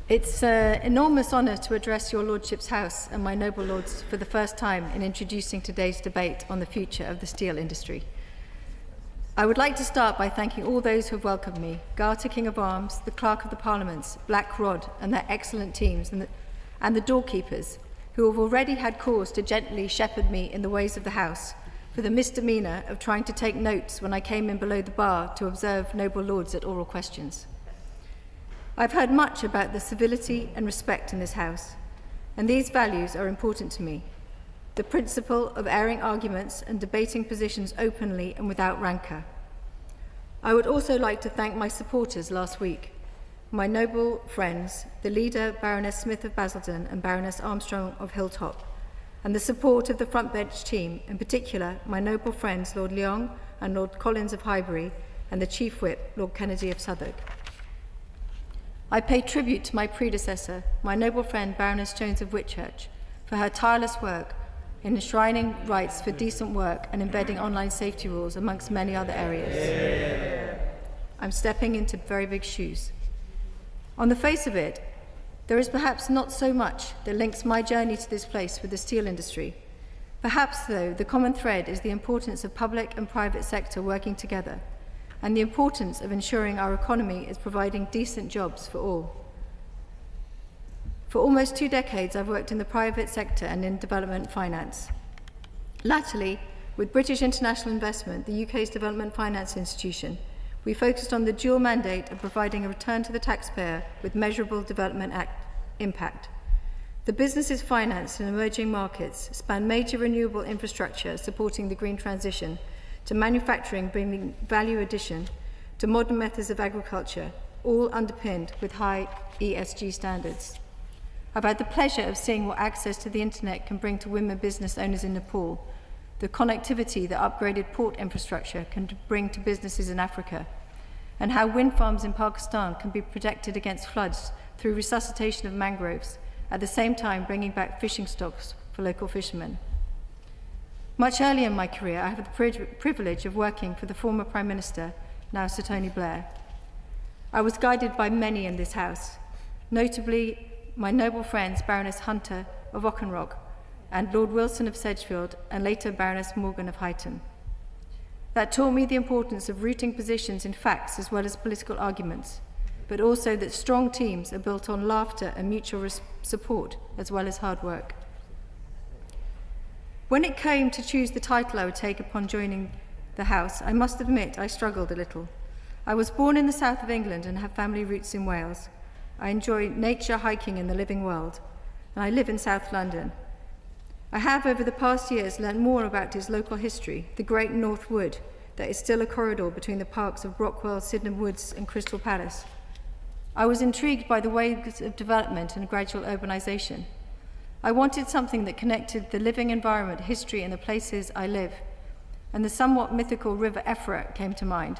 It's an enormous honour to address your Lordship's House and my noble lords for the first time in introducing today's debate on the future of the steel industry. I would like to start by thanking all those who have welcomed me, Garter King of Arms, the Clerk of the Parliaments, Black Rod and their excellent teams, and the doorkeepers, who have already had cause to gently shepherd me in the ways of the House, for the misdemeanour of trying to take notes when I came in below the bar to observe noble lords at oral questions. I've heard much about the civility and respect in this House, and these values are important to me. The principle of airing arguments and debating positions openly and without rancour. I would also like to thank my supporters last week, my noble friends, the leader Baroness Smith of Basildon and Baroness Armstrong of Hilltop, and the support of the front bench team, in particular my noble friends Lord Leong and Lord Collins of Highbury and the Chief Whip, Lord Kennedy of Southwark. I pay tribute to my predecessor, my noble friend Baroness Jones of Whitchurch, for her tireless work in enshrining rights for decent work and embedding online safety rules amongst many other areas. Yeah. I'm stepping into very big shoes. On the face of it, there is perhaps not so much that links my journey to this place with the steel industry. Perhaps, though, the common thread is the importance of public and private sector working together, and the importance of ensuring our economy is providing decent jobs for all. For almost 2 decades, I've worked in the private sector and in development finance. Latterly, with British International Investment, the UK's development finance institution, we focused on the dual mandate of providing a return to the taxpayer with measurable development impact. The businesses financed in emerging markets span major renewable infrastructure supporting the green transition, to manufacturing bringing value addition, to modern methods of agriculture, all underpinned with high ESG standards. I've had the pleasure of seeing what access to the internet can bring to women business owners in Nepal, the connectivity that upgraded port infrastructure can bring to businesses in Africa, and how wind farms in Pakistan can be protected against floods through resuscitation of mangroves, at the same time bringing back fishing stocks for local fishermen. Much earlier in my career, I had the privilege of working for the former Prime Minister, now Sir Tony Blair. I was guided by many in this House, notably my noble friends Baroness Hunter of Auchenrock and Lord Wilson of Sedgefield and later Baroness Morgan of Huyton. That taught me the importance of rooting positions in facts as well as political arguments, but also that strong teams are built on laughter and mutual support as well as hard work. When it came to choose the title I would take upon joining the House, I must admit I struggled a little. I was born in the south of England and have family roots in Wales. I enjoy nature, hiking and the living world, and I live in South London. I have over the past years learned more about its local history, the Great North Wood, that is still a corridor between the parks of Brockwell, Sydenham Woods and Crystal Palace. I was intrigued by the waves of development and gradual urbanisation. I wanted something that connected the living environment, history and the places I live, and the somewhat mythical River Effra came to mind.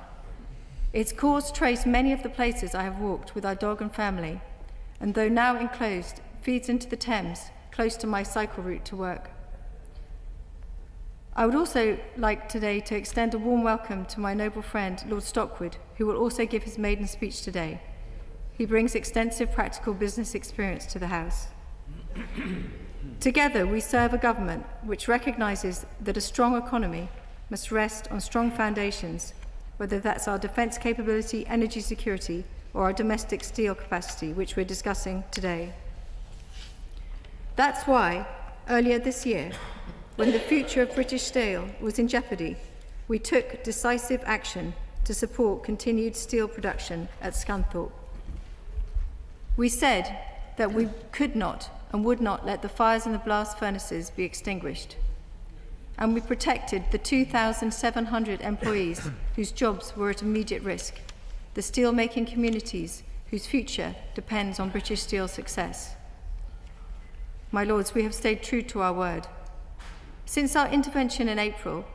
Its course traced many of the places I have walked with our dog and family, and though now enclosed, feeds into the Thames, close to my cycle route to work. I would also like today to extend a warm welcome to my noble friend, Lord Stockwood, who will also give his maiden speech today. He brings extensive practical business experience to the House. Together, we serve a government which recognises that a strong economy must rest on strong foundations, whether that's our defence capability, energy security, or our domestic steel capacity, which we're discussing today. That's why, earlier this year, when the future of British Steel was in jeopardy, we took decisive action to support continued steel production at Scunthorpe. We said that we could not and would not let the fires in the blast furnaces be extinguished. And we protected the 2,700 employees whose jobs were at immediate risk, the steel-making communities whose future depends on British Steel's success. My Lords, we have stayed true to our word. Since our intervention in April,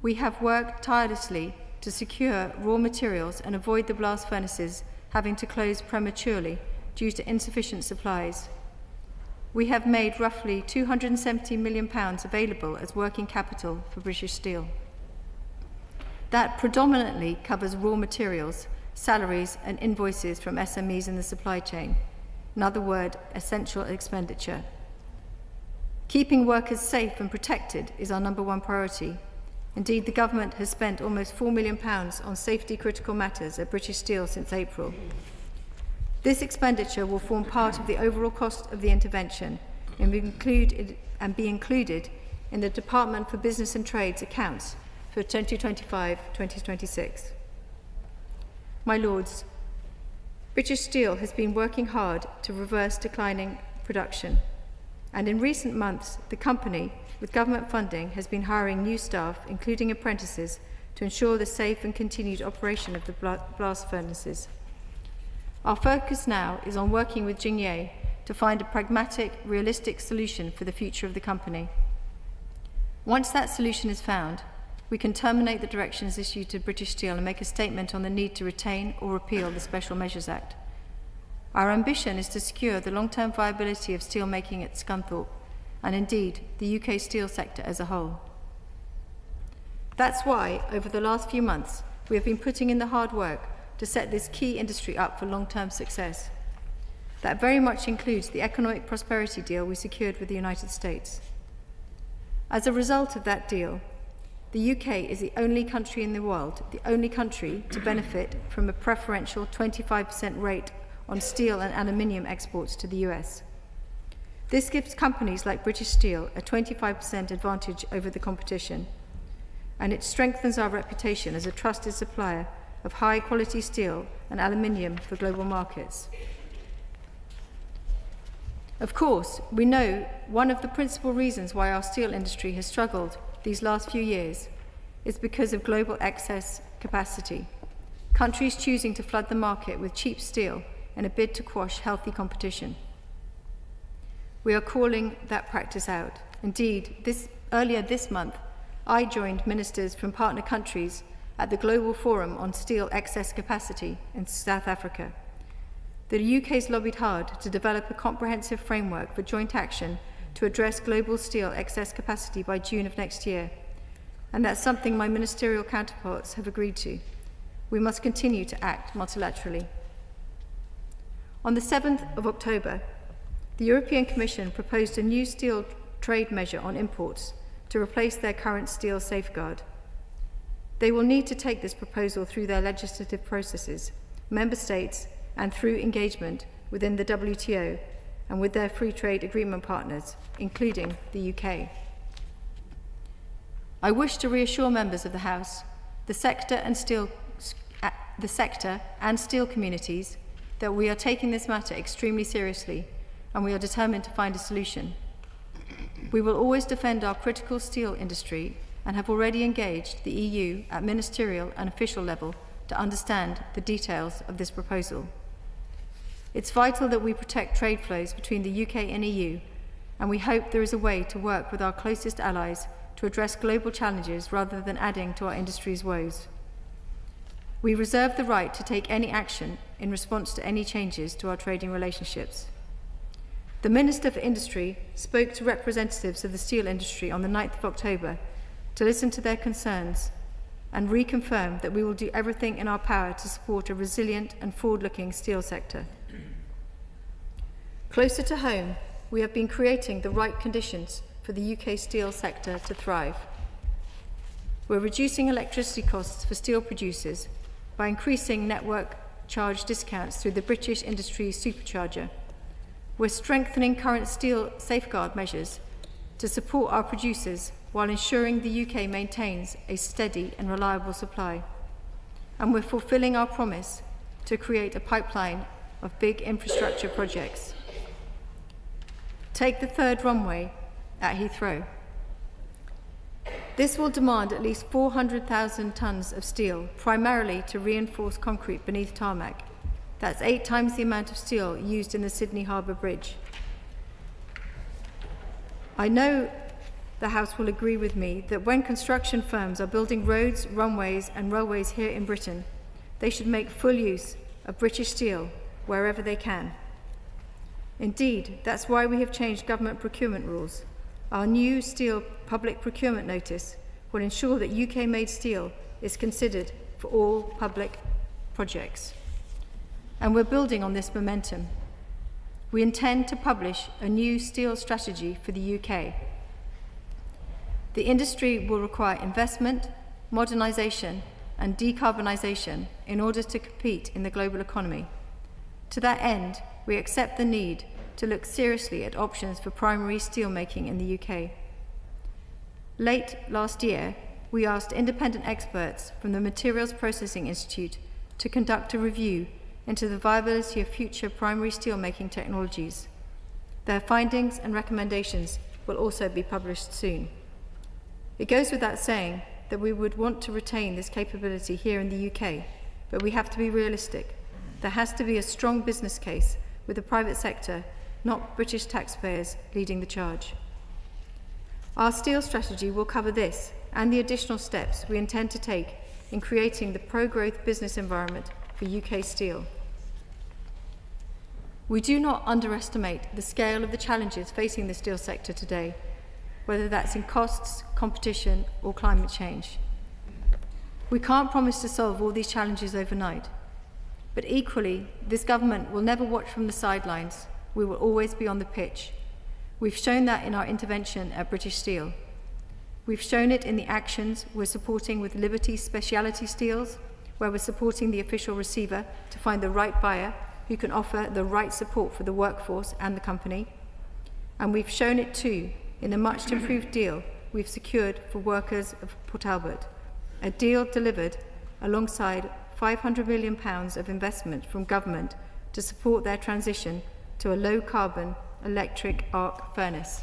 we have worked tirelessly to secure raw materials and avoid the blast furnaces having to close prematurely due to insufficient supplies. We have made roughly £270 million available as working capital for British Steel. That predominantly covers raw materials, salaries and invoices from SMEs in the supply chain. in other words, essential expenditure. Keeping workers safe and protected is our #1 priority. Indeed, the government has spent almost £4 million on safety critical matters at British Steel since April. This expenditure will form part of the overall cost of the intervention and be included in the Department for Business and Trade's accounts for 2025-2026. My Lords, British Steel has been working hard to reverse declining production, and in recent months, the company, with government funding, has been hiring new staff, including apprentices, to ensure the safe and continued operation of the blast furnaces. Our focus now is on working with Jingye to find a pragmatic, realistic solution for the future of the company. Once that solution is found, we can terminate the directions issued to British Steel and make a statement on the need to retain or repeal the Special Measures Act. Our ambition is to secure the long-term viability of steelmaking at Scunthorpe, and indeed the UK steel sector as a whole. That's why, over the last few months, we have been putting in the hard work to set this key industry up for long-term success. That very much includes the economic prosperity deal we secured with the United States. As a result of that deal, the UK is the only country in the world, the only country to benefit from a preferential 25% rate on steel and aluminium exports to the US. This gives companies like British Steel a 25% advantage over the competition, and it strengthens our reputation as a trusted supplier of high-quality steel and aluminium for global markets. Of course, we know one of the principal reasons why our steel industry has struggled these last few years is because of global excess capacity, countries choosing to flood the market with cheap steel in a bid to quash healthy competition. We are calling that practice out. Indeed, earlier this month, I joined ministers from partner countries at the Global Forum on Steel Excess Capacity in South Africa. The UK's lobbied hard to develop a comprehensive framework for joint action to address global steel excess capacity by June of next year, and that's something my ministerial counterparts have agreed to. We must continue to act multilaterally. On the 7th of October, the European Commission proposed a new steel trade measure on imports to replace their current steel safeguard. They will need to take this proposal through their legislative processes, member states, and through engagement within the WTO and with their free trade agreement partners, including the UK. I wish to reassure members of the House, the sector and steel communities that we are taking this matter extremely seriously, and we are determined to find a solution. We will always defend our critical steel industry and have already engaged the EU at ministerial and official level to understand the details of this proposal. It's vital that we protect trade flows between the UK and EU, and we hope there is a way to work with our closest allies to address global challenges rather than adding to our industry's woes. We reserve the right to take any action in response to any changes to our trading relationships. The Minister for Industry spoke to representatives of the steel industry on the 9th of October to listen to their concerns and reconfirm that we will do everything in our power to support a resilient and forward-looking steel sector. Closer to home, we have been creating the right conditions for the UK steel sector to thrive. We're reducing electricity costs for steel producers by increasing network charge discounts through the British Industry Supercharger. We're strengthening current steel safeguard measures to support our producers while ensuring the UK maintains a steady and reliable supply. And we're fulfilling our promise to create a pipeline of big infrastructure projects. Take the third runway at Heathrow. This will demand at least 400,000 tonnes of steel, primarily to reinforce concrete beneath tarmac. That's 8 times the amount of steel used in the Sydney Harbour Bridge. I know the House will agree with me that when construction firms are building roads, runways and railways here in Britain, they should make full use of British steel wherever they can. Indeed, that's why we have changed government procurement rules. Our new steel public procurement notice will ensure that UK-made steel is considered for all public projects. And we're building on this momentum. we intend to publish a new steel strategy for the UK. The industry will require investment, modernisation and decarbonisation in order to compete in the global economy. To that end, we accept the need to look seriously at options for primary steelmaking in the UK. Late last year, we asked independent experts from the Materials Processing Institute to conduct a review into the viability of future primary steelmaking technologies. Their findings and recommendations will also be published soon. It goes without saying that we would want to retain this capability here in the UK, but we have to be realistic. There has to be a strong business case with the private sector, not British taxpayers, leading the charge. Our steel strategy will cover this and the additional steps we intend to take in creating the pro-growth business environment for UK steel. We do not underestimate the scale of the challenges facing the steel sector today, whether that's in costs, competition, or climate change. We can't promise to solve all these challenges overnight, but equally, this government will never watch from the sidelines. We will always be on the pitch. We've shown that in our intervention at British Steel. We've shown it in the actions we're supporting with Liberty Speciality Steels, where we're supporting the official receiver to find the right buyer who can offer the right support for the workforce and the company. And we've shown it too in a much improved deal we've secured for workers of Port Talbot, a deal delivered alongside £500 million of investment from government to support their transition to a low-carbon electric arc furnace.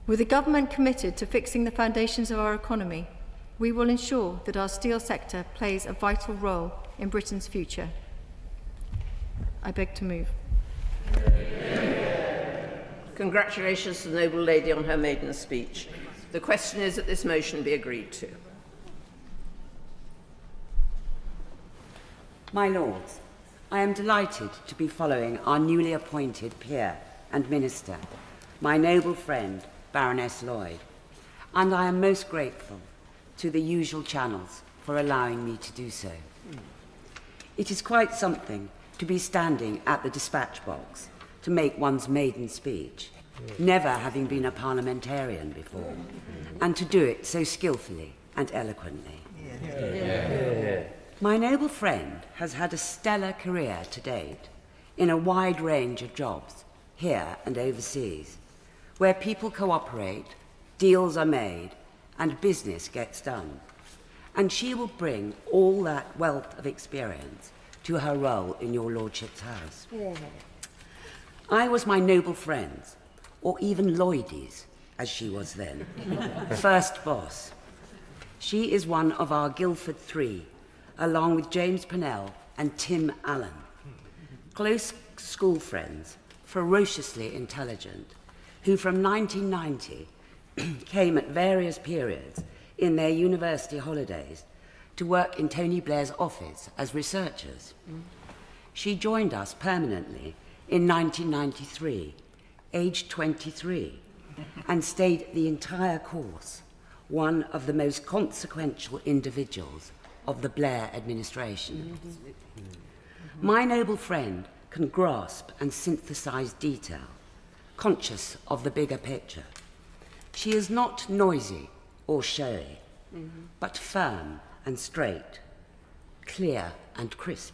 With the government committed to fixing the foundations of our economy, we will ensure that our steel sector plays a vital role in Britain's future. I beg to move. Congratulations to the noble lady on her maiden speech. The question is that this motion be agreed to. My Lords, I am delighted to be following our newly appointed peer and minister, my noble friend, Baroness Lloyd, and I am most grateful to the usual channels for allowing me to do so. It is quite something to be standing at the dispatch box to make one's maiden speech, never having been a parliamentarian before, and to do it so skillfully and eloquently. My noble friend has had a stellar career to date in a wide range of jobs, here and overseas, where people cooperate, deals are made, and business gets done. And she will bring all that wealth of experience to her role in your Lordship's house. I was my noble friend's, or even Lloydie's, as she was then, first boss. She is one of our Guildford Three, along with James Pennell and Tim Allen. Close school friends, ferociously intelligent, who from 1990 came at various periods in their university holidays to work in Tony Blair's office as researchers. She joined us permanently in 1993, aged 23, and stayed the entire course, one of the most consequential individuals of the Blair administration. My noble friend can grasp and synthesize detail, conscious of the bigger picture. She is not noisy or showy, but firm and straight, clear and crisp.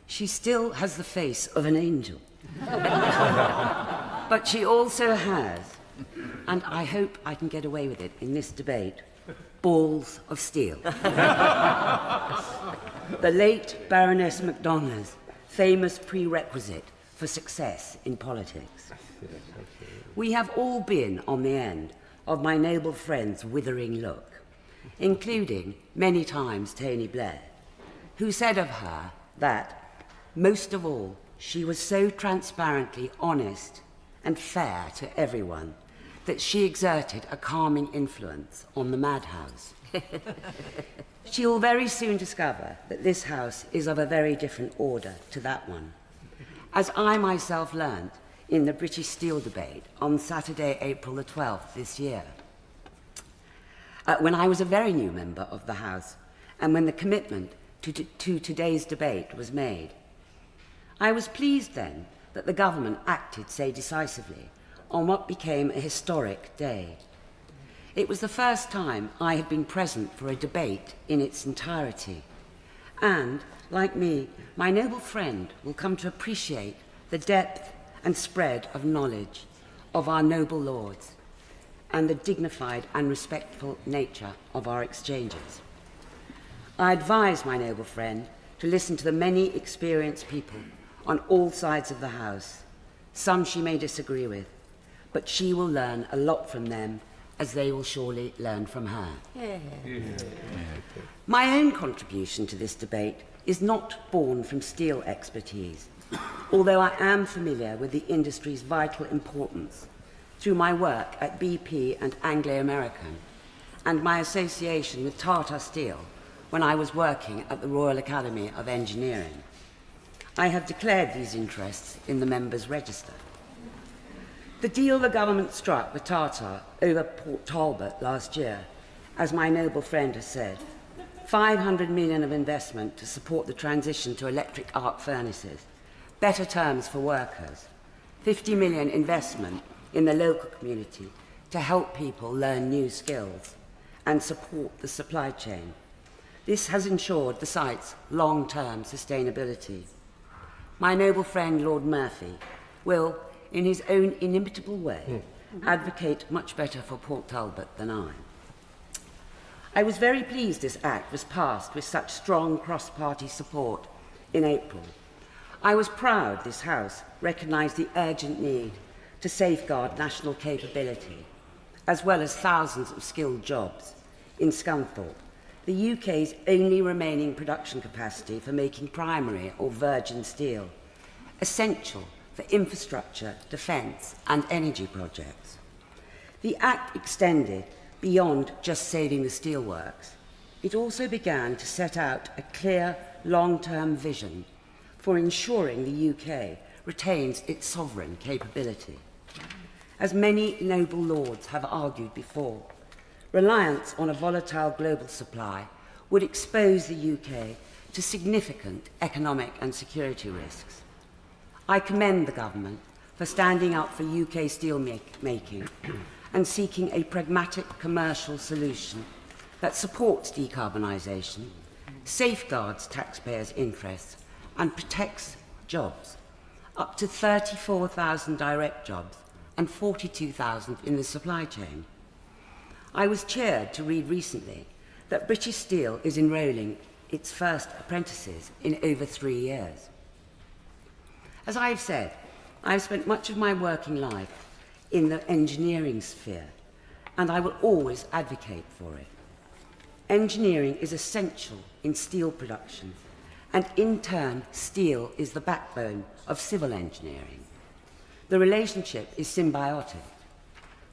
She still has the face of an angel. But she also has, and I hope I can get away with it in this debate, balls of steel. The late Baroness Macdonough's famous prerequisite for success in politics. We have all been on the end of my noble friend's withering look, including many times Tony Blair, who said of her that, most of all, she was so transparently honest and fair to everyone that she exerted a calming influence on the madhouse. She will very soon discover that this house is of a very different order to that one, as I myself learnt in the British Steel debate on Saturday, April the 12th this year, when I was a very new member of the House, and when the commitment to today's debate was made. I was pleased then that the government acted so decisively on what became a historic day. It was the first time I had been present for a debate in its entirety, and, like me, my noble friend will come to appreciate the depth and spread of knowledge of our noble lords and the dignified and respectful nature of our exchanges. I advise my noble friend to listen to the many experienced people on all sides of the House. Some she may disagree with, but she will learn a lot from them, as they will surely learn from her. My own contribution to this debate is not born from steel expertise, although I am familiar with the industry's vital importance through my work at BP and Anglo-American, and my association with Tata Steel when I was working at the Royal Academy of Engineering. I have declared these interests in the members' register. The deal the government struck with Tata over Port Talbot last year, as my noble friend has said, 500 million of investment to support the transition to electric arc furnaces, better terms for workers, 50 million investment in the local community to help people learn new skills and support the supply chain. This has ensured the site's long-term sustainability. My noble friend Lord Murphy will, in his own inimitable way, advocate much better for Port Talbot than I. I was very pleased this Act was passed with such strong cross-party support in April. I was proud this House recognised the urgent need to safeguard national capability, as well as thousands of skilled jobs in Scunthorpe, the UK's only remaining production capacity for making primary or virgin steel, essential for infrastructure, defence and energy projects. The Act extended beyond just saving the steelworks. It also began to set out a clear long-term vision for ensuring the UK retains its sovereign capability. As many noble lords have argued before, reliance on a volatile global supply would expose the UK to significant economic and security risks. I commend the government for standing up for UK steel making and seeking a pragmatic commercial solution that supports decarbonisation, safeguards taxpayers' interests and protects jobs, up to 34,000 direct jobs and 42,000 in the supply chain. I was cheered to read recently that British Steel is enrolling its first apprentices in over 3 years. As I've said, I've spent much of my working life in the engineering sphere, and I will always advocate for it. Engineering is essential in steel production, and in turn, steel is the backbone of civil engineering. The relationship is symbiotic.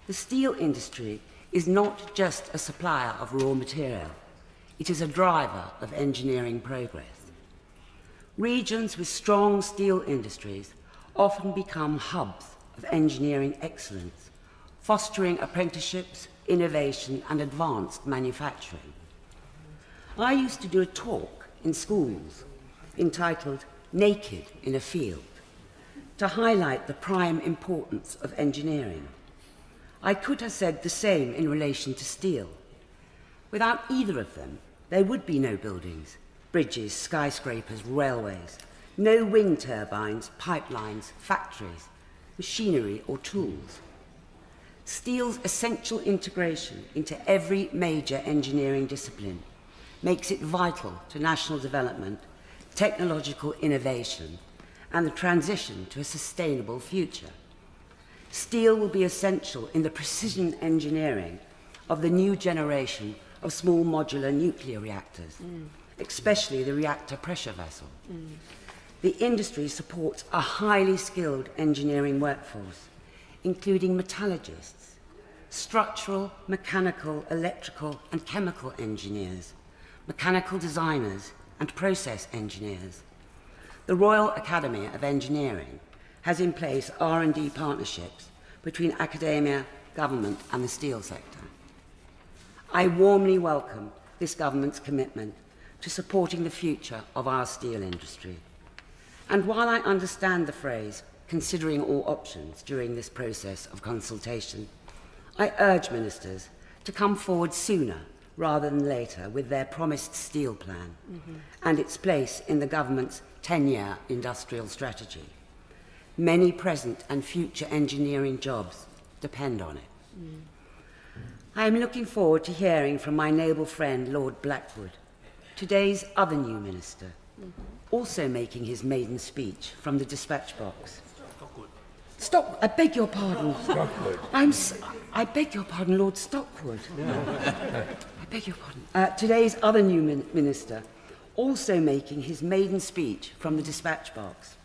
The steel industry is not just a supplier of raw material, it is a driver of engineering progress. Regions with strong steel industries often become hubs of engineering excellence, fostering apprenticeships, innovation and advanced manufacturing. I used to do a talk in schools entitled Naked in a Field to highlight the prime importance of engineering. I could have said the same in relation to steel. Without either of them, there would be no buildings, bridges, skyscrapers, railways, no wind turbines, pipelines, factories, machinery or tools. Steel's essential integration into every major engineering discipline makes it vital to national development, technological innovation, and the transition to a sustainable future. Steel will be essential in the precision engineering of the new generation of small modular nuclear reactors, especially the reactor pressure vessel. The industry supports a highly skilled engineering workforce, including metallurgists, structural, mechanical, electrical and chemical engineers, mechanical designers and process engineers. The Royal Academy of Engineering has in place R&D partnerships between academia, government and the steel sector. I warmly welcome this government's commitment to supporting the future of our steel industry. And while I understand the phrase, considering all options during this process of consultation, I urge ministers to come forward sooner rather than later with their promised steel plan and its place in the government's 10-year industrial strategy. Many present and future engineering jobs depend on it. I am looking forward to hearing from my noble friend Lord Blackwood, today's other new minister, also making his maiden speech from the dispatch box. Stop, I beg your pardon. Stockwood. I beg your pardon, Lord Stockwood. I beg your pardon. Today's other new minister, also making his maiden speech from the dispatch box.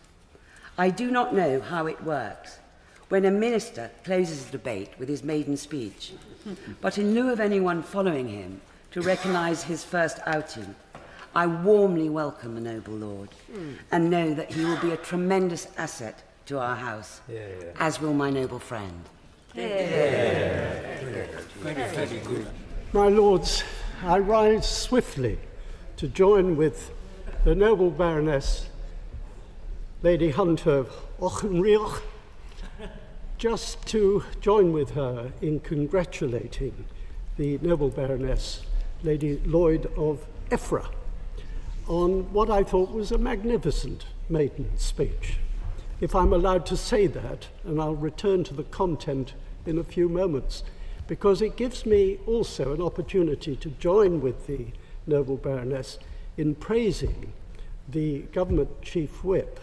I do not know how it works when a minister closes a debate with his maiden speech, but in lieu of anyone following him to recognise his first outing, I warmly welcome the noble lord and know that he will be a tremendous asset to our house, as will my noble friend. Very good. My lords, I rise swiftly to join with the noble Baroness, Lady Hunter of Auchenrioch, just to join with her in congratulating the noble Baroness, Lady Lloyd of Effra, on what I thought was a magnificent maiden speech. If I'm allowed to say that, and I'll return to the content in a few moments, because it gives me also an opportunity to join with the noble Baroness in praising the government chief whip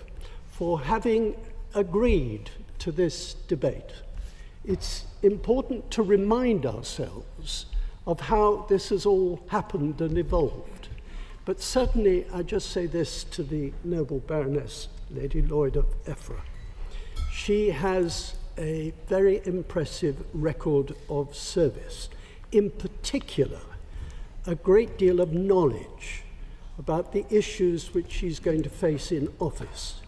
for having agreed to this debate. It's important to remind ourselves of how this has all happened and evolved. But certainly, I just say this to the noble Baroness, Lady Lloyd of Effra. She has a very impressive record of service. In particular, a great deal of knowledge about the issues which she's going to face in office.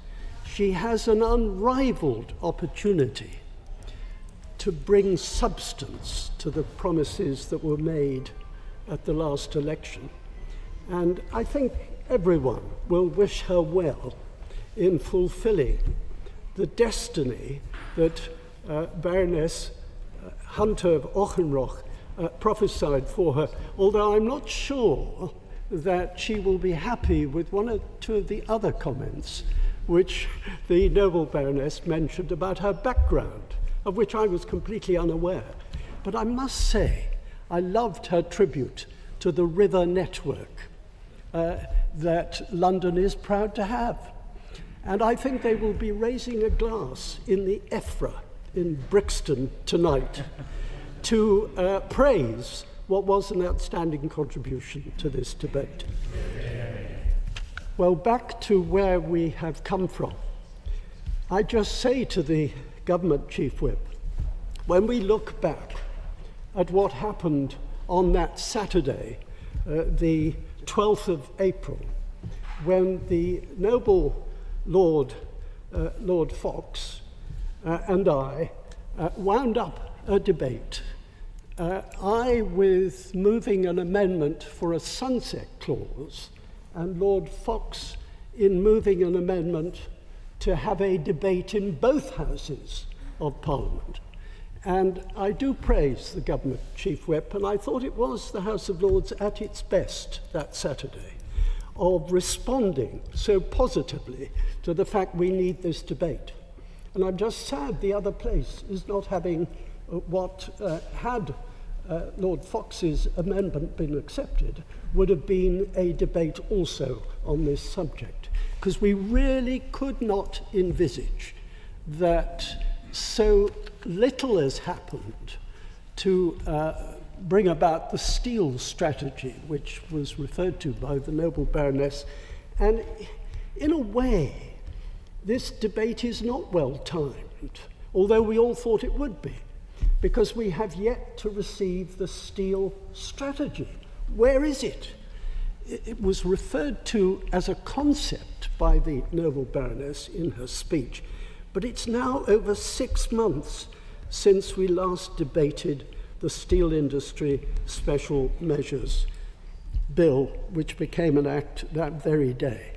She has an unrivaled opportunity to bring substance to the promises that were made at the last election. And I think everyone will wish her well in fulfilling the destiny that Baroness Hunter of Auchenroch prophesied for her, although I'm not sure that she will be happy with one or two of the other comments which the noble Baroness mentioned about her background, of which I was completely unaware. But I must say, I loved her tribute to the river network that London is proud to have. And I think they will be raising a glass in the Effra in Brixton tonight to praise what was an outstanding contribution to this debate. Well, back to where we have come from. I just say to the government chief whip, when we look back at what happened on that Saturday, the 12th of April, when the noble Lord Fox and I wound up a debate, I with moving an amendment for a sunset clause, and Lord Fox in moving an amendment to have a debate in both houses of Parliament. And I do praise the government chief whip, and I thought it was the House of Lords at its best that Saturday, of responding so positively to the fact we need this debate. And I'm just sad the other place is not having what had Lord Fox's amendment been accepted, would have been a debate also on this subject, because we really could not envisage that so little has happened to bring about the steel strategy, which was referred to by the noble Baroness. And in a way, this debate is not well timed, although we all thought it would be, because we have yet to receive the steel strategy. Where is it? It was referred to as a concept by the noble Baroness in her speech, but it's now over 6 months since we last debated the steel industry special measures. bill, which became an act that very day.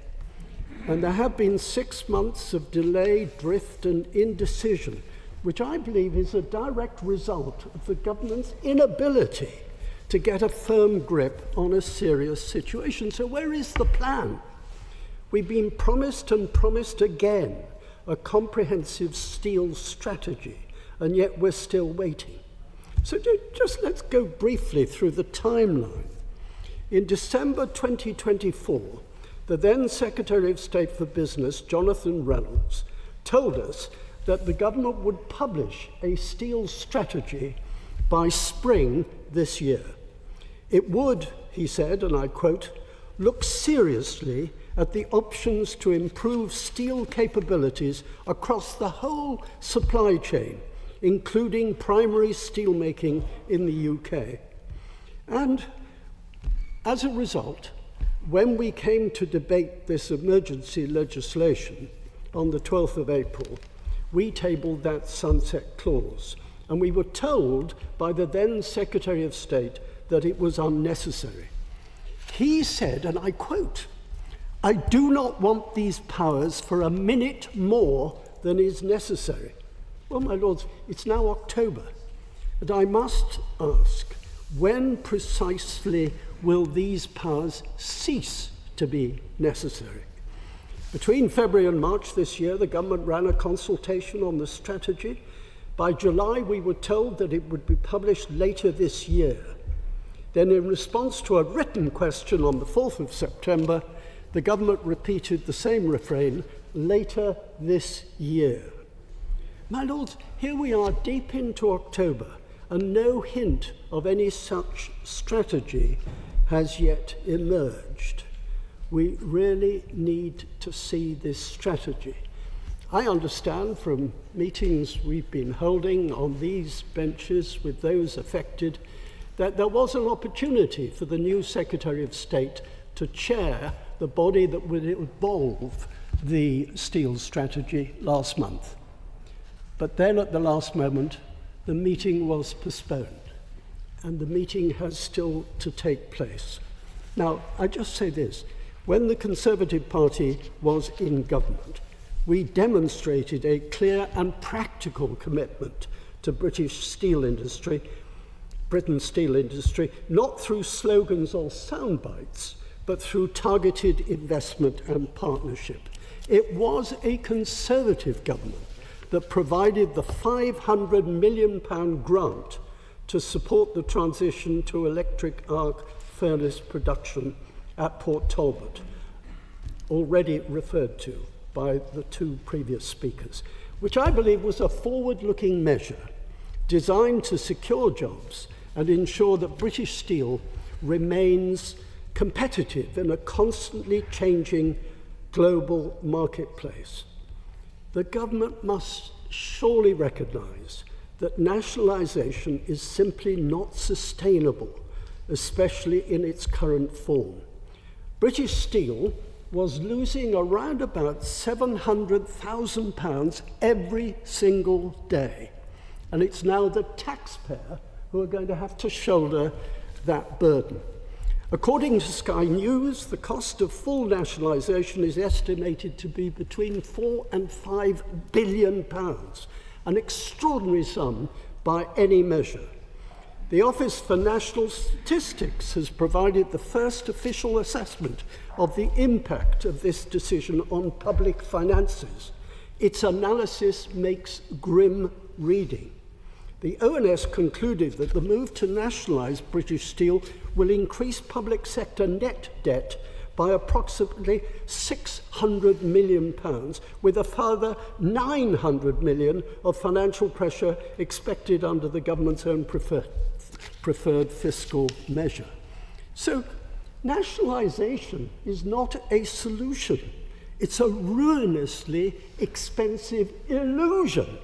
And there have been 6 months of delay, drift, and indecision, which I believe is a direct result of the government's inability to get a firm grip on a serious situation. So where is the plan? We've been promised and promised again a comprehensive steel strategy, and yet we're still waiting. So just let's go briefly through the timeline. In December 2024, the then Secretary of State for Business, Jonathan Reynolds, told us that the government would publish a steel strategy by spring this year. It would, he said, and I quote, look seriously at the options to improve steel capabilities across the whole supply chain, including primary steelmaking in the UK. And as a result, when we came to debate this emergency legislation on the 12th of April, we tabled that sunset clause, and we were told by the then Secretary of State that it was unnecessary. He said, and I quote, "I do not want these powers for a minute more than is necessary." Well, my lords, it's now October, and I must ask, when precisely will these powers cease to be necessary? Between February and March this year, the government ran a consultation on the strategy. By July, we were told that it would be published later this year. Then, in response to a written question on the 4th of September, the government repeated the same refrain, later this year. My lords, here we are deep into October, and no hint of any such strategy has yet emerged. We really need to see this strategy. I understand from meetings we've been holding on these benches with those affected that there was an opportunity for the new Secretary of State to chair the body that would evolve the steel strategy last month. But then at the last moment, the meeting was postponed, and the meeting has still to take place. Now, I just say this, when the Conservative Party was in government, we demonstrated a clear and practical commitment to British steel industry, Britain's steel industry, not through slogans or sound bites, but through targeted investment and partnership. It was a Conservative government that provided the £500 million grant to support the transition to electric arc furnace production at Port Talbot, already referred to by the two previous speakers, which I believe was a forward-looking measure designed to secure jobs and ensure that British steel remains competitive in a constantly changing global marketplace. The government must surely recognise that nationalisation is simply not sustainable, especially in its current form. British Steel was losing around about £700,000 every single day, and it's now the taxpayer who are going to have to shoulder that burden. According to Sky News, the cost of full nationalisation is estimated to be between £4 and £5 billion, an extraordinary sum by any measure. The Office for National Statistics has provided the first official assessment of the impact of this decision on public finances. Its analysis makes grim reading. The ONS concluded that the move to nationalise British Steel will increase public sector net debt by approximately £600 million, with a further £900 million of financial pressure expected under the government's own preferred fiscal measure. So, nationalisation is not a solution. It's a ruinously expensive illusion.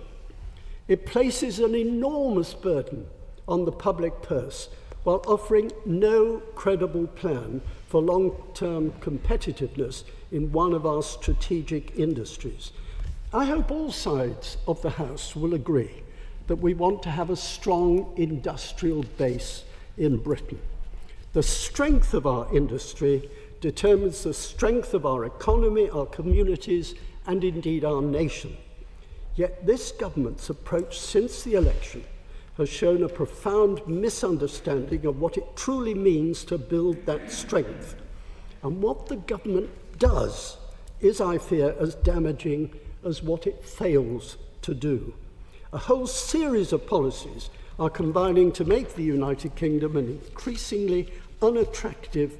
It places an enormous burden on the public purse while offering no credible plan for long-term competitiveness in one of our strategic industries. I hope all sides of the House will agree that we want to have a strong industrial base in Britain. The strength of our industry determines the strength of our economy, our communities, and indeed our nation. Yet this government's approach since the election has shown a profound misunderstanding of what it truly means to build that strength. And what the government does is, I fear, as damaging as what it fails to do. A whole series of policies are combining to make the United Kingdom an increasingly unattractive,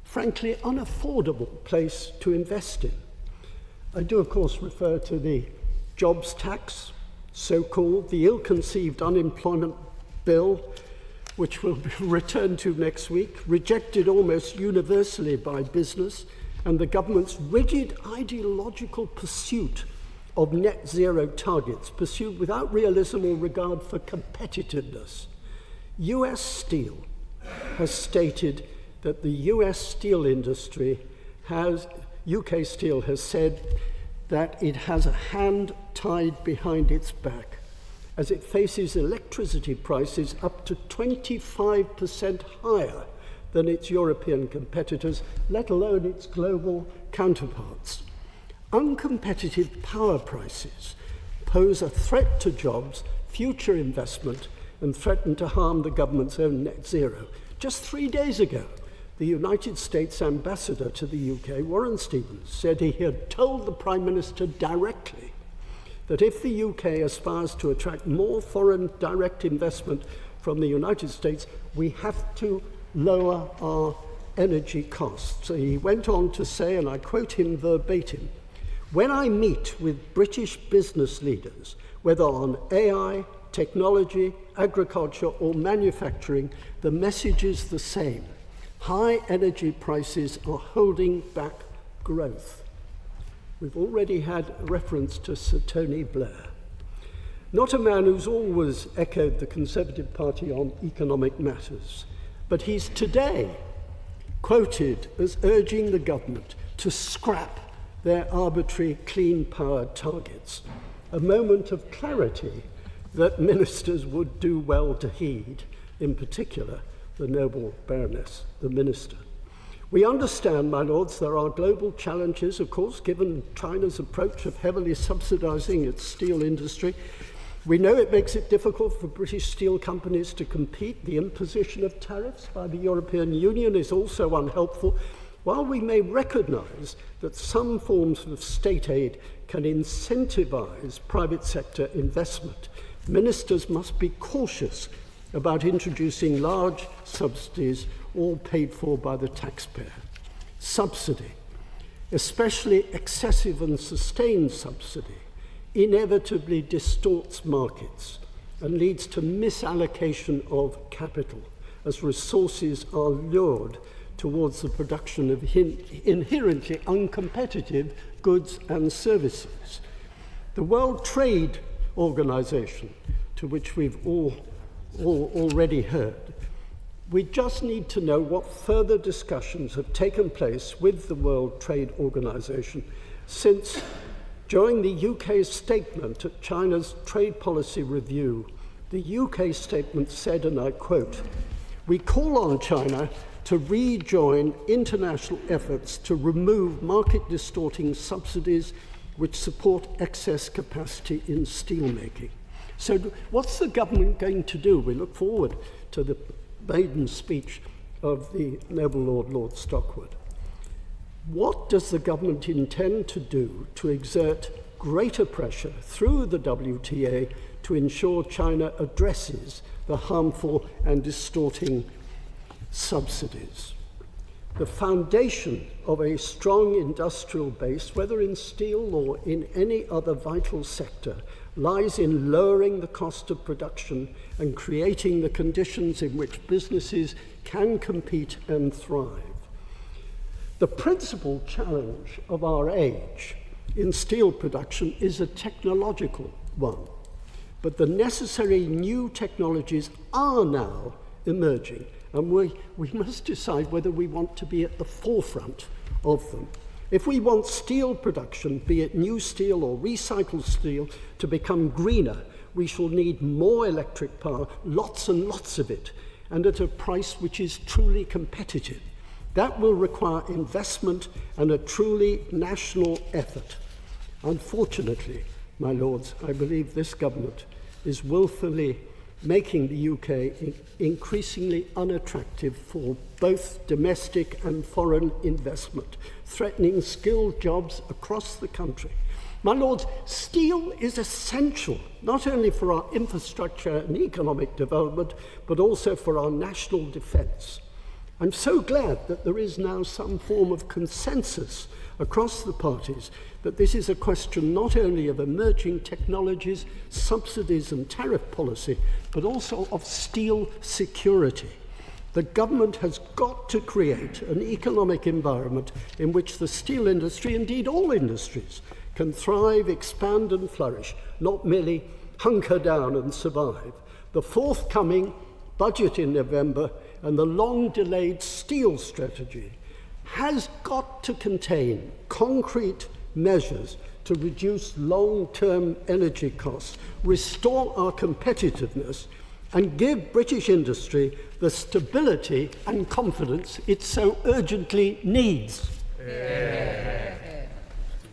frankly unaffordable place to invest in. I do, of course, refer to the jobs tax, so-called, the ill-conceived unemployment bill, which will be returned to next week, rejected almost universally by business, and the government's rigid ideological pursuit of net zero targets, pursued without realism or regard for competitiveness. US Steel has stated that the US steel industry UK Steel has said that it has a hand tied behind its back as it faces electricity prices up to 25% higher than its European competitors, let alone its global counterparts. Uncompetitive power prices pose a threat to jobs, future investment, and threaten to harm the government's own net zero. Just 3 days ago, the United States ambassador to the UK, Warren Stevens, said he had told the Prime Minister directly that if the UK aspires to attract more foreign direct investment from the United States, we have to lower our energy costs. So he went on to say, and I quote him verbatim, "When I meet with British business leaders, whether on AI, technology, agriculture, or manufacturing, the message is the same. High energy prices are holding back growth." We've already had a reference to Sir Tony Blair. Not a man who's always echoed the Conservative Party on economic matters, but he's today quoted as urging the government to scrap their arbitrary clean power targets, a moment of clarity that ministers would do well to heed, in particular the noble Baroness, the Minister. We understand, my lords, there are global challenges, of course, given China's approach of heavily subsidising its steel industry. We know it makes it difficult for British steel companies to compete. The imposition of tariffs by the European Union is also unhelpful. While we may recognise that some forms of state aid can incentivise private sector investment, ministers must be cautious about introducing large subsidies, all paid for by the taxpayer. Subsidy, especially excessive and sustained subsidy, inevitably distorts markets and leads to misallocation of capital as resources are lured towards the production of inherently uncompetitive goods and services. The World Trade Organization, to which we've all already heard, we just need to know what further discussions have taken place with the World Trade Organization since, during the UK's statement at China's trade policy review, the UK statement said, and I quote, "We call on China to rejoin international efforts to remove market-distorting subsidies which support excess capacity in steelmaking." So what's the government going to do? We look forward to the maiden speech of the noble Lord Stockwood. What does the government intend to do to exert greater pressure through the WTA to ensure China addresses the harmful and distorting subsidies? The foundation of a strong industrial base, whether in steel or in any other vital sector, lies in lowering the cost of production and creating the conditions in which businesses can compete and thrive. The principal challenge of our age in steel production is a technological one, but the necessary new technologies are now emerging, and we must decide whether we want to be at the forefront of them. If we want steel production, be it new steel or recycled steel, to become greener, we shall need more electric power, lots and lots of it, and at a price which is truly competitive. That will require investment and a truly national effort. Unfortunately, my lords, I believe this government is willfully making the UK increasingly unattractive for both domestic and foreign investment, threatening skilled jobs across the country. My lords, steel is essential not only for our infrastructure and economic development, but also for our national defence. I'm so glad that there is now some form of consensus across the parties that this is a question not only of emerging technologies, subsidies and tariff policy, but also of steel security. The government has got to create an economic environment in which the steel industry, indeed all industries, can thrive, expand and flourish, not merely hunker down and survive. The forthcoming budget in November and the long-delayed steel strategy has got to contain concrete measures to reduce long-term energy costs, restore our competitiveness, and give British industry the stability and confidence it so urgently needs.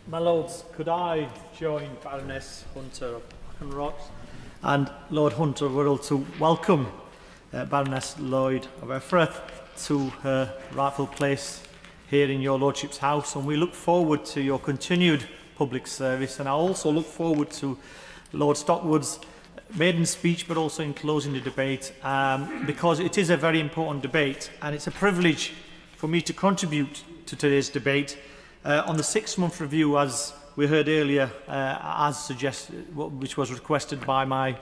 My lords, could I join Baroness Hunter of Rocks and Lord Hunter Wirral to welcome Baroness Lloyd of Efrath to her rightful place here in your Lordship's house, and we look forward to your continued public service, and I also look forward to Lord Stockwood's maiden speech, but also in closing the debate, because it is a very important debate, and it's a privilege for me to contribute to today's debate on the 6-month review, as we heard earlier, as suggested, which was requested by my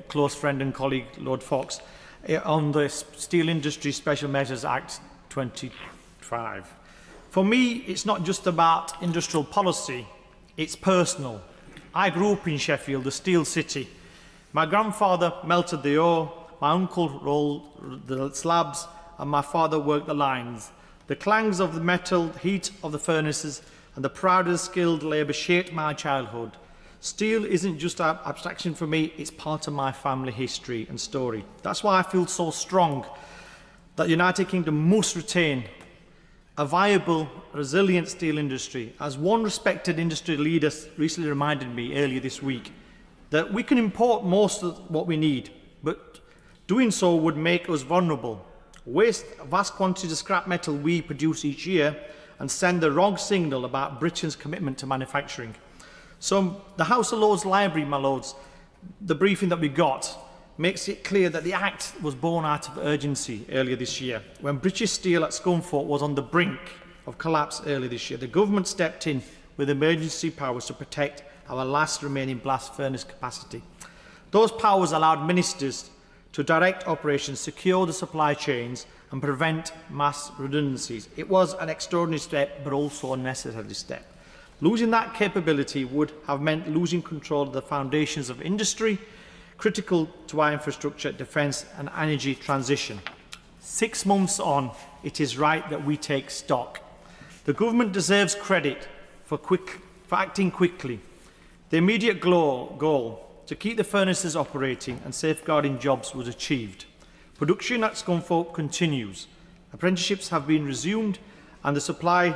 close friend and colleague Lord Fox, on the Steel Industry Special Measures Act 25. For me, it's not just about industrial policy, it's personal. I grew up in Sheffield, the steel city. My grandfather melted the ore, my uncle rolled the slabs, and my father worked the lines. The clangs of the metal, heat of the furnaces, and the proud and skilled labour shaped my childhood. Steel isn't just an abstraction for me, it's part of my family history and story. That's why I feel so strong that the United Kingdom must retain a viable, resilient steel industry. As one respected industry leader recently reminded me earlier this week, that we can import most of what we need, but doing so would make us vulnerable, waste vast quantities of scrap metal we produce each year, and send the wrong signal about Britain's commitment to manufacturing. So the House of Lords Library, my lords, the briefing that we got, makes it clear that the Act was born out of urgency earlier this year. When British Steel at Scunthorpe was on the brink of collapse earlier this year, the government stepped in with emergency powers to protect our last remaining blast furnace capacity. Those powers allowed ministers to direct operations, secure the supply chains and prevent mass redundancies. It was an extraordinary step, but also a necessary step. Losing that capability would have meant losing control of the foundations of industry, critical to our infrastructure, defence and energy transition. 6 months on, it is right that we take stock. The government deserves credit for acting quickly. The immediate goal to keep the furnaces operating and safeguarding jobs was achieved. Production at Scunthorpe continues. Apprenticeships have been resumed and the supply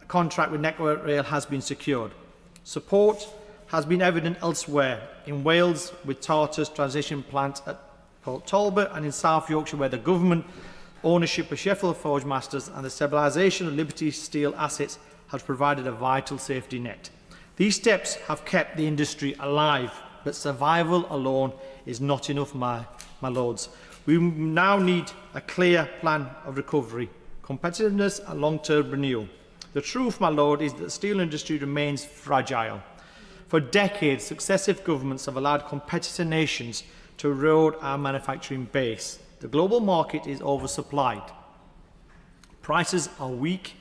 contract with Network Rail has been secured. Support has been evident elsewhere, in Wales with Tartar's transition plant at Port Talbot, and in South Yorkshire where the government ownership of Sheffield Forge Masters and the stabilisation of Liberty Steel assets has provided a vital safety net. These steps have kept the industry alive, but survival alone is not enough, my lords. We now need a clear plan of recovery, competitiveness and long-term renewal. The truth, my lord, is that the steel industry remains fragile. For decades, successive governments have allowed competitor nations to erode our manufacturing base. The global market is oversupplied. Prices are weak,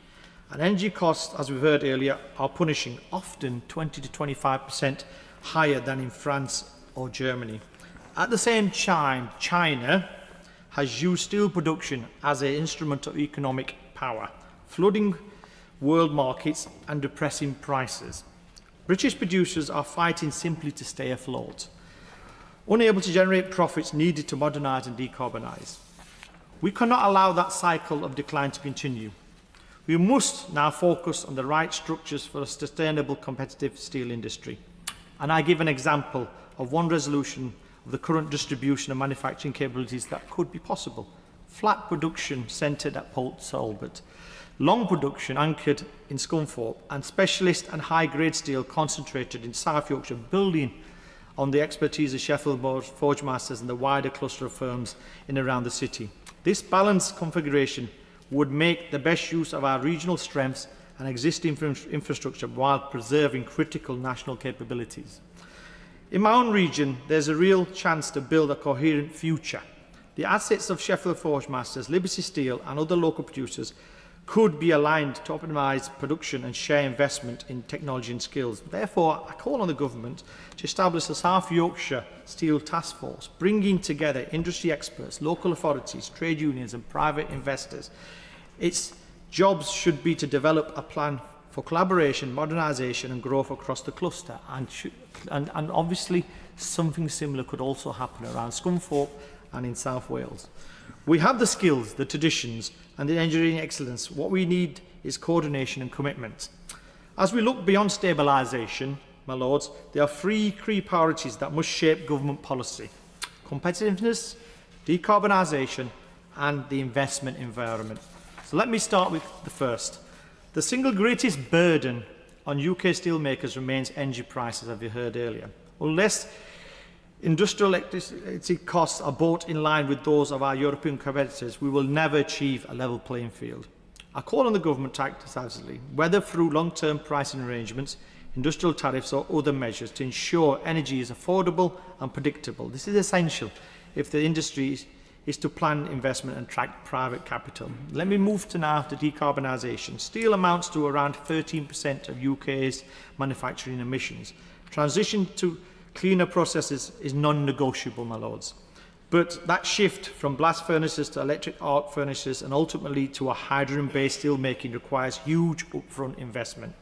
and energy costs, as we've heard earlier, are punishing, often 20 to 25% higher than in France or Germany. At the same time, China has used steel production as an instrument of economic power, flooding world markets and depressing prices. British producers are fighting simply to stay afloat, unable to generate profits needed to modernise and decarbonise. We cannot allow that cycle of decline to continue. We must now focus on the right structures for a sustainable, competitive steel industry. And I give an example of one resolution of the current distribution and manufacturing capabilities that could be possible. Flat production centred at Port Talbot, long production anchored in Scunthorpe, and specialist and high-grade steel concentrated in South Yorkshire, building on the expertise of Sheffield Forge Masters and the wider cluster of firms in and around the city. This balanced configuration would make the best use of our regional strengths and existing infrastructure while preserving critical national capabilities. In my own region, there's a real chance to build a coherent future. The assets of Sheffield Forge Masters, Liberty Steel and other local producers could be aligned to optimise production and share investment in technology and skills. Therefore, I call on the government to establish a South Yorkshire Steel Task Force, bringing together industry experts, local authorities, trade unions and private investors. Its jobs should be to develop a plan for collaboration, modernisation and growth across the cluster, and obviously something similar could also happen around Scunthorpe and in South Wales. We have the skills, the traditions and the engineering excellence. What we need is coordination and commitment. As we look beyond stabilisation, my lords, there are three key priorities that must shape government policy: competitiveness, decarbonisation and the investment environment. So let me start with the first. The single greatest burden on UK steelmakers remains energy prices, as we heard earlier. Unless industrial electricity costs are bought in line with those of our European competitors, we will never achieve a level playing field. I call on the government to act decisively, whether through long-term pricing arrangements, industrial tariffs or other measures, to ensure energy is affordable and predictable. This is essential if the industry is to plan investment and attract private capital. Let me move to now to decarbonisation. Steel amounts to around 13% of UK's manufacturing emissions. Transition to cleaner processes is non-negotiable, my lords. But that shift from blast furnaces to electric arc furnaces and ultimately to a hydrogen-based steel making requires huge upfront investment.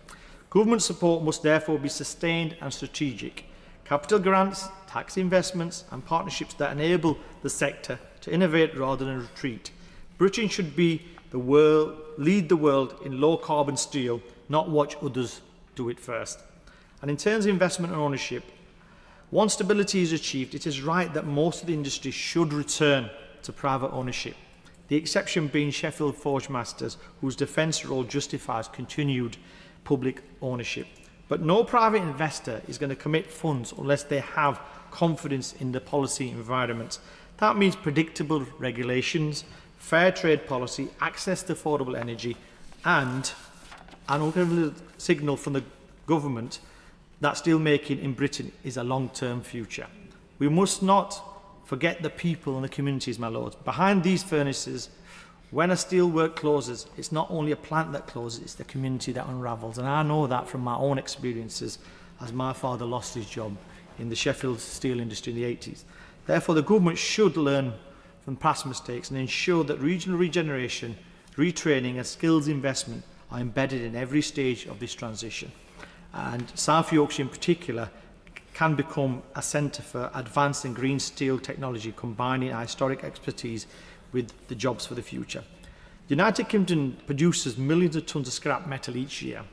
Government support must therefore be sustained and strategic. Capital grants, tax investments and partnerships that enable the sector to innovate rather than retreat. Britain should be lead the world in low-carbon steel, not watch others do it first. And in terms of investment and ownership, once stability is achieved, it is right that most of the industry should return to private ownership, the exception being Sheffield Forge Masters, whose defence role justifies continued public ownership. But no private investor is going to commit funds unless they have confidence in the policy environment. That means predictable regulations, fair trade policy, access to affordable energy, and an ultimate signal from the government that steelmaking in Britain is a long-term future. We must not forget the people and the communities, my lords. Behind these furnaces, when a steelwork closes, it's not only a plant that closes, it's the community that unravels. And I know that from my own experiences, as my father lost his job in the Sheffield steel industry in the 80s. Therefore, the government should learn from past mistakes and ensure that regional regeneration, retraining and skills investment are embedded in every stage of this transition. And South Yorkshire in particular can become a centre for advanced and green steel technology, combining our historic expertise with the jobs for the future. The United Kingdom produces millions of tonnes of scrap metal each year,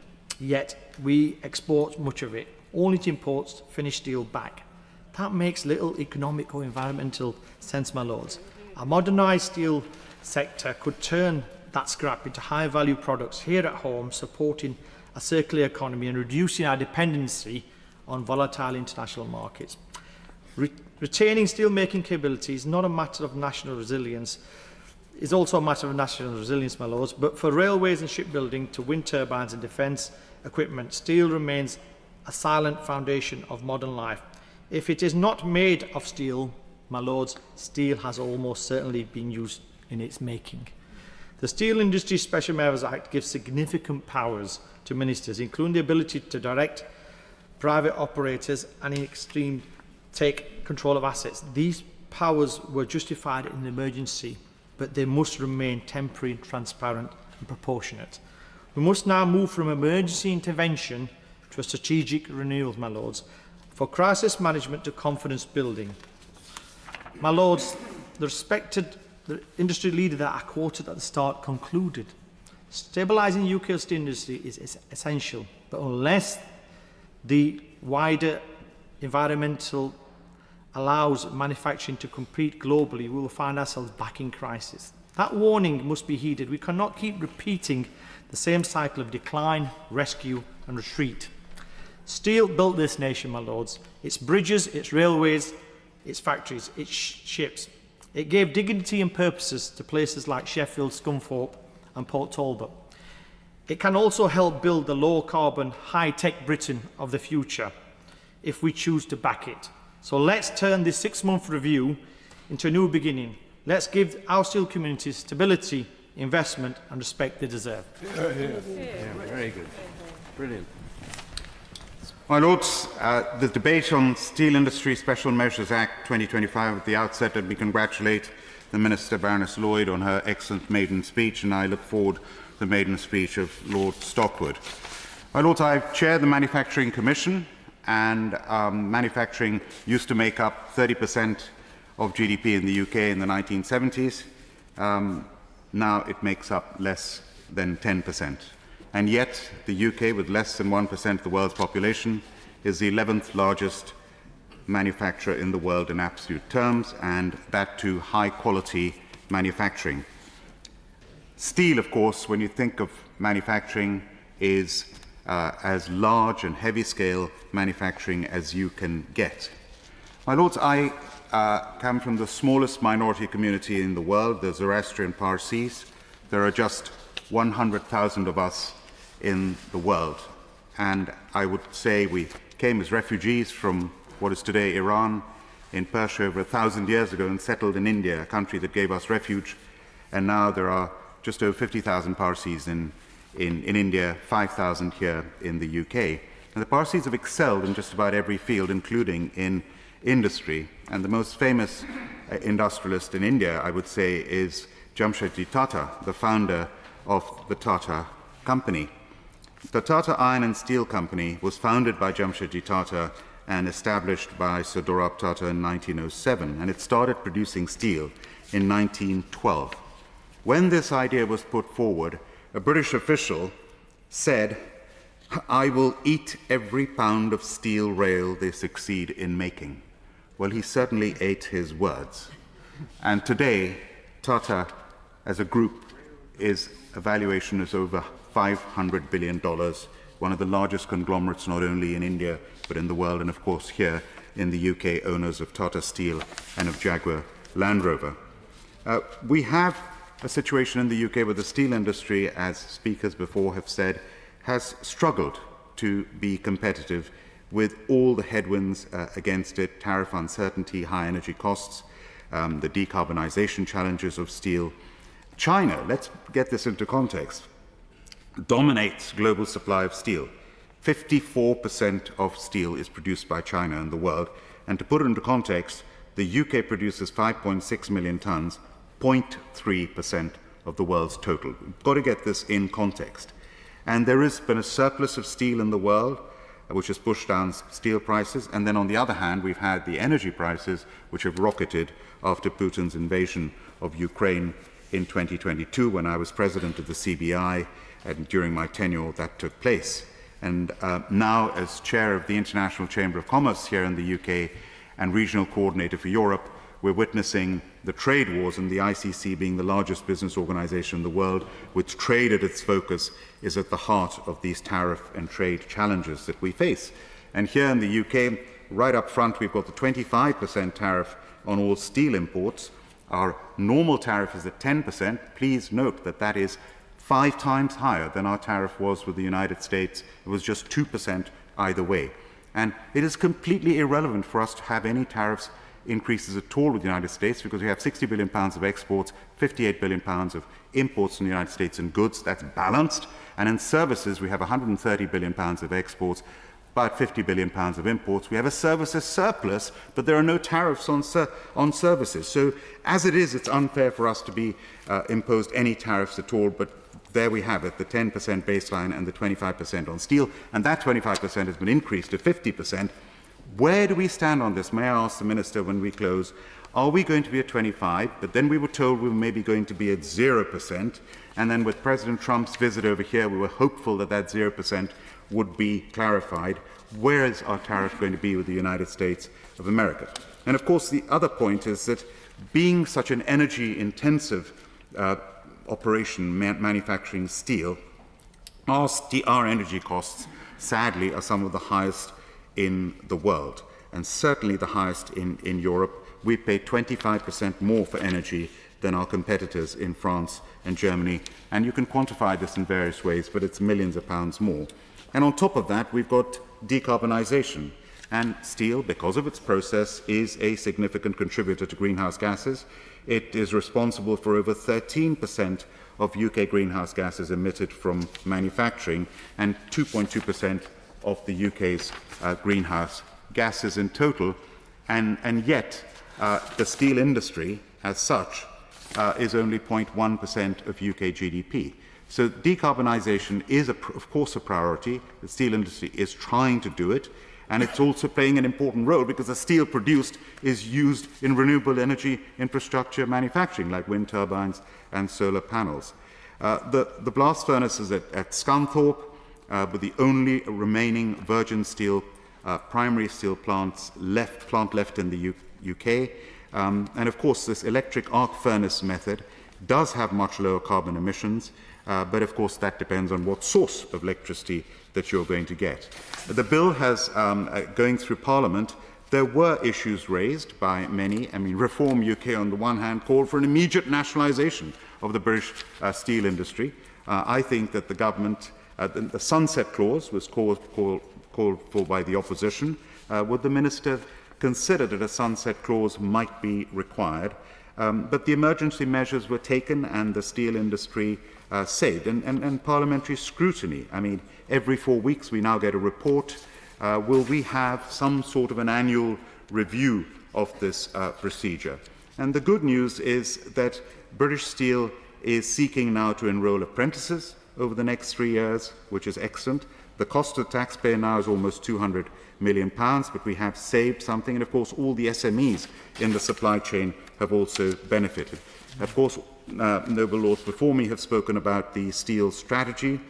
yet we export much of it, only to import finished steel back. That makes little economic or environmental sense, my lords. A modernised steel sector could turn that scrap into high-value products here at home, supporting a circular economy and reducing our dependency on volatile international markets. Retaining steel-making capability is not a matter of national resilience, it's also a matter of national resilience, my lords, but for railways and shipbuilding to wind turbines and defence equipment, steel remains a silent foundation of modern life. If it is not made of steel, my lords, steel has almost certainly been used in its making. The Steel Industry Special Measures Act gives significant powers to ministers, including the ability to direct private operators and in extreme take control of assets. These powers were justified in an emergency, but they must remain temporary, transparent and proportionate. We must now move from emergency intervention to a strategic renewal, my lords, for crisis management to confidence building. My lords, the respected the industry leader that I quoted at the start concluded, stabilising UK steel industry is essential, but unless the wider environmental allows manufacturing to compete globally, we will find ourselves back in crisis. That warning must be heeded. We cannot keep repeating the same cycle of decline, rescue and retreat. Steel built this nation, my lords. Its bridges, its railways, its factories, its ships. It gave dignity and purposes to places like Sheffield, Scunthorpe and Port Talbot. It can also help build the low-carbon, high-tech Britain of the future if we choose to back it. So let's turn this 6-month review into a new beginning. Let's give our steel community stability, investment and respect they deserve. Very good. Brilliant. My Lords, the debate on Steel Industry Special Measures Act 2025, at the outset, let me congratulate the Minister, Baroness Lloyd, on her excellent maiden speech, and I look forward to the maiden speech of Lord Stockwood. My Lords, I chair the Manufacturing Commission, and manufacturing used to make up 30% of GDP in the UK in the 1970s. Now it makes up less than 10%. And yet, the UK, with less than 1% of the world's population, is the 11th largest manufacturer in the world in absolute terms, and that to high-quality manufacturing. Steel, of course, when you think of manufacturing, is as large and heavy-scale manufacturing as you can get. My Lords, I come from the smallest minority community in the world, the Zoroastrian Parsis. There are just 100,000 of us in the world, and I would say we came as refugees from what is today Iran in Persia over 1,000 years ago and settled in India, a country that gave us refuge, and now there are just over 50,000 Parsis in India, 5,000 here in the UK. And the Parsis have excelled in just about every field, including in industry, and the most famous industrialist in India, I would say, is Jamshedji Tata, the founder of the Tata Company. The Tata Iron and Steel Company was founded by Jamshedji Tata and established by Sir Dorab Tata in 1907, and it started producing steel in 1912. When this idea was put forward, a British official said, "I will eat every pound of steel rail they succeed in making." Well, he certainly ate his words. And today, Tata, as a group, is a valuation is over $500 billion, one of the largest conglomerates not only in India but in the world, and of course here in the UK, owners of Tata Steel and of Jaguar Land Rover. We have a situation in the UK where the steel industry, as speakers before have said, has struggled to be competitive with all the headwinds against it: tariff uncertainty, high energy costs, the decarbonisation challenges of steel. China, let's get this into context, dominates global supply of steel. 54% of steel is produced by China in the world. And to put it into context, the UK produces 5.6 million tonnes, 0.3% of the world's total. We've got to get this in context. And there has been a surplus of steel in the world, which has pushed down steel prices. And then on the other hand, we've had the energy prices, which have rocketed after Putin's invasion of Ukraine in 2022, when I was president of the CBI, and during my tenure that took place. And now, as chair of the International Chamber of Commerce here in the UK and regional coordinator for Europe, we're witnessing the trade wars, and the ICC, being the largest business organisation in the world, with trade at its focus, is at the heart of these tariff and trade challenges that we face. And here in the UK, right up front, we've got the 25% tariff on all steel imports. Our normal tariff is at 10%. Please note that that is 5 times higher than our tariff was with the United States. It was just 2% either way. And it is completely irrelevant for us to have any tariffs increases at all with the United States, because we have £60 billion of exports, £58 billion of imports from the United States in goods. That's balanced. And in services, we have £130 billion of exports, about £50 billion of imports. We have a services surplus, but there are no tariffs on services. So as it is, it's unfair for us to be imposed any tariffs at all, but there we have it, the 10% baseline and the 25% on steel, and that 25% has been increased to 50%. Where do we stand on this? May I ask the Minister when we close? are we going to be at 25? But then we were told we were maybe going to be at 0%. And then with President Trump's visit over here, we were hopeful that that 0% would be clarified. Where is our tariff going to be with the United States of America? And of course, the other point is that being such an energy-intensive operation, manufacturing steel, our energy costs, sadly, are some of the highest in the world, and certainly the highest in Europe. We pay 25% more for energy than our competitors in France and Germany, and you can quantify this in various ways, but it's millions of pounds more. And on top of that, we've got decarbonisation. And steel, because of its process, is a significant contributor to greenhouse gases. It is responsible for over 13% of UK greenhouse gases emitted from manufacturing and 2.2% of the UK's greenhouse gases in total. And yet, the steel industry, as such, is only 0.1% of UK GDP. So decarbonisation is, of course, a priority. The steel industry is trying to do it. And it's also playing an important role because the steel produced is used in renewable energy infrastructure manufacturing, like wind turbines and solar panels. The blast furnaces at Scunthorpe were the only remaining virgin steel, primary steel plant left in the UK. And of course, this electric arc furnace method does have much lower carbon emissions, but of course that depends on what source of electricity that you're going to get. The bill has, going through Parliament, there were issues raised by many. I mean, Reform UK on the one hand called for an immediate nationalisation of the British steel industry. I think that the government, the sunset clause was called for by the opposition. Would the Minister consider that a sunset clause might be required? But the emergency measures were taken and the steel industry saved. And parliamentary scrutiny. I mean, every 4 weeks we now get a report. Will we have some sort of an annual review of this procedure? And the good news is that British Steel is seeking now to enrol apprentices over the next 3 years, which is excellent. The cost to the taxpayer now is almost £200 million, but we have saved something. And of course, all the SMEs in the supply chain have also benefited. Of course, noble lords before me have spoken about the steel strategy.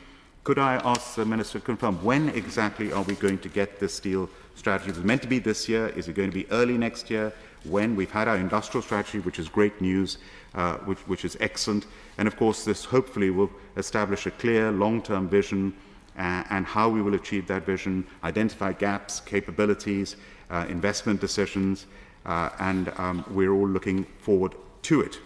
Could I ask the Minister to confirm when exactly are we going to get this steel strategy? It was meant to be this year. Is it going to be early next year? When? We've had our industrial strategy, which is great news, which is excellent. And of course, this hopefully will establish a clear long-term vision and how we will achieve that vision, identify gaps, capabilities, investment decisions, and we're all looking forward to it.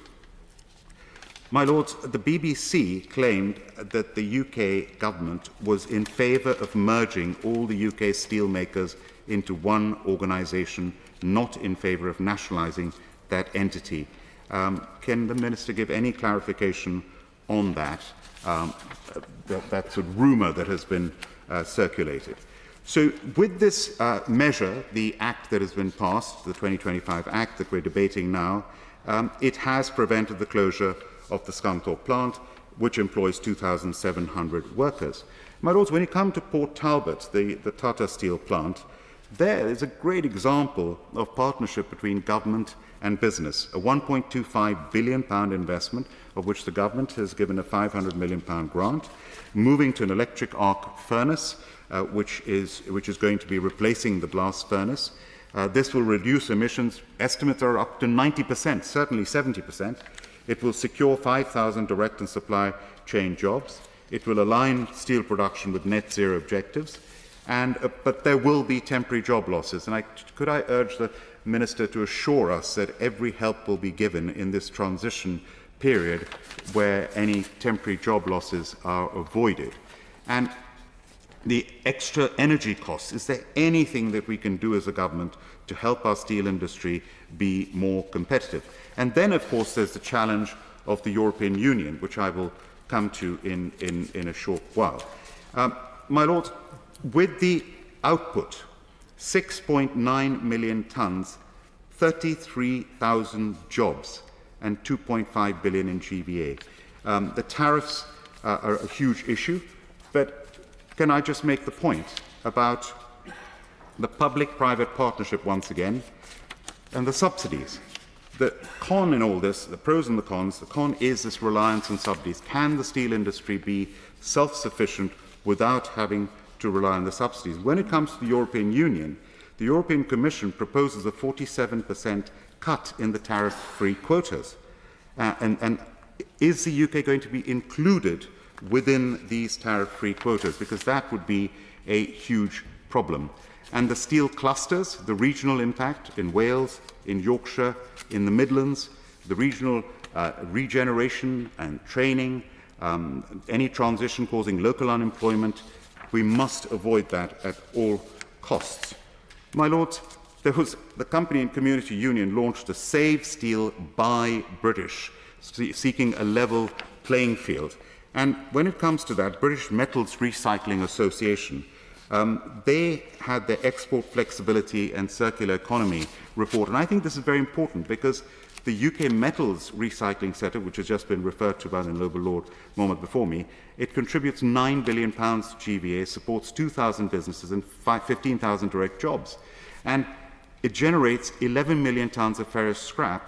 My Lords, the BBC claimed that the UK government was in favour of merging all the UK steelmakers into one organisation, not in favour of nationalising that entity. Can the Minister give any clarification on that, that sort of rumour that has been circulated? So with this measure, the Act that has been passed, the 2025 Act that we're debating now, it has prevented the closure of the Scunthorpe plant, which employs 2,700 workers. My Lords, when you come to Port Talbot, the Tata Steel plant, there is a great example of partnership between government and business, a £1.25 billion investment, of which the government has given a £500 million grant, moving to an electric arc furnace, which is going to be replacing the blast furnace. This will reduce emissions. Estimates are up to 90%, certainly 70%. It will secure 5,000 direct and supply chain jobs. It will align steel production with net zero objectives. But there will be temporary job losses. And could I urge the Minister to assure us that every help will be given in this transition period where any temporary job losses are avoided? And the extra energy costs, is there anything that we can do as a government to help our steel industry be more competitive? And then, of course, there's the challenge of the European Union, which I will come to in a short while. My Lords, with the output, 6.9 million tonnes, 33,000 jobs, and 2.5 billion in GVA. The tariffs are a huge issue, but can I just make the point about the public-private partnership once again and the subsidies? The con in all this, the pros and the cons, the con is this reliance on subsidies. Can the steel industry be self-sufficient without having to rely on the subsidies? When it comes to the European Union, the European Commission proposes a 47% cut in the tariff-free quotas. And is the UK going to be included within these tariff-free quotas? Because that would be a huge problem. And the steel clusters, the regional impact in Wales, in Yorkshire, in the Midlands, the regional regeneration and training, any transition causing local unemployment, we must avoid that at all costs. My Lords, the Company and Community Union launched a Save Steel, Buy British, seeking a level playing field. And when it comes to that, British Metals Recycling Association, they had their export flexibility and circular economy report. And I think this is very important because the UK metals recycling sector, which has just been referred to by the Noble Lord Mohammed before me, it contributes £9 billion to GVA, supports 2,000 businesses and 15,000 direct jobs. And it generates 11 million tonnes of ferrous scrap,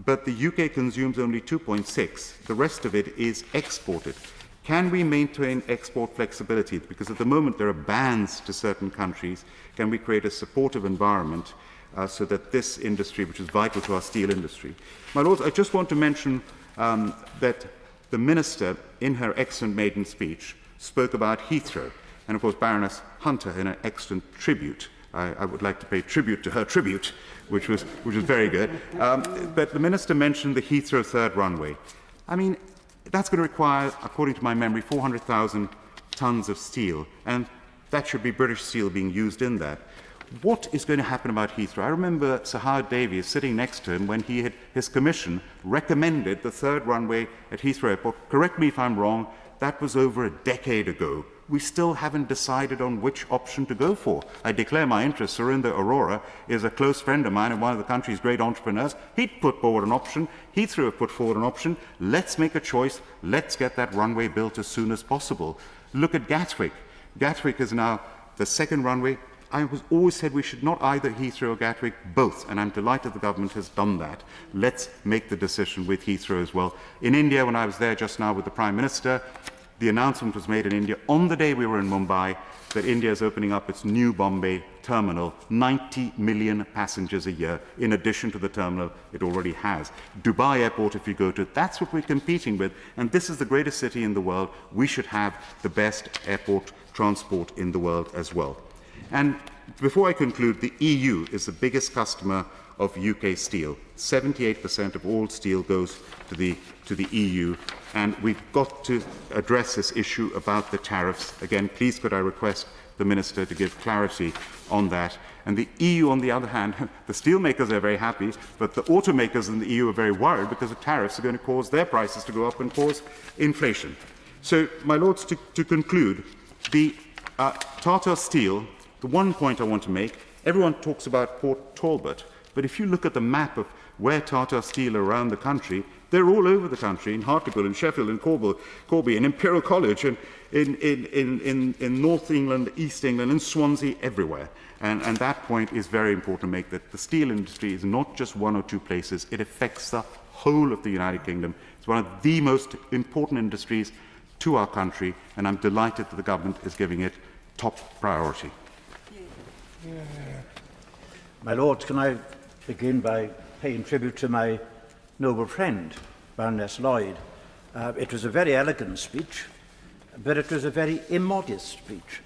but the UK consumes only 2.6. The rest of it is exported. Can we maintain export flexibility? Because at the moment there are bans to certain countries. Can we create a supportive environment so that this industry, which is vital to our steel industry? My Lords, I just want to mention that the Minister, in her excellent maiden speech, spoke about Heathrow. And of course, Baroness Hunter, in an excellent tribute. I would like to pay tribute to her tribute, which was very good. But the Minister mentioned the Heathrow third runway. I mean, that's going to require, according to my memory, 400,000 tonnes of steel, and that should be British steel being used in that. What is going to happen about Heathrow? I remember Sir Howard Davies sitting next to him when his commission recommended the third runway at Heathrow Airport. Correct me if I'm wrong, that was over a decade ago. We still haven't decided on which option to go for. I declare my interest. Surinder Arora is a close friend of mine and one of the country's great entrepreneurs. He'd put forward an option. Heathrow have put forward an option. Let's make a choice. Let's get that runway built as soon as possible. Look at Gatwick. Gatwick is now the second runway. I was always said we should not either Heathrow or Gatwick, both, and I'm delighted the government has done that. Let's make the decision with Heathrow as well. In India, when I was there just now with the Prime Minister, the announcement was made in India on the day we were in Mumbai that India is opening up its new Bombay terminal, 90 million passengers a year, in addition to the terminal it already has. Dubai Airport, if you go to, that's what we're competing with, and this is the greatest city in the world. We should have the best airport transport in the world as well. And before I conclude, the EU is the biggest customer of UK steel. 78% of all steel goes to the EU, and we've got to address this issue about the tariffs. Again, please could I request the Minister to give clarity on that. And the EU, on the other hand, the steelmakers are very happy, but the automakers in the EU are very worried because the tariffs are going to cause their prices to go up and cause inflation. So, my Lords, to conclude, the Tata Steel, the one point I want to make, everyone talks about Port Talbot, but if you look at the map of where Tata Steel are around the country, they're all over the country, in Hartlepool, in Sheffield, in Corby, in Imperial College, and in North England, East England, in Swansea, everywhere. And that point is very important to make, that the steel industry is not just one or two places, it affects the whole of the United Kingdom. It's one of the most important industries to our country, and I'm delighted that the government is giving it top priority. My Lords, can I begin by paying tribute to my noble friend, Baroness Lloyd. It was a very elegant speech, but it was a very immodest speech,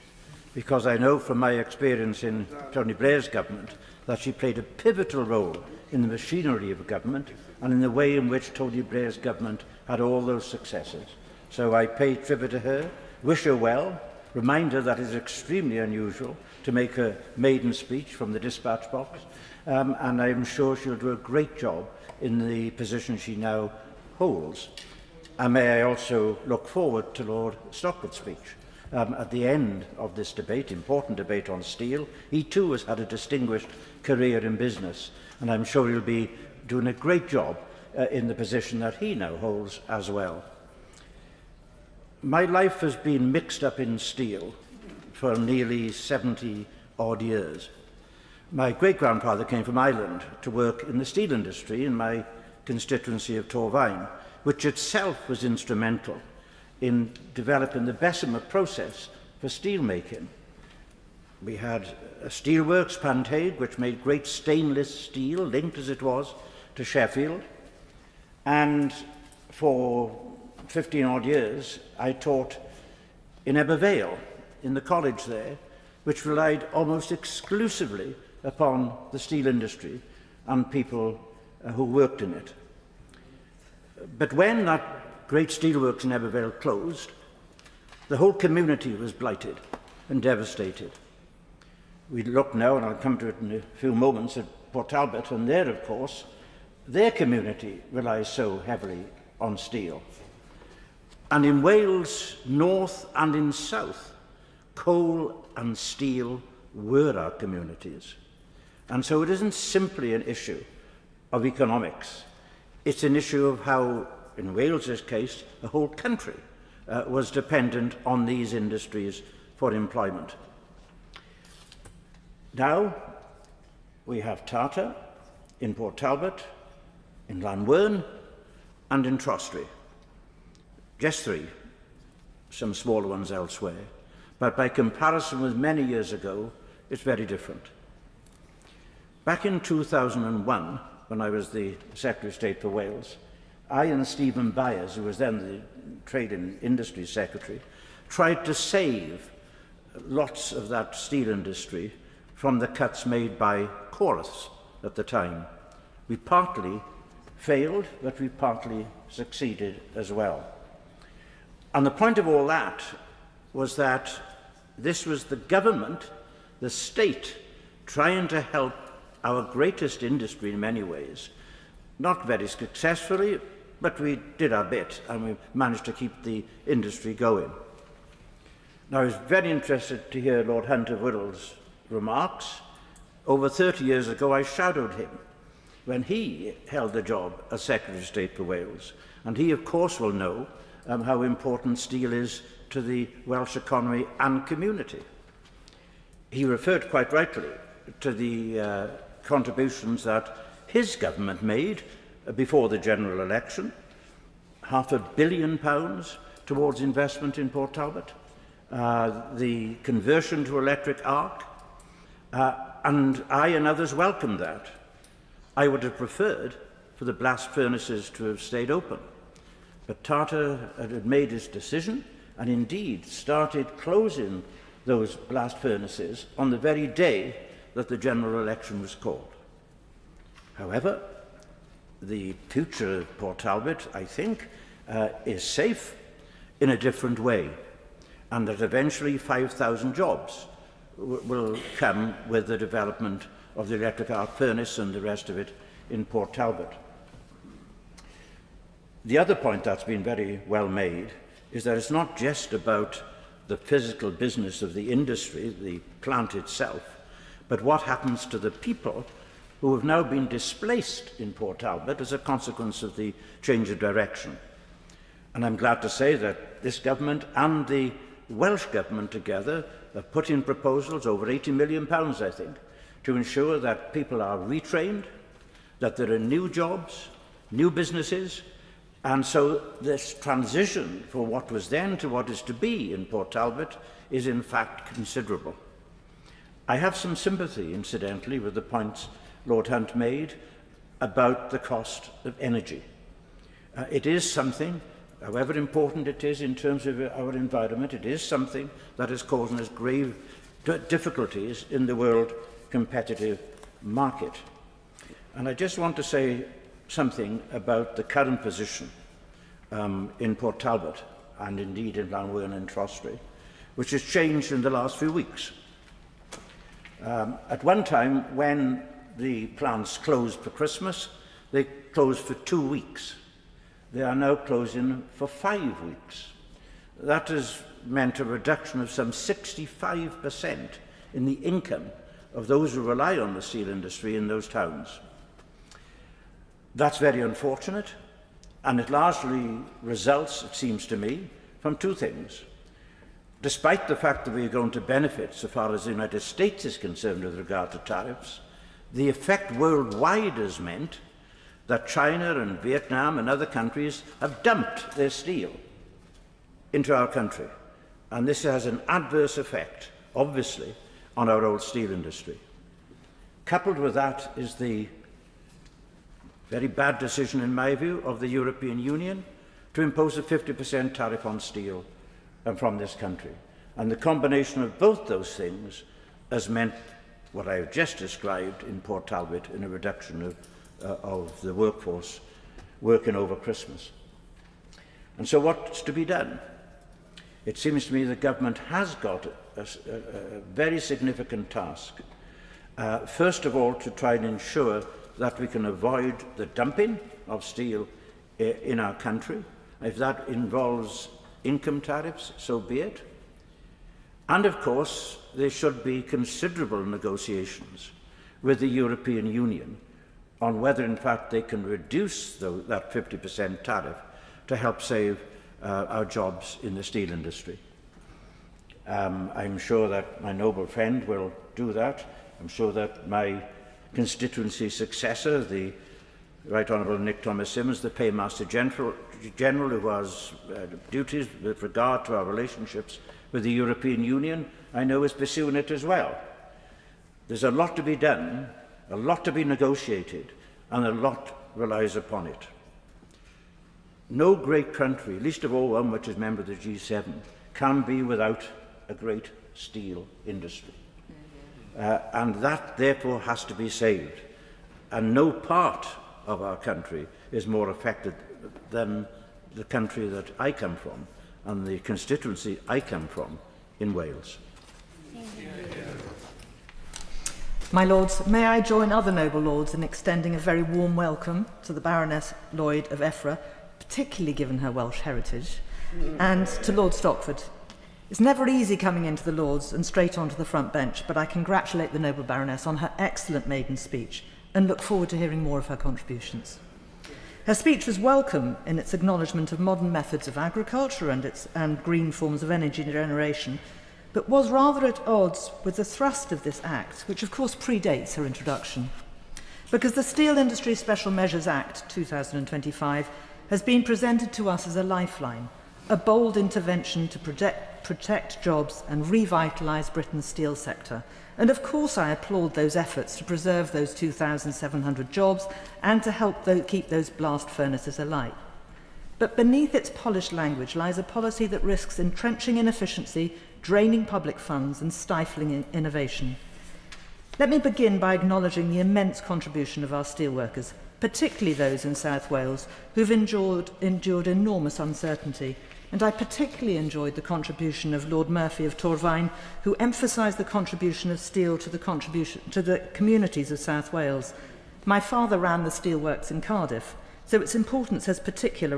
because I know from my experience in Tony Blair's government that she played a pivotal role in the machinery of government and in the way in which Tony Blair's government had all those successes. So I pay tribute to her, wish her well, remind her that it is extremely unusual to make a maiden speech from the dispatch box, and I am sure she'll do a great job in the position she now holds. And may I also look forward to Lord Stockwood's speech. At the end of this debate, important debate on steel, he too has had a distinguished career in business, and I'm sure he'll be doing a great job in the position that he now holds as well. My life has been mixed up in steel for nearly 70-odd years. My great-grandfather came from Ireland to work in the steel industry in my constituency of Torvine, which itself was instrumental in developing the Bessemer process for steel making. We had a steelworks, Panthaig, which made great stainless steel, linked as it was to Sheffield. And for 15-odd years, I taught in Ebervale, in the college there, which relied almost exclusively upon the steel industry and people who worked in it. But when that great steelworks in Ebervale closed, the whole community was blighted and devastated. We look now, and I'll come to it in a few moments, at Port Talbot, and there, of course, their community relies so heavily on steel. And in Wales, north and in south, coal and steel were our communities. And so it isn't simply an issue of economics. It's an issue of how, in Wales's case, the whole country was dependent on these industries for employment. Now, we have Tata in Port Talbot, in Llanwern, and in Trostry. Just three, some smaller ones elsewhere. But by comparison with many years ago, it's very different. Back in 2001, when I was the Secretary of State for Wales, I and Stephen Byers, who was then the Trade and Industry Secretary, tried to save lots of that steel industry from the cuts made by Chorus at the time. We partly failed, but we partly succeeded as well. And the point of all that was that this was the government, the state, trying to help our greatest industry in many ways. Not very successfully, but we did our bit and we managed to keep the industry going. Now, I was very interested to hear Lord Hunter Whittle's remarks. Over 30 years ago, I shadowed him when he held the job as Secretary of State for Wales. And he, of course, will know how important steel is to the Welsh economy and community. He referred quite rightly to the contributions that his government made before the general election, £500 million towards investment in Port Talbot, the conversion to electric arc, and I and others welcomed that. I would have preferred for the blast furnaces to have stayed open, but Tata had made his decision and indeed started closing those blast furnaces on the very day that the general election was called. However, the future of Port Talbot, I think, is safe in a different way, and that eventually 5,000 jobs will come with the development of the electric arc furnace and the rest of it in Port Talbot. The other point that's been very well made is that it's not just about the physical business of the industry, the plant itself, but what happens to the people who have now been displaced in Port Talbot as a consequence of the change of direction. And I'm glad to say that this government and the Welsh government together have put in proposals, over £80 million, I think, to ensure that people are retrained, that there are new jobs, new businesses, and so this transition from what was then to what is to be in Port Talbot is in fact considerable. I have some sympathy, incidentally, with the points Lord Hunt made about the cost of energy. It is something, however important it is in terms of our environment, it is something that is causing us grave difficulties in the world competitive market. And I just want to say something about the current position in Port Talbot and indeed in Llanwern and Trostry, which has changed in the last few weeks. At one time, when the plants closed for Christmas, they closed for 2 weeks. They are now closing for 5 weeks. That has meant a reduction of some 65% in the income of those who rely on the steel industry in those towns. That's very unfortunate, and it largely results, it seems to me, from two things. despite the fact that we are going to benefit so far as the United States is concerned with regard to tariffs, the effect worldwide has meant that China and Vietnam and other countries have dumped their steel into our country. And this has an adverse effect, obviously, on our old steel industry. Coupled with that is the very bad decision, in my view, of the European Union to impose a 50% tariff on steel from this country. And the combination of both those things has meant what I have just described in Port Talbot, in a reduction of the workforce working over Christmas. And so what's to be done? It seems to me the government has got a very significant task. First of all, to try and ensure that we can avoid the dumping of steel in our country. If that involves income tariffs, so be it. And of course, there should be considerable negotiations with the European Union on whether in fact they can reduce that 50% tariff to help save our jobs in the steel industry. I'm sure that my noble friend will do that. I'm sure that my constituency successor, the Right Honourable Nick Thomas Simmons, the Paymaster General who has duties with regard to our relationships with the European Union, I know is pursuing it as well. There's a lot to be done, a lot to be negotiated, and a lot relies upon it. No great country, least of all one which is member of the G7, can be without a great steel industry. And that, therefore, has to be saved. And no part of our country is more affected than the country that I come from and the constituency I come from in Wales. My Lords, may I join other noble lords in extending a very warm welcome to the Baroness Lloyd of Effra, particularly given her Welsh heritage, and to Lord Stockford. It's never easy coming into the Lords and straight onto the front bench, but I congratulate the noble Baroness on her excellent maiden speech and look forward to hearing more of her contributions. Her speech was welcome in its acknowledgement of modern methods of agriculture and green forms of energy generation, but was rather at odds with the thrust of this Act, which of course predates her introduction. Because the Steel Industry Special Measures Act 2025 has been presented to us as a lifeline, a bold intervention to protect jobs and revitalise Britain's steel sector. And of course I applaud those efforts to preserve those 2,700 jobs and to help keep those blast furnaces alight. But beneath its polished language lies a policy that risks entrenching inefficiency, draining public funds and stifling innovation. Let me begin by acknowledging the immense contribution of our steelworkers, particularly those in South Wales who've endured enormous uncertainty. And I particularly enjoyed the contribution of Lord Murphy of Torfaen, who emphasised the contribution of steel to the communities of South Wales. My father ran the steelworks in Cardiff, so its importance has particular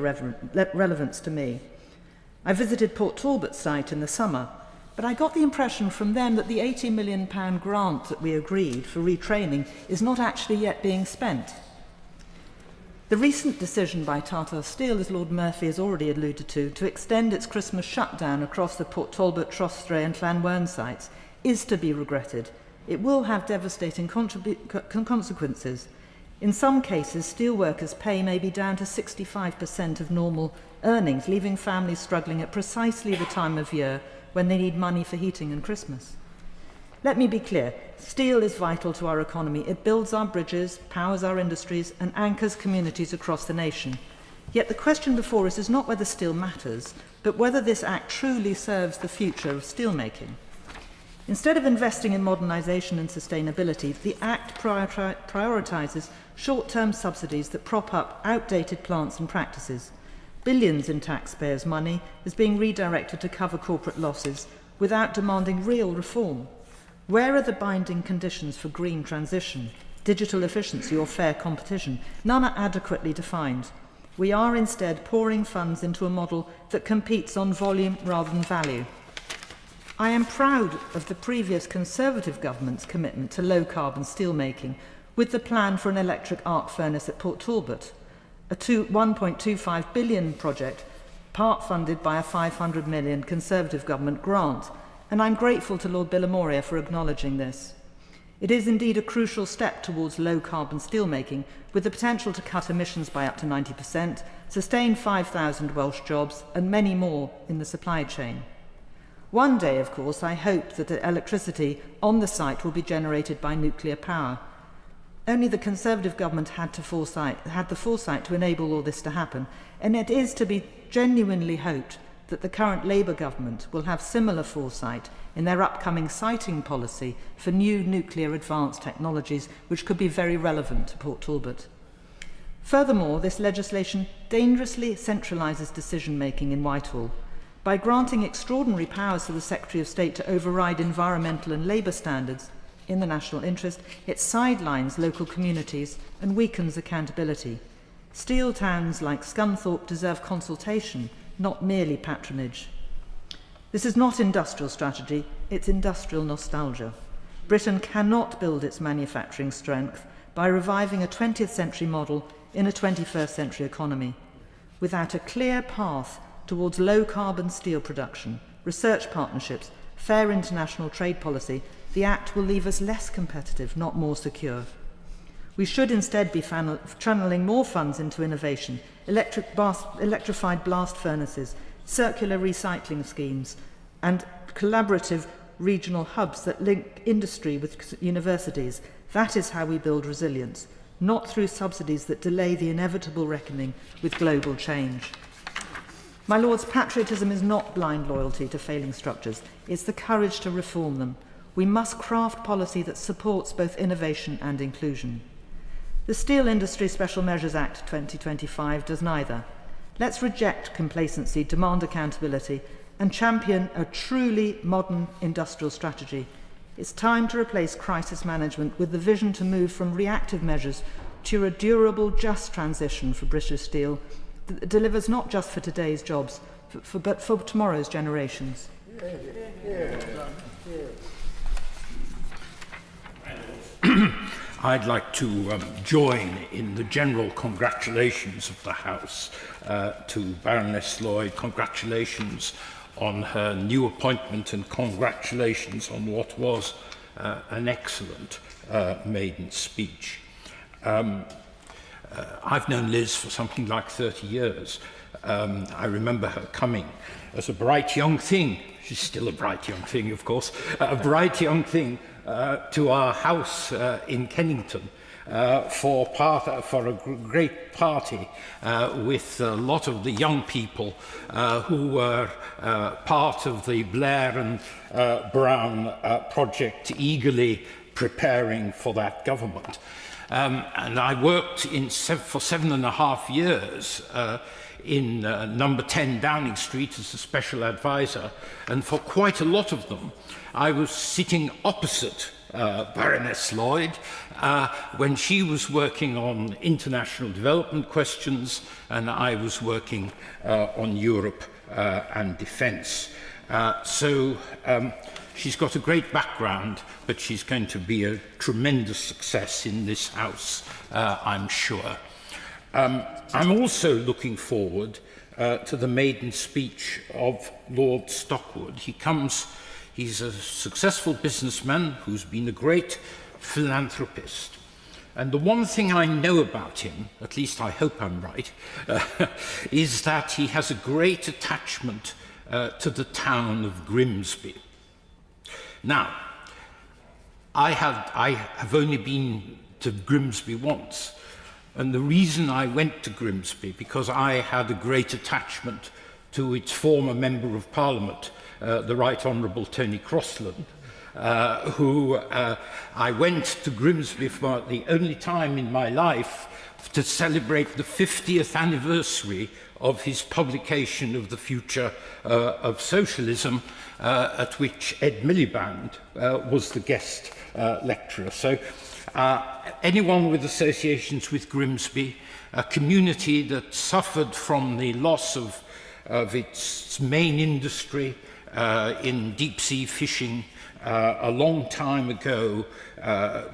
relevance to me. I visited Port Talbot site in the summer, but I got the impression from them that the £80 million grant that we agreed for retraining is not actually yet being spent. The recent decision by Tata Steel, as Lord Murphy has already alluded to extend its Christmas shutdown across the Port Talbot, Trostray and Llanwern sites is to be regretted. It will have devastating consequences. In some cases, steelworkers' pay may be down to 65% of normal earnings, leaving families struggling at precisely the time of year when they need money for heating and Christmas. Let me be clear, steel is vital to our economy. It builds our bridges, powers our industries and anchors communities across the nation. Yet the question before us is not whether steel matters, but whether this Act truly serves the future of steelmaking. Instead of investing in modernisation and sustainability, the Act prioritises short-term subsidies that prop up outdated plants and practices. Billions in taxpayers' money is being redirected to cover corporate losses without demanding real reform. Where are the binding conditions for green transition, digital efficiency or fair competition? None are adequately defined. We are instead pouring funds into a model that competes on volume rather than value. I am proud of the previous Conservative government's commitment to low-carbon steelmaking with the plan for an electric arc furnace at Port Talbot, a £1.25 billion project part funded by a £500 million Conservative government grant, and I'm grateful to Lord Billamoria for acknowledging this. It is indeed a crucial step towards low-carbon steelmaking, with the potential to cut emissions by up to 90%, sustain 5,000 Welsh jobs, and many more in the supply chain. One day, of course, I hope that the electricity on the site will be generated by nuclear power. Only the Conservative government had the foresight to enable all this to happen, and it is to be genuinely hoped that the current Labour government will have similar foresight in their upcoming siting policy for new nuclear advanced technologies, which could be very relevant to Port Talbot. Furthermore, this legislation dangerously centralises decision-making in Whitehall. By granting extraordinary powers to the Secretary of State to override environmental and labour standards in the national interest, it sidelines local communities and weakens accountability. Steel towns like Scunthorpe deserve consultation, not merely patronage. This is not industrial strategy, it's industrial nostalgia. Britain cannot build its manufacturing strength by reviving a 20th century model in a 21st century economy. Without a clear path towards low-carbon steel production, research partnerships, fair international trade policy, the Act will leave us less competitive, not more secure. We should instead be channeling more funds into innovation, electrified blast furnaces, circular recycling schemes, and collaborative regional hubs that link industry with universities. That is how we build resilience, not through subsidies that delay the inevitable reckoning with global change. My Lords, patriotism is not blind loyalty to failing structures. It's the courage to reform them. We must craft policy that supports both innovation and inclusion. The Steel Industry Special Measures Act 2025 does neither. Let's reject complacency, demand accountability, and champion a truly modern industrial strategy. It's time to replace crisis management with the vision to move from reactive measures to a durable, just transition for British Steel that delivers not just for today's jobs, but for tomorrow's generations. I'd like to join in the general congratulations of the House to Baroness Lloyd. Congratulations on her new appointment and congratulations on what was an excellent maiden speech. I've known Liz for something like 30 years. I remember her coming as a bright young thing. She's still a bright young thing, of course. A bright young thing to our house in Kennington for a great party with a lot of the young people who were part of the Blair and Brown project, eagerly preparing for that government. And I worked for 7.5 years in number 10 Downing Street as a special advisor, and for quite a lot of them I was sitting opposite Baroness Lloyd when she was working on international development questions and I was working on Europe and defence. She's got a great background, but she's going to be a tremendous success in this House, I'm sure. I'm also looking forward to the maiden speech of Lord Stockwood. He's a successful businessman who's been a great philanthropist. And the one thing I know about him, at least I hope I'm right, is that he has a great attachment to the town of Grimsby. Now, I have only been to Grimsby once, and the reason I went to Grimsby because I had a great attachment to its former Member of Parliament, the Right Honourable Tony Crossland, who I went to Grimsby for the only time in my life to celebrate the 50th anniversary of his publication of The Future of Socialism, at which Ed Miliband was the guest lecturer. So anyone with associations with Grimsby, a community that suffered from the loss of its main industry in deep-sea fishing a long time ago,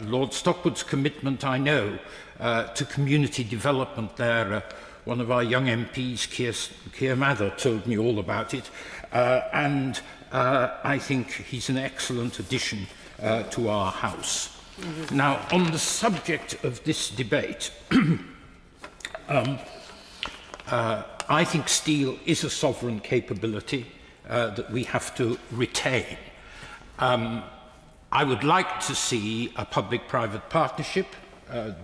Lord Stockwood's commitment, I know, to community development there one of our young MPs, Keir Mather, told me all about it, and I think he's an excellent addition to our House. Now, on the subject of this debate, I think steel is a sovereign capability that we have to retain. I would like to see a public-private partnership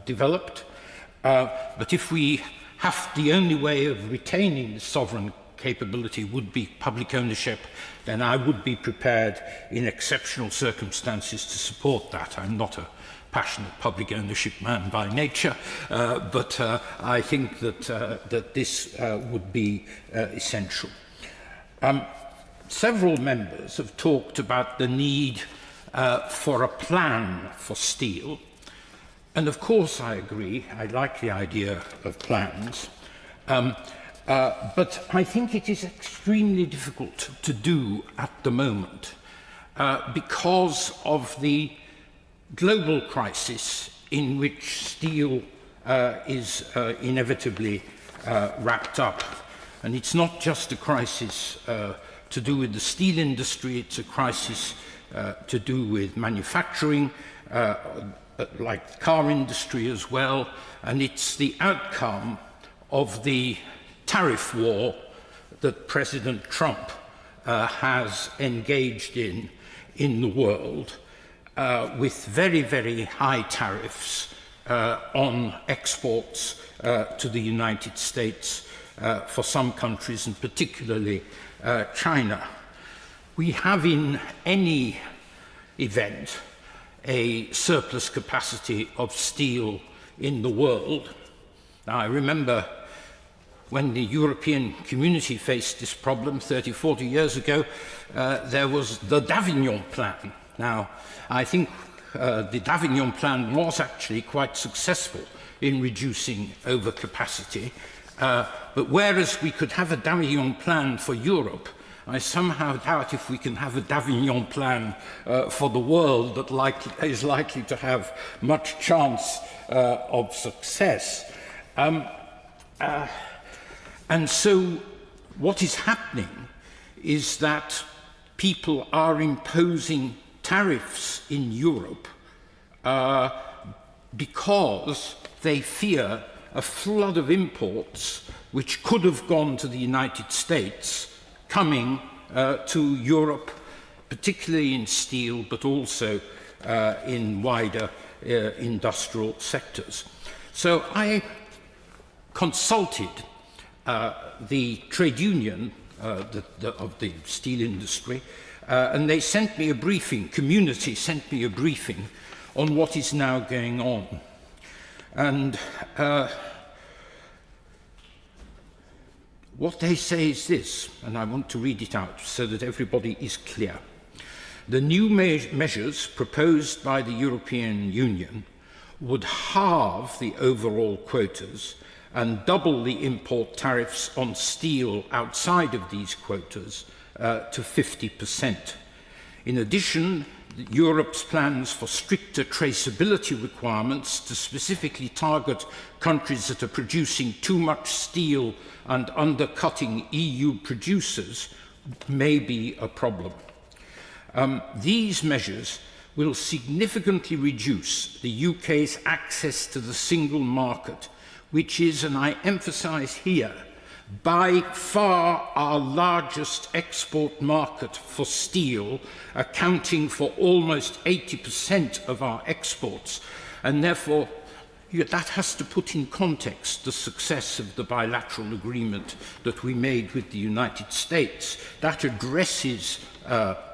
developed, but if we have the only way of retaining the sovereign capability would be public ownership, then I would be prepared in exceptional circumstances to support that. I'm not a passionate public ownership man by nature, but I think that this would be essential. Several members have talked about the need for a plan for steel, and of course I agree. I like the idea of plans, but I think it is extremely difficult to do at the moment because of the global crisis in which steel is inevitably wrapped up. And it's not just a crisis to do with the steel industry, it's a crisis to do with manufacturing, like the car industry as well, and it's the outcome of the tariff war that President Trump has engaged in the world, with very, very high tariffs on exports to the United States for some countries, and particularly China. We have in any event a surplus capacity of steel in the world. Now, I remember when the European community faced this problem 30, 40 years ago, there was the Davignon Plan. Now, I think the Davignon Plan was actually quite successful in reducing overcapacity, but whereas we could have a Davignon Plan for Europe, I somehow doubt if we can have a Davignon Plan for the world that is likely to have much chance of success. And so what is happening is that people are imposing tariffs in Europe because they fear a flood of imports which could have gone to the United States coming to Europe, particularly in steel, but also in wider industrial sectors. So I consulted the trade union of the steel industry, and they sent me a briefing, community sent me a briefing on what is now going on. And what they say is this, and I want to read it out so that everybody is clear. The new measures proposed by the European Union would halve the overall quotas and double the import tariffs on steel outside of these quotas to 50%. In addition, Europe's plans for stricter traceability requirements to specifically target countries that are producing too much steel and undercutting EU producers may be a problem. These measures will significantly reduce the UK's access to the single market, which is, and I emphasise here, by far our largest export market for steel, accounting for almost 80% of our exports. And therefore, that has to put in context the success of the bilateral agreement that we made with the United States. That addresses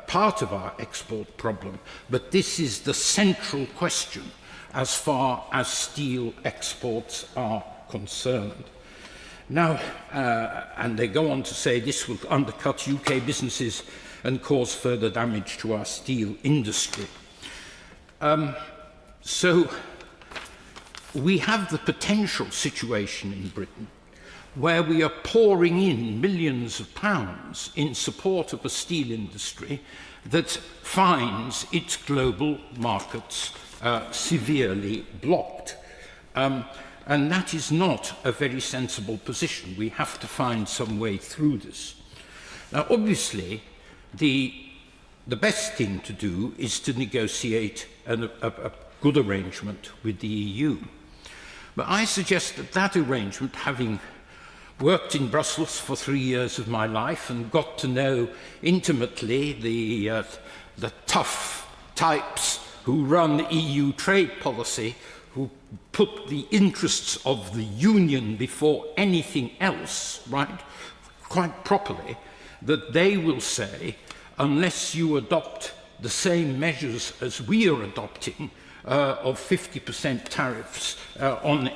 part of our export problem, but this is the central question as far as steel exports are concerned. Now, and they go on to say this will undercut UK businesses and cause further damage to our steel industry. So we have the potential situation in Britain where we are pouring in millions of pounds in support of a steel industry that finds its global markets severely blocked. and that is not a very sensible position. We have to find some way through this. Now, obviously, the best thing to do is to negotiate a good arrangement with the EU. But I suggest that that arrangement, having worked in Brussels for 3 years of my life and got to know intimately the tough types who run EU trade policy, who put the interests of the Union before anything else, right, quite properly, that they will say, unless you adopt the same measures as we are adopting, of 50% tariffs on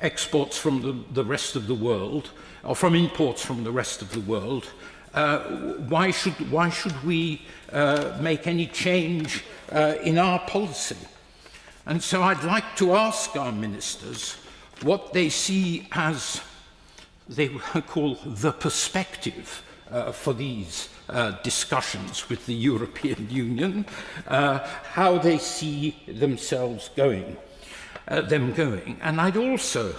exports from the rest of the world, or from imports from the rest of the world, why should we make any change in our policy? And so I'd like to ask our ministers what they see as, they call, the perspective for these discussions with the European Union, how they see themselves going, And I'd also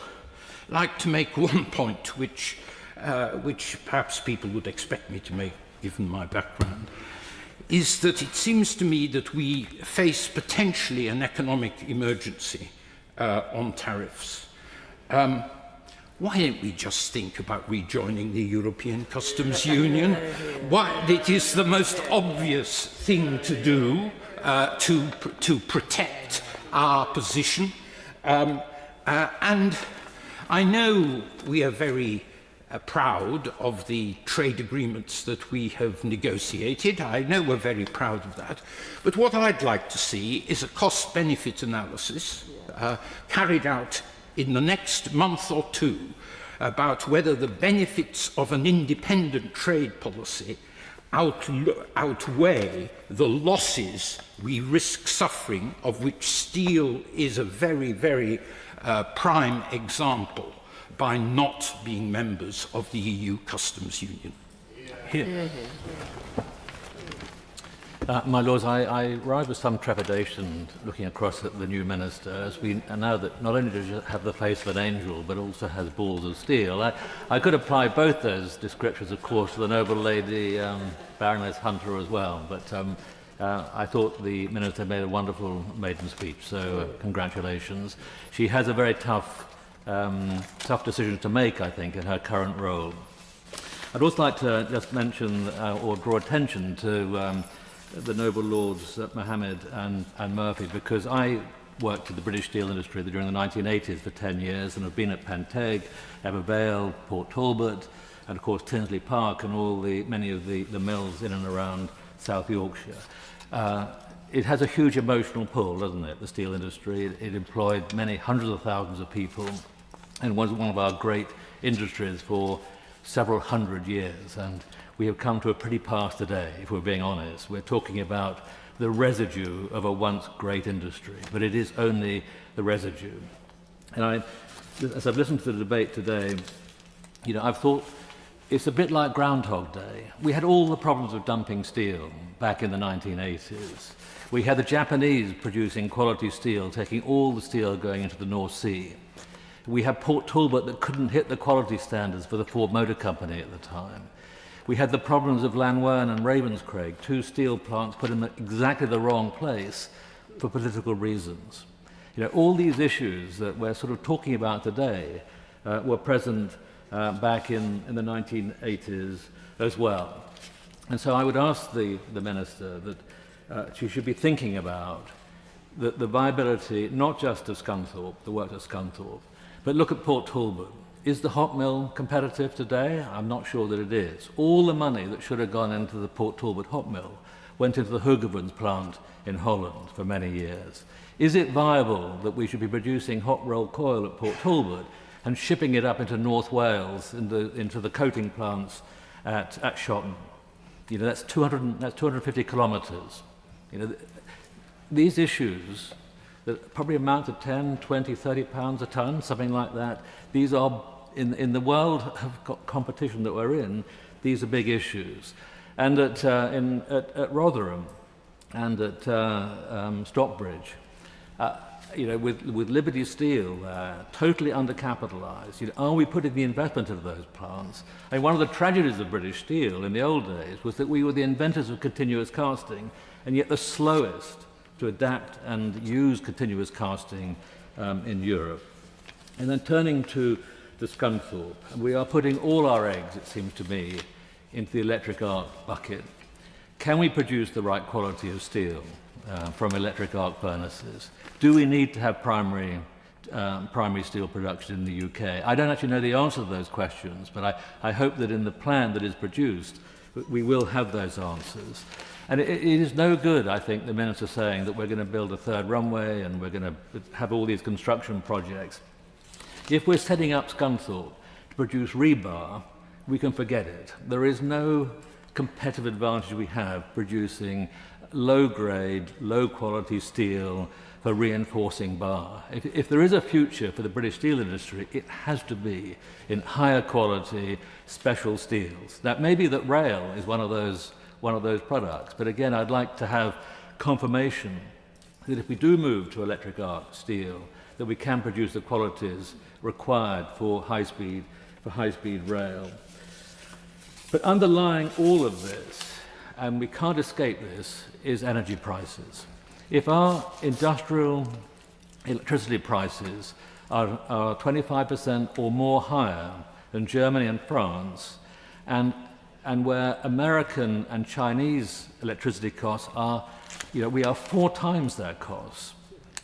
like to make one point which perhaps people would expect me to make, given my background, is that it seems to me that we face potentially an economic emergency on tariffs. Why don't we just think about rejoining the European Customs Union? Why, it is the most obvious thing to do to protect our position. And I know we are very proud of the trade agreements that we have negotiated. I know we're very proud of that. But what I'd like to see is a cost-benefit analysis carried out in the next month or two about whether the benefits of an independent trade policy outweigh the losses we risk suffering, of which steel is a very, very prime example, by not being members of the EU Customs Union. Here. My Lords, I arrive with some trepidation looking across at the new minister, as we know that not only does she have the face of an angel, but also has balls of steel. I could apply both those descriptions, of course, to the noble lady Baroness Hunter as well, but I thought the minister made a wonderful maiden speech, so congratulations. She has a very tough decision to make, I think, in her current role. I'd also like to just mention or draw attention to the noble lords Mohammed and Murphy, because I worked in the British Steel industry during the 1980s for 10 years and have been at Penteg, Ebbw Port Talbot, and of course Tinsley Park and many of the mills in and around South Yorkshire. It has a huge emotional pull, doesn't it, the steel industry? It employed many hundreds of thousands of people and was one of our great industries for several hundred years. And we have come to a pretty pass today, if we're being honest. We're talking about the residue of a once great industry, but it is only the residue. And as I've listened to the debate today, I've thought it's a bit like Groundhog Day. We had all the problems of dumping steel back in the 1980s. We had the Japanese producing quality steel, taking all the steel going into the North Sea. We had Port Talbot that couldn't hit the quality standards for the Ford Motor Company at the time. We had the problems of Llanwern and Ravenscraig, two steel plants put in exactly the wrong place for political reasons. All these issues that we're sort of talking about today were present back in the 1980s as well. And so I would ask the Minister that she should be thinking about the viability not just of Scunthorpe, the work at Scunthorpe, but look at Port Talbot. Is the hot mill competitive today? I'm not sure that it is. All the money that should have gone into the Port Talbot hot mill went into the Hoogevens plant in Holland for many years. Is it viable that we should be producing hot rolled coil at Port Talbot and shipping it up into North Wales, into the coating plants at Shotton? That's 250 kilometres. These issues that probably amount to 10, 20, 30 pounds a tonne, something like that. These are, in the world of competition that we're in, these are big issues. And at Rotherham and at Stockbridge, with Liberty Steel totally undercapitalised, are we putting the investment into those plants? I mean, one of the tragedies of British Steel in the old days was that we were the inventors of continuous casting, and yet the slowest to adapt and use continuous casting in Europe. And then turning to the Scunthorpe, we are putting all our eggs, it seems to me, into the electric arc bucket. Can we produce the right quality of steel from electric arc furnaces? Do we need to have primary steel production in the UK? I don't actually know the answer to those questions, but I hope that in the plan that is produced, we will have those answers. And it is no good, I think, the Minister saying that we're going to build a third runway and we're going to have all these construction projects. If we're setting up Scunthorpe to produce rebar, we can forget it. There is no competitive advantage we have producing low-grade, low-quality steel for reinforcing bar. If there is a future for the British steel industry, it has to be in higher quality, special steels. That may be that rail is one of those products, but again, I'd like to have confirmation that if we do move to electric arc steel, that we can produce the qualities required for high-speed rail. But underlying all of this, and we can't escape this, is energy prices. If our industrial electricity prices are 25% or more higher than Germany and France, and where American and Chinese electricity costs are, we are 4 times their costs,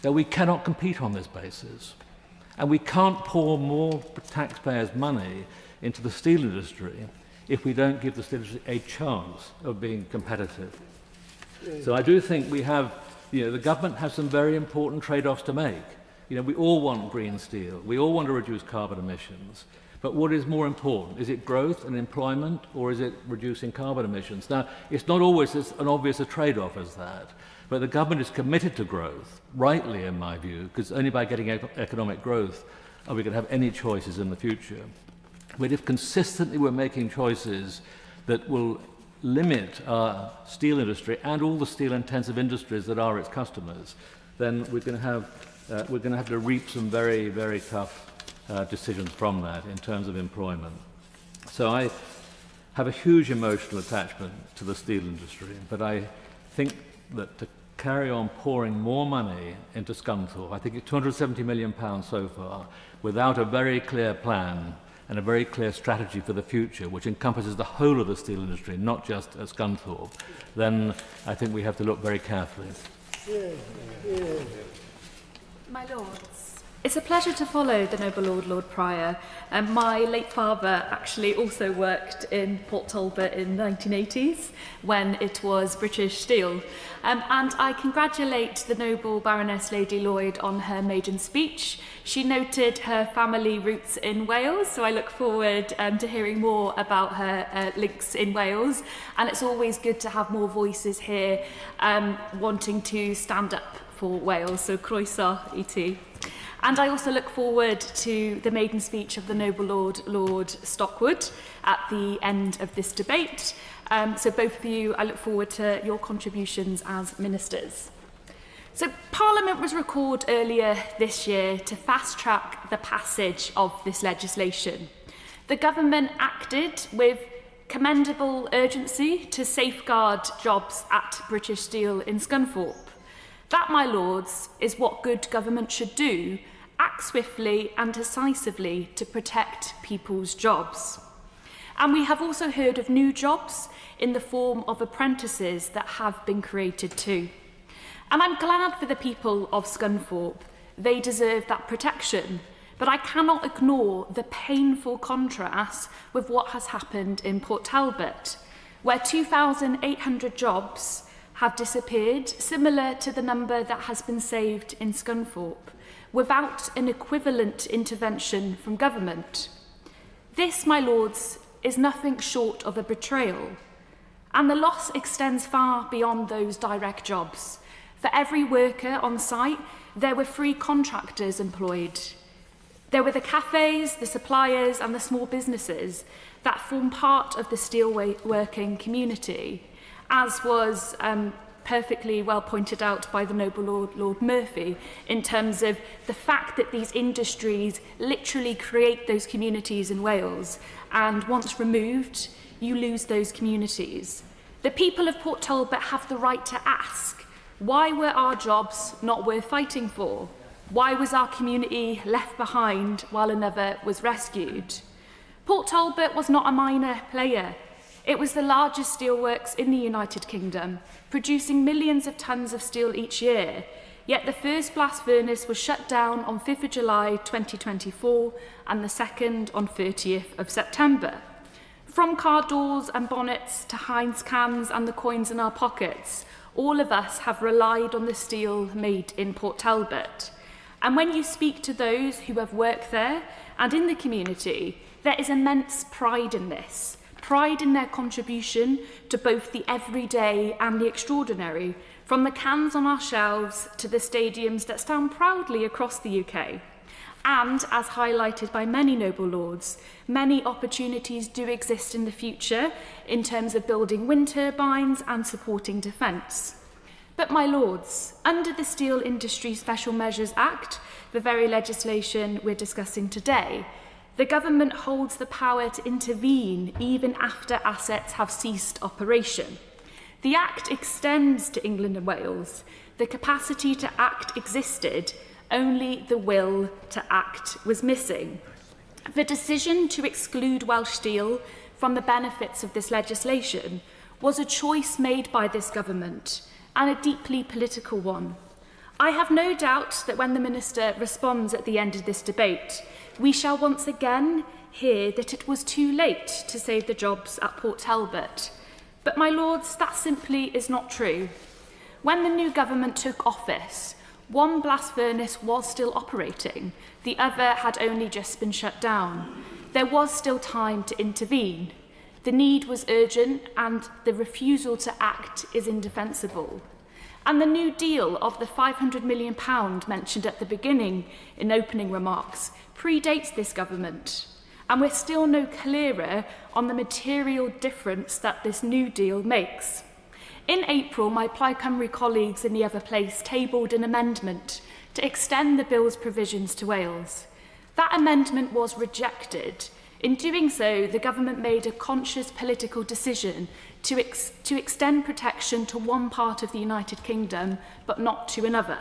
then we cannot compete on this basis. And we can't pour more taxpayers' money into the steel industry if we don't give the steel industry a chance of being competitive. So I do think we have, the government has some very important trade-offs to make. We all want green steel. We all want to reduce carbon emissions. But what is more important? Is it growth and employment, or is it reducing carbon emissions? Now, it's not always as obvious a trade-off as that, but the government is committed to growth, rightly in my view, because only by getting economic growth are we going to have any choices in the future. But if consistently we're making choices that will limit our steel industry and all the steel-intensive industries that are its customers, then we're going to have to reap some very, very tough decisions from that in terms of employment. So I have a huge emotional attachment to the steel industry, but I think that to carry on pouring more money into Scunthorpe, I think it's £270 million so far, without a very clear plan and a very clear strategy for the future, which encompasses the whole of the steel industry, not just at Scunthorpe, then I think we have to look very carefully. My Lords, it's a pleasure to follow the Noble Lord, Lord Prior. My late father actually also worked in Port Talbot in the 1980s when it was British Steel. And I congratulate the Noble Baroness Lady Lloyd on her maiden speech. She noted her family roots in Wales, so I look forward to hearing more about her links in Wales. And it's always good to have more voices here wanting to stand up for Wales, so croeso I ti. And I also look forward to the maiden speech of the Noble Lord, Lord Stockwood, at the end of this debate. So both of you, I look forward to your contributions as ministers. So Parliament was recalled earlier this year to fast-track the passage of this legislation. The government acted with commendable urgency to safeguard jobs at British Steel in Scunthorpe. That, my lords, is what good government should do: act swiftly and decisively to protect people's jobs. And we have also heard of new jobs in the form of apprentices that have been created too. And I'm glad for the people of Scunthorpe. They deserve that protection. But I cannot ignore the painful contrast with what has happened in Port Talbot, where 2,800 jobs have disappeared, similar to the number that has been saved in Scunthorpe, without an equivalent intervention from government. This, my lords, is nothing short of a betrayal, and the loss extends far beyond those direct jobs. For every worker on site, there were 3 contractors employed. There were the cafes, the suppliers, and the small businesses that form part of the steelworking community, as was perfectly well pointed out by the noble Lord Murphy, in terms of the fact that these industries literally create those communities in Wales, and once removed, you lose those communities. The people of Port Talbot have the right to ask, why were our jobs not worth fighting for? Why was our community left behind while another was rescued? Port Talbot was not a minor player. It was the largest steelworks in the United Kingdom, producing millions of tonnes of steel each year. Yet the first blast furnace was shut down on 5th of July 2024 and the second on 30th of September. From car doors and bonnets to Heinz cans and the coins in our pockets, all of us have relied on the steel made in Port Talbot. And when you speak to those who have worked there and in the community, there is immense pride in this. Pride in their contribution to both the everyday and the extraordinary, from the cans on our shelves to the stadiums that stand proudly across the UK. And, as highlighted by many noble lords, many opportunities do exist in the future in terms of building wind turbines and supporting defence. But, my lords, under the Steel Industry Special Measures Act, the very legislation we're discussing today, the government holds the power to intervene even after assets have ceased operation. The Act extends to England and Wales. The capacity to act existed, only the will to act was missing. The decision to exclude Welsh Steel from the benefits of this legislation was a choice made by this government, and a deeply political one. I have no doubt that when the Minister responds at the end of this debate, we shall once again hear that it was too late to save the jobs at Port Talbot. But, my lords, that simply is not true. When the new government took office, one blast furnace was still operating, the other had only just been shut down. There was still time to intervene. The need was urgent, and the refusal to act is indefensible. And the New Deal of the £500 million mentioned at the beginning in opening remarks predates this government. And we're still no clearer on the material difference that this New Deal makes. In April, my Plaid Cymru colleagues in the other place tabled an amendment to extend the bill's provisions to Wales. That amendment was rejected. In doing so, the government made a conscious political decision to extend protection to one part of the United Kingdom, but not to another.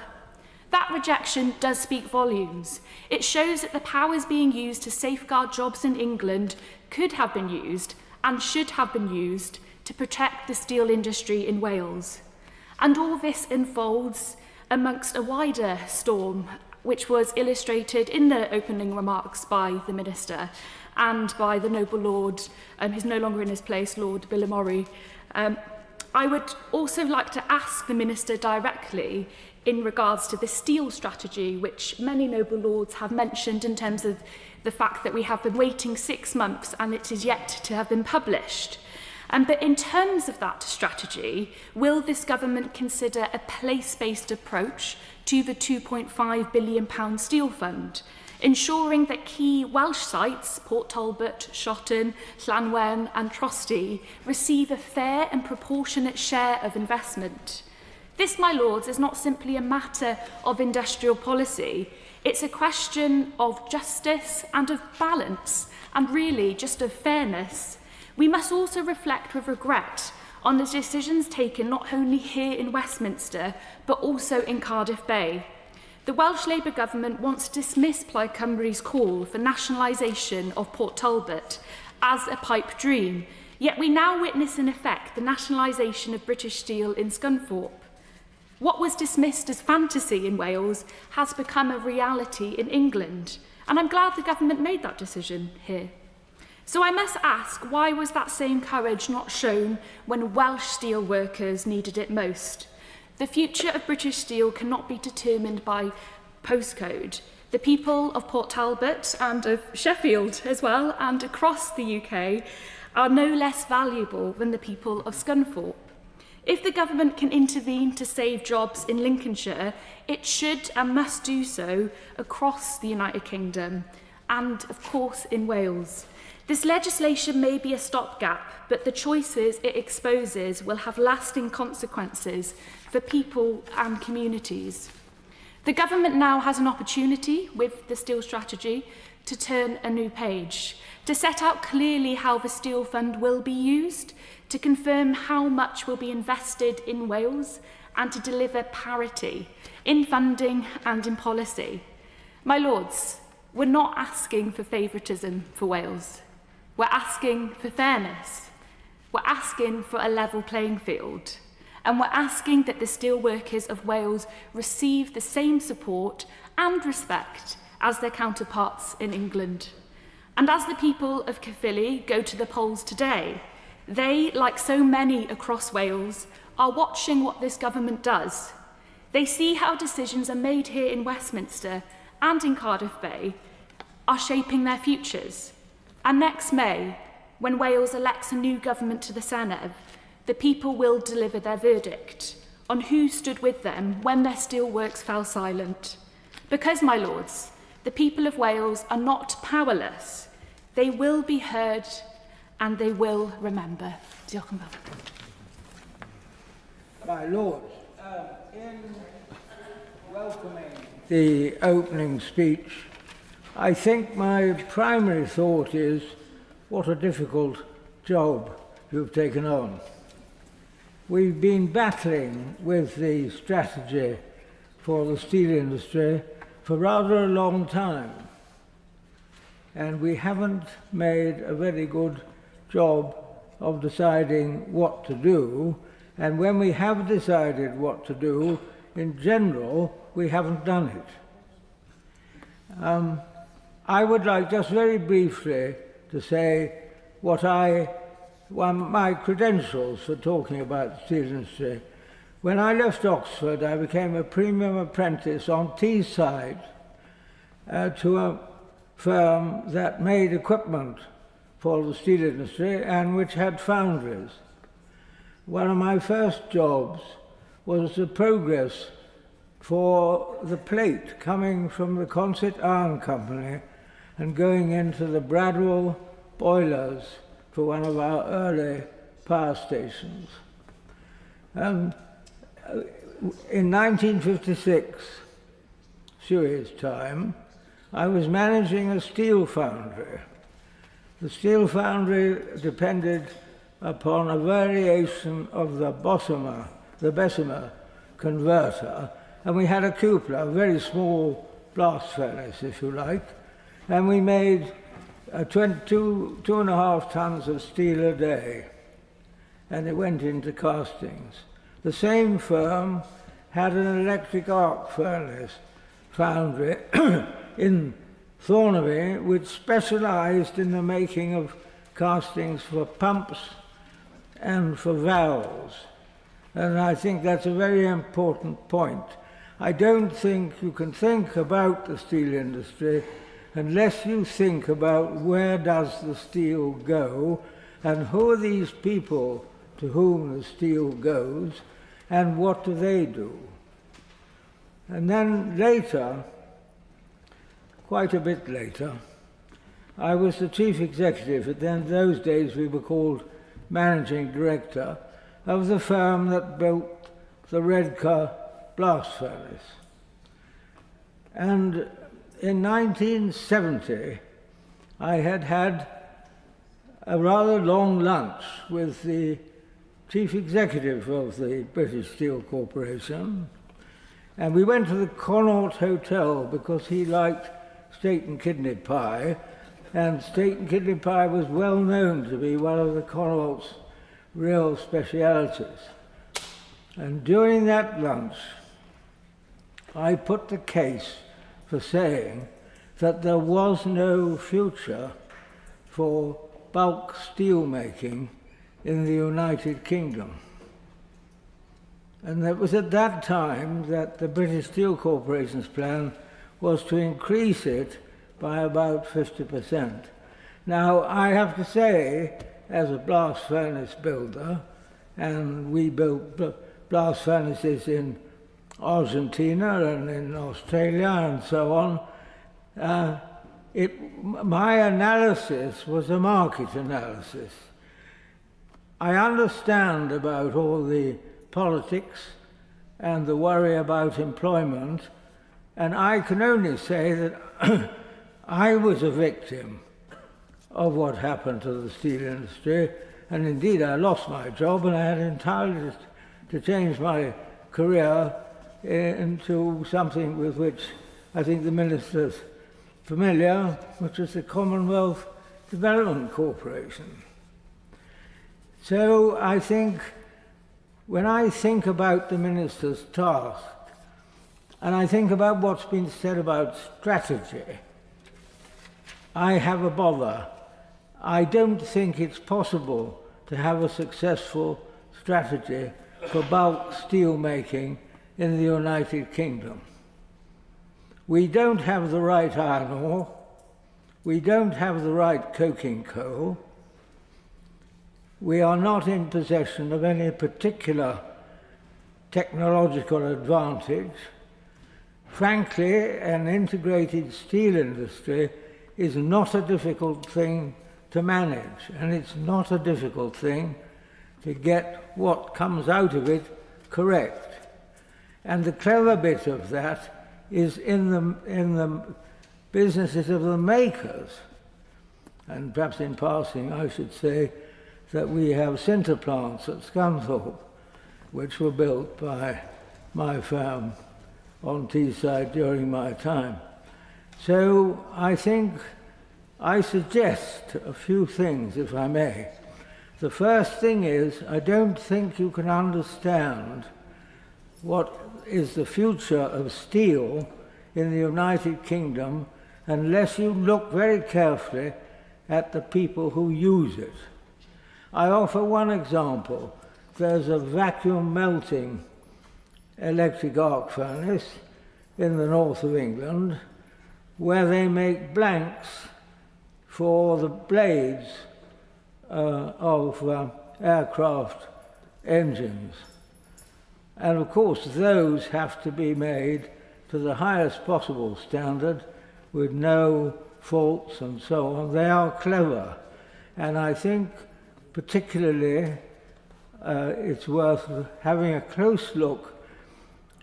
That rejection does speak volumes. It shows that the powers being used to safeguard jobs in England could have been used and should have been used to protect the steel industry in Wales. And all this unfolds amongst a wider storm, which was illustrated in the opening remarks by the Minister and by the noble Lord, who's no longer in his place, Lord Billimorry. I would also like to ask the Minister directly in regards to the steel strategy, which many noble lords have mentioned in terms of the fact that we have been waiting 6 months and it is yet to have been published. But in terms of that strategy, will this government consider a place-based approach to the £2.5 billion steel fund, ensuring that key Welsh sites, Port Talbot, Shotton, Llanwen and Trosty, receive a fair and proportionate share of investment? This, my lords, is not simply a matter of industrial policy. It's a question of justice and of balance, and really just of fairness. We must also reflect with regret on the decisions taken not only here in Westminster, but also in Cardiff Bay. The Welsh Labour Government wants to dismiss Plaid Cymru's call for nationalisation of Port Talbot as a pipe dream, yet we now witness in effect the nationalisation of British Steel in Scunthorpe. What was dismissed as fantasy in Wales has become a reality in England, and I'm glad the government made that decision here. So I must ask, why was that same courage not shown when Welsh steel workers needed it most? The future of British Steel cannot be determined by postcode. The people of Port Talbot and of Sheffield as well, and across the UK, are no less valuable than the people of Scunthorpe. If the government can intervene to save jobs in Lincolnshire, it should and must do so across the United Kingdom and, of course, in Wales. This legislation may be a stopgap, but the choices it exposes will have lasting consequences for people and communities. The government now has an opportunity with the steel strategy to turn a new page, to set out clearly how the Steel Fund will be used, to confirm how much will be invested in Wales, and to deliver parity in funding and in policy. My Lords, we're not asking for favouritism for Wales. We're asking for fairness. We're asking for a level playing field. And we're asking that the steelworkers of Wales receive the same support and respect as their counterparts in England. And as the people of Caerphilly go to the polls today, they, like so many across Wales, are watching what this government does. They see how decisions are made here in Westminster and in Cardiff Bay are shaping their futures. And next May, when Wales elects a new government to the Senedd, the people will deliver their verdict on who stood with them when their steelworks fell silent. Because, my Lords, the people of Wales are not powerless. They will be heard and they will remember. Diolch yn fawr. My Lords, in welcoming the opening speech, I think my primary thought is what a difficult job you've taken on. We've been battling with the strategy for the steel industry for rather a long time, and we haven't made a very good job of deciding what to do, and when we have decided what to do, in general, we haven't done it. I would like just very briefly to say what my credentials for talking about the steel industry. When I left Oxford, I became a premium apprentice on Teesside to a firm that made equipment for the steel industry and which had foundries. One of my first jobs was the progress for the plate coming from the Consett Iron Company and going into the Bradwell boilers for one of our early power stations. In 1956, Suez time, I was managing a steel foundry. The steel foundry depended upon a variation of the Bessemer converter, and we had a cupola, a very small blast furnace, if you like, and we made 2.5 tons of steel a day, and it went into castings. The same firm had an electric arc furnace foundry in Thornaby, which specialized in the making of castings for pumps and for valves. And I think that's a very important point. I don't think you can think about the steel industry unless you think about where does the steel go and who are these people to whom the steel goes and what do they do. And then later, quite a bit later, I was the chief executive, and then in those days we were called managing director, of the firm that built the Redcar blast furnace. And in 1970, I had had a rather long lunch with the chief executive of the British Steel Corporation, and we went to the Connaught Hotel because he liked steak and kidney pie, and steak and kidney pie was well known to be one of the Connaught's real specialities. And during that lunch, I put the case for saying that there was no future for bulk steel making in the United Kingdom. And it was at that time that the British Steel Corporation's plan was to increase it by about 50%. Now, I have to say, as a blast furnace builder, and we built blast furnaces in Argentina and in Australia and so on, my analysis was a market analysis. I understand about all the politics and the worry about employment, and I can only say that I was a victim of what happened to the steel industry, and indeed I lost my job and I had entirely to change my career into something with which I think the Minister's familiar, which is the Commonwealth Development Corporation. So I think, when I think about the Minister's task, and I think about what's been said about strategy, I have a bother. I don't think it's possible to have a successful strategy for bulk steel making in the United Kingdom. We don't have the right iron ore, we don't have the right coking coal, we are not in possession of any particular technological advantage. Frankly, an integrated steel industry is not a difficult thing to manage, and it's not a difficult thing to get what comes out of it correct. And the clever bit of that is in the businesses of the makers. And perhaps in passing I should say that we have sinter plants at Scunthorpe, which were built by my firm on Teesside during my time. So I think I suggest a few things, if I may. The first thing is, I don't think you can understand what is the future of steel in the United Kingdom unless you look very carefully at the people who use it. I offer one example. There's a vacuum melting electric arc furnace in the north of England where they make blanks for the blades of aircraft engines. And of course those have to be made to the highest possible standard with no faults and so on. They are clever, and I think particularly it's worth having a close look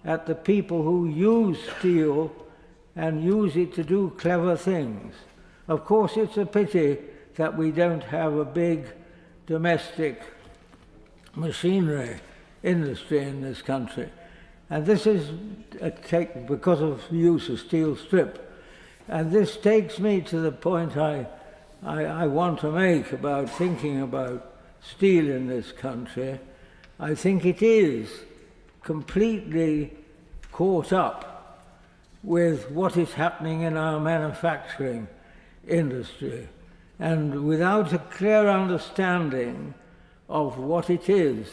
at the people who use steel and use it to do clever things. Of course, it's a pity that we don't have a big domestic machinery industry in this country. And this is because of the use of steel strip. And this takes me to the point I want to make about thinking about steel in this country. I think it is completely caught up with what is happening in our manufacturing industry. And without a clear understanding of what it is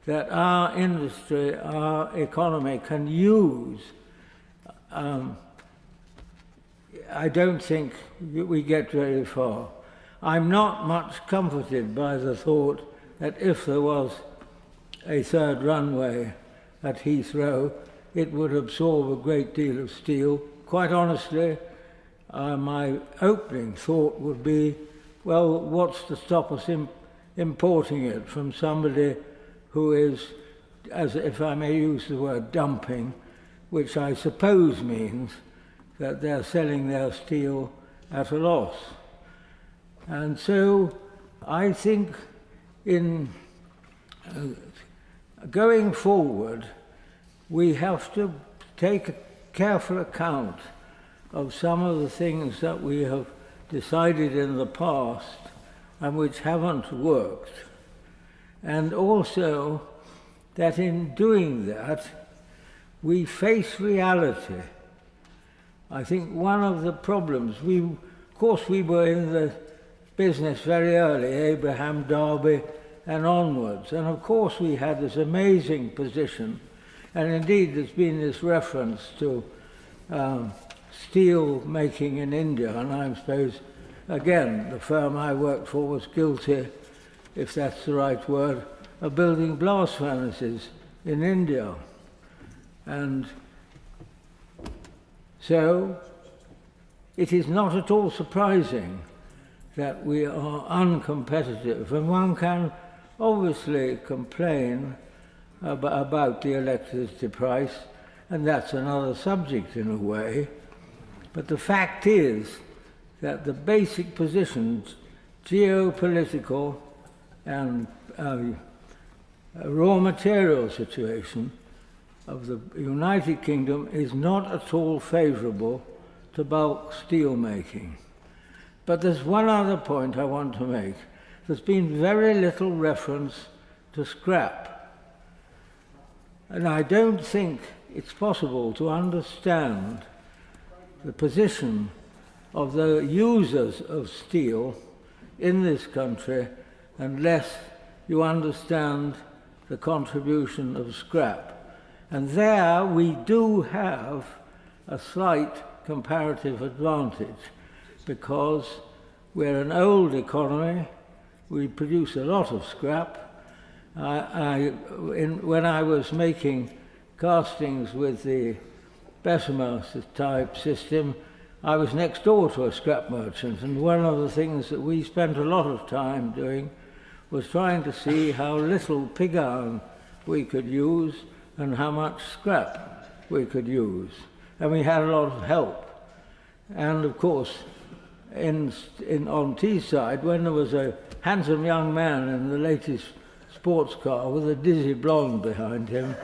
that our industry, our economy can use, I don't think we get very far. I'm not much comforted by the thought that if there was a third runway at Heathrow, it would absorb a great deal of steel. Quite honestly, my opening thought would be, well, what's to stop us importing it from somebody who is, as if I may use the word, dumping, which I suppose means that they're selling their steel at a loss. And so I think in going forward, we have to take a careful account of some of the things that we have decided in the past and which haven't worked. And also that in doing that, we face reality. I think one of the problems, of course we were in the business very early, Abraham Darby and onwards, and of course we had this amazing position, and indeed there's been this reference to steel making in India, and I suppose, again, the firm I worked for was guilty, if that's the right word, of building blast furnaces in India. And so it is not at all surprising that we are uncompetitive, and one can obviously complain about the electricity price, and that's another subject in a way. But the fact is that the basic positions, geopolitical and raw material situation of the United Kingdom is not at all favourable to bulk steel making. But there's one other point I want to make. There's been very little reference to scrap. And I don't think it's possible to understand the position of the users of steel in this country unless you understand the contribution of scrap. And there we do have a slight comparative advantage because we're an old economy, we produce a lot of scrap. When I was making castings with the Bessemer type system, I was next door to a scrap merchant, and one of the things that we spent a lot of time doing was trying to see how little pig iron we could use and how much scrap we could use. And we had a lot of help. And of course, on Teesside, when there was a handsome young man in the latest sports car with a dizzy blonde behind him,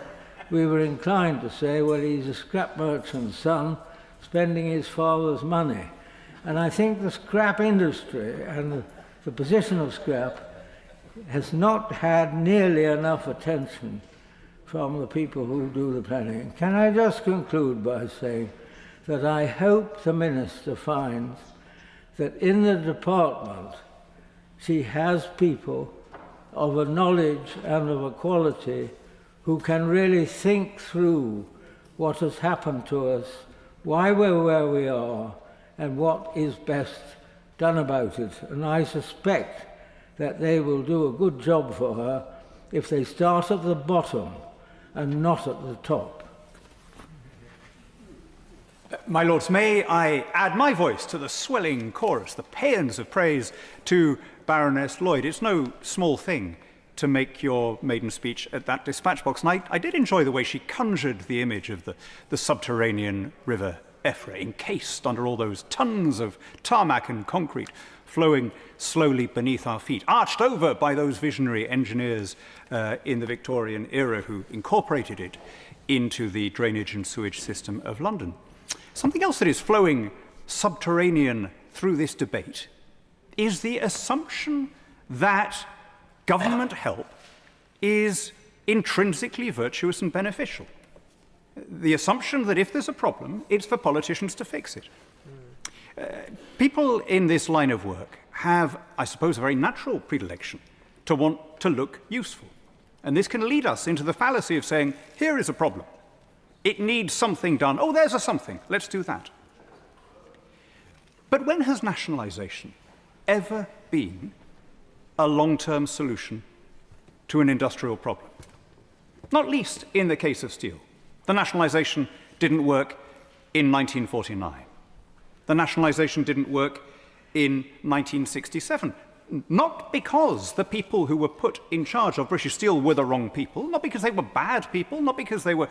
we were inclined to say, well, he's a scrap merchant's son spending his father's money. And I think the scrap industry and the position of scrap has not had nearly enough attention from the people who do the planning. Can I just conclude by saying that I hope the Minister finds that in the department she has people of a knowledge and of a quality who can really think through what has happened to us, why we're where we are, and what is best done about it. And I suspect that they will do a good job for her if they start at the bottom and not at the top. My Lords, may I add my voice to the swelling chorus, the paeans of praise to Baroness Lloyd. It's no small thing to make your maiden speech at that dispatch box. And I did enjoy the way she conjured the image of the subterranean river Effra, encased under all those tons of tarmac and concrete flowing slowly beneath our feet, arched over by those visionary engineers in the Victorian era who incorporated it into the drainage and sewage system of London. Something else that is flowing subterranean through this debate is the assumption that government help is intrinsically virtuous and beneficial. The assumption that if there's a problem, it's for politicians to fix it. People in this line of work have, I suppose, a very natural predilection to want to look useful. And this can lead us into the fallacy of saying, here is a problem. It needs something done. Oh, there's a something. Let's do that. But when has nationalisation ever been a long-term solution to an industrial problem? Not least in the case of steel. The nationalisation didn't work in 1949. The nationalisation didn't work in 1967. Not because the people who were put in charge of British Steel were the wrong people, not because they were bad people, not because they were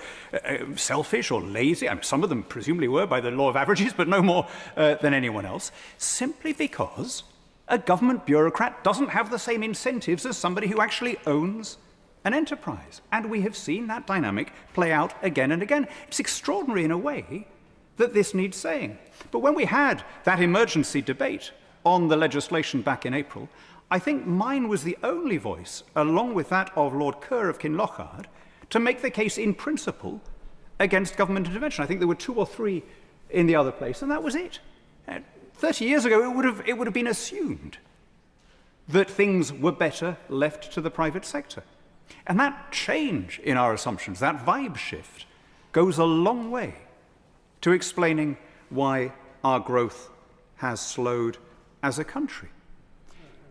selfish or lazy. I mean, some of them presumably were by the law of averages, but no more than anyone else. Simply because a government bureaucrat doesn't have the same incentives as somebody who actually owns an enterprise. And we have seen that dynamic play out again and again. It's extraordinary in a way that this needs saying. But when we had that emergency debate on the legislation back in April, I think mine was the only voice, along with that of Lord Kerr of Kinlochard, to make the case in principle against government intervention. I think there were 2 or 3 in the other place, and that was it. 30 years ago, it would have been assumed that things were better left to the private sector. And that change in our assumptions, that vibe shift, goes a long way to explaining why our growth has slowed as a country.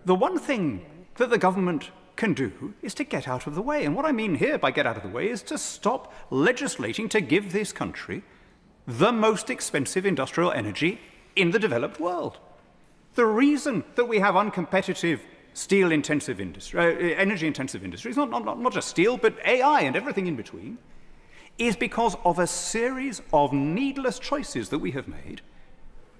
The one thing that the government can do is to get out of the way. And what I mean here by get out of the way is to stop legislating to give this country the most expensive industrial energy in the developed world. The reason that we have uncompetitive steel-intensive industry, energy-intensive industries, not just steel, but AI and everything in between, is because of a series of needless choices that we have made,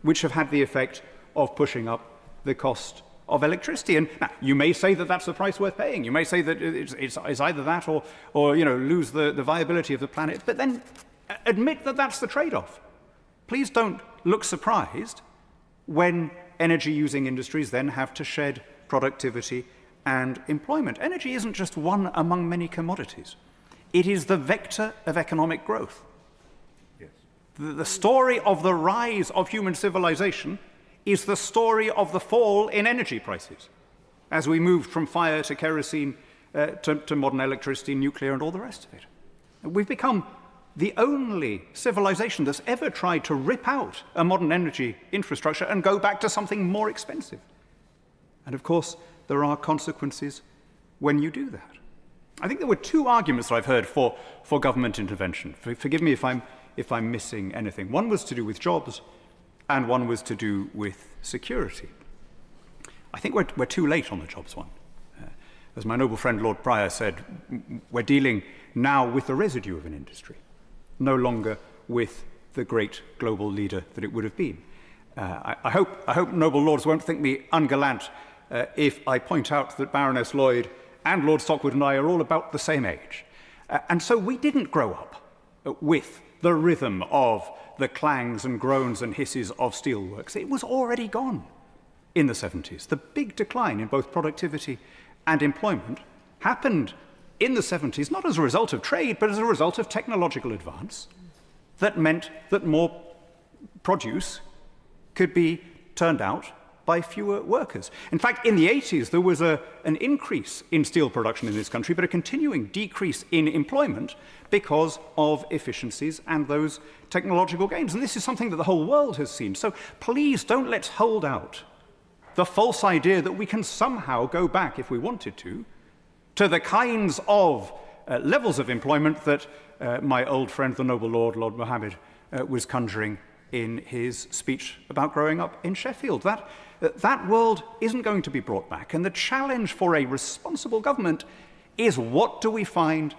which have had the effect of pushing up the cost of electricity. And now, you may say that that's the price worth paying. You may say that it's either that or lose the viability of the planet. But then admit that that's the trade-off. Please don't look surprised when energy-using industries then have to shed productivity and employment. Energy isn't just one among many commodities. It is the vector of economic growth. Yes. The story of the rise of human civilization is the story of the fall in energy prices as we moved from fire to kerosene to modern electricity, nuclear, and all the rest of it. We've become the only civilization that's ever tried to rip out a modern energy infrastructure and go back to something more expensive. And of course, there are consequences when you do that. I think there were two arguments that I've heard for government intervention. Forgive me if I'm missing anything. One was to do with jobs, and one was to do with security. I think we're too late on the jobs one. As my noble friend Lord Pryor said, we're dealing now with the residue of an industry, no longer with the great global leader that it would have been. I hope noble lords won't think me ungallant if I point out that Baroness Lloyd and Lord Stockwood and I are all about the same age. And so we didn't grow up with the rhythm of the clangs and groans and hisses of steelworks. It was already gone in the 70s. The big decline in both productivity and employment happened in the 70s, not as a result of trade, but as a result of technological advance that meant that more produce could be turned out by fewer workers. In fact, in the 80s, there was an increase in steel production in this country, but a continuing decrease in employment because of efficiencies and those technological gains. And this is something that the whole world has seen. So please don't let's hold out the false idea that we can somehow go back, if we wanted to the kinds of levels of employment that my old friend, the noble Lord Mohammed, was conjuring in his speech about growing up in Sheffield. That world isn't going to be brought back. And the challenge for a responsible government is, what do we find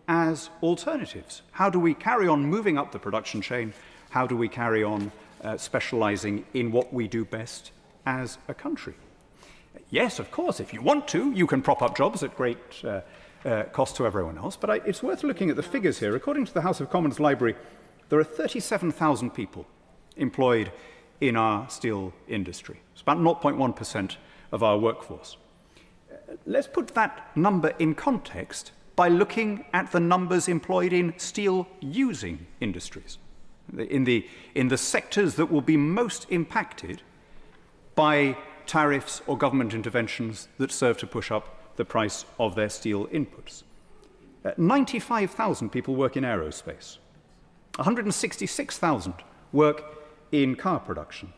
as alternatives? How do we carry on moving up the production chain? How do we carry on specializing in what we do best as a country? Yes, of course, if you want to, you can prop up jobs at great cost to everyone else. But it's worth looking at the figures here. According to the House of Commons Library, there are 37,000 people employed in our steel industry. It's about 0.1% of our workforce. Let's put that number in context by looking at the numbers employed in steel-using industries, in the sectors that will be most impacted by tariffs or government interventions that serve to push up the price of their steel inputs. 95,000 people work in aerospace. 166,000 work in car production.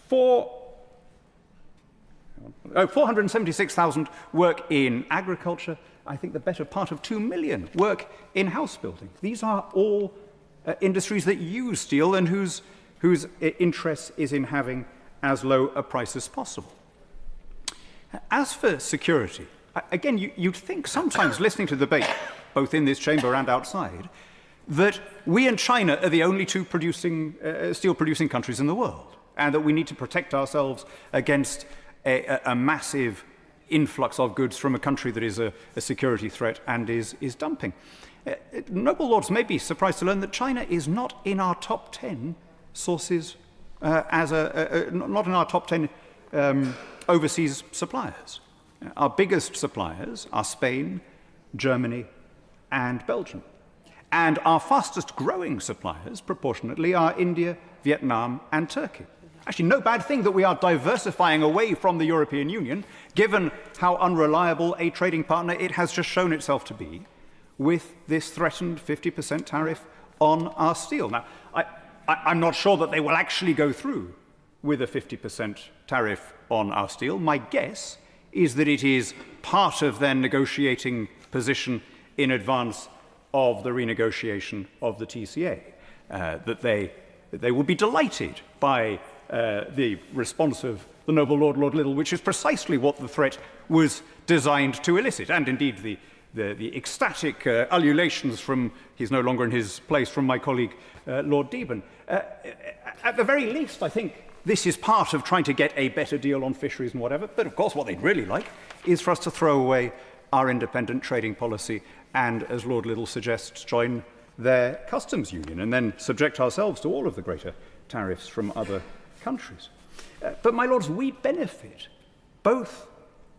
476,000 work in agriculture. I think the better part of 2 million work in house building. These are all industries that use steel and whose interest is in having as low a price as possible. As for security, again, you'd think sometimes, listening to the debate, both in this chamber and outside, that we and China are the only two steel-producing countries in the world, and that we need to protect ourselves against a massive influx of goods from a country that is a security threat and is dumping. Noble lords may be surprised to learn that China is not in our top 10 sources, not in our top 10 overseas suppliers. Our biggest suppliers are Spain, Germany, and Belgium. And our fastest growing suppliers, proportionately, are India, Vietnam, and Turkey. Actually, no bad thing that we are diversifying away from the European Union, given how unreliable a trading partner it has just shown itself to be, with this threatened 50% tariff on our steel. Now, I'm not sure that they will actually go through with a 50% tariff on our steel. My guess is that it is part of their negotiating position in advance of the renegotiation of the TCA, that they they will be delighted by the response of the noble Lord Liddell, which is precisely what the threat was designed to elicit. And indeed, the ecstatic ululations from, he's no longer in his place, from my colleague Lord Deben. At the very least, I think this is part of trying to get a better deal on fisheries and whatever. But of course, what they'd really like is for us to throw away our independent trading policy and, as Lord Liddell suggests, join their customs union and then subject ourselves to all of the greater tariffs from other countries. But, my lords, we benefit both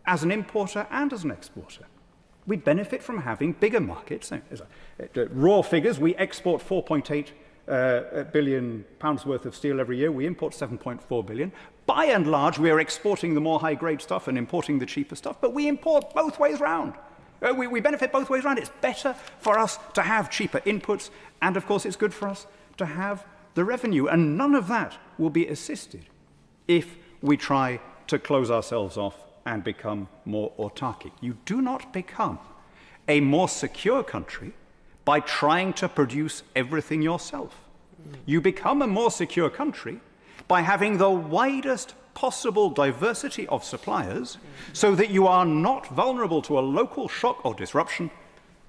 as an importer and as an exporter. We benefit from having bigger markets. Raw figures, we export 4.8 billion pounds worth of steel every year. We import 7.4 billion. By and large, we are exporting the more high-grade stuff and importing the cheaper stuff, but we import both ways round. We benefit both ways round. It's better for us to have cheaper inputs, and of course it's good for us to have the revenue, and none of that will be assisted if we try to close ourselves off and become more autarkic. You do not become a more secure country by trying to produce everything yourself. You become a more secure country by having the widest possible diversity of suppliers so that you are not vulnerable to a local shock or disruption,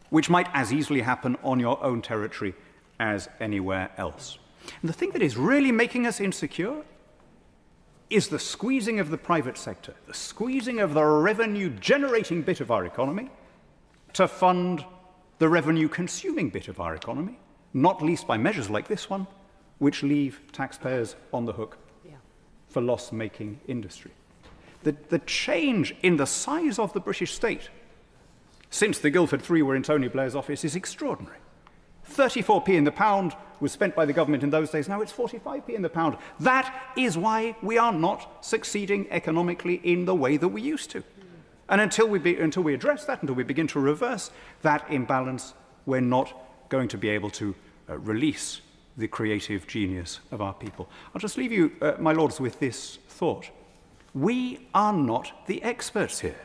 which might as easily happen on your own territory as anywhere else. And the thing that is really making us insecure is the squeezing of the private sector, the squeezing of the revenue-generating bit of our economy to fund the revenue-consuming bit of our economy, not least by measures like this one, which leave taxpayers on the hook for loss-making industry. The change in the size of the British state since the Guildford Three were in Tony Blair's office is extraordinary. 34p in the pound was spent by the government in those days. Now it's 45p in the pound. That is why we are not succeeding economically in the way that we used to. And until we address that, until we begin to reverse that imbalance, we're not going to be able to release the creative genius of our people. I'll just leave you, my lords, with this thought. We are not the experts here.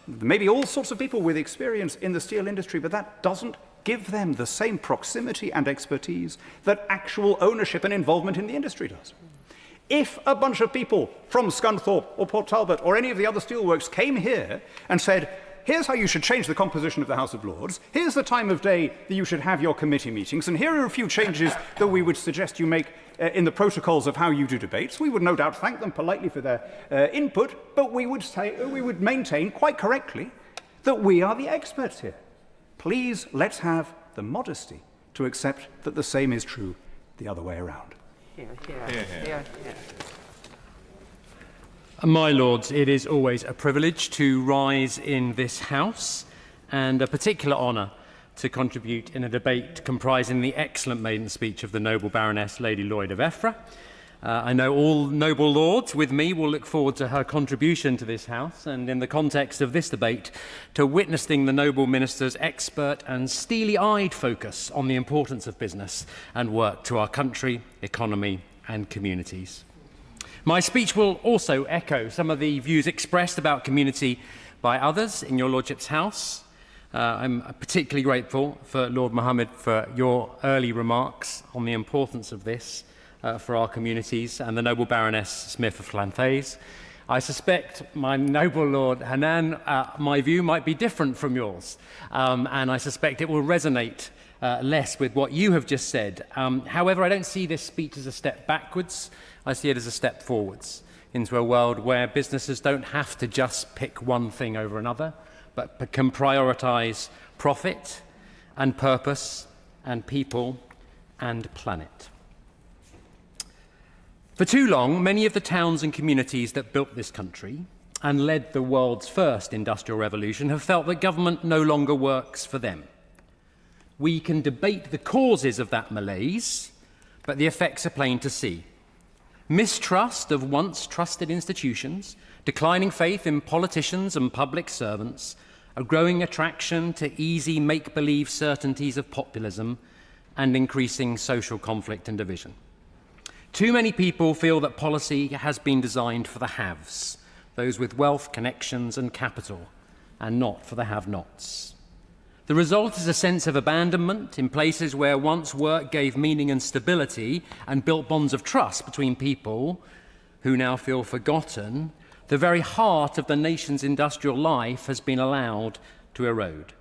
There may be all sorts of people with experience in the steel industry, but that doesn't give them the same proximity and expertise that actual ownership and involvement in the industry does. If a bunch of people from Scunthorpe or Port Talbot or any of the other steelworks came here and said, here's how you should change the composition of the House of Lords, here's the time of day that you should have your committee meetings, and here are a few changes that we would suggest you make in the protocols of how you do debates, we would no doubt thank them politely for their input, but we would maintain quite correctly that we are the experts here. Please, let's have the modesty to accept that the same is true the other way around. Here, here, here, here. My lords, it is always a privilege to rise in this House and a particular honour to contribute in a debate comprising the excellent maiden speech of the noble Baroness Lady Lloyd of Effra. I know all noble lords with me will look forward to her contribution to this House and, in the context of this debate, to witnessing the noble minister's expert and steely-eyed focus on the importance of business and work to our country, economy and communities. My speech will also echo some of the views expressed about community by others in your Lordship's House. I'm particularly grateful for Lord Mohammed for your early remarks on the importance of this for our communities, and the noble Baroness Smith of Llanfaes. I suspect, my noble Lord Hanan, my view might be different from yours, and I suspect it will resonate less with what you have just said. However, I don't see this speech as a step backwards. I see it as a step forwards into a world where businesses don't have to just pick one thing over another, but can prioritise profit and purpose and people and planet. For too long, many of the towns and communities that built this country and led the world's first industrial revolution have felt that government no longer works for them. We can debate the causes of that malaise, but the effects are plain to see. Mistrust of once trusted institutions, declining faith in politicians and public servants, a growing attraction to easy make-believe certainties of populism, and increasing social conflict and division. Too many people feel that policy has been designed for the haves, those with wealth, connections and capital, and not for the have-nots. The result is a sense of abandonment in places where once work gave meaning and stability and built bonds of trust between people who now feel forgotten. The very heart of the nation's industrial life has been allowed to erode.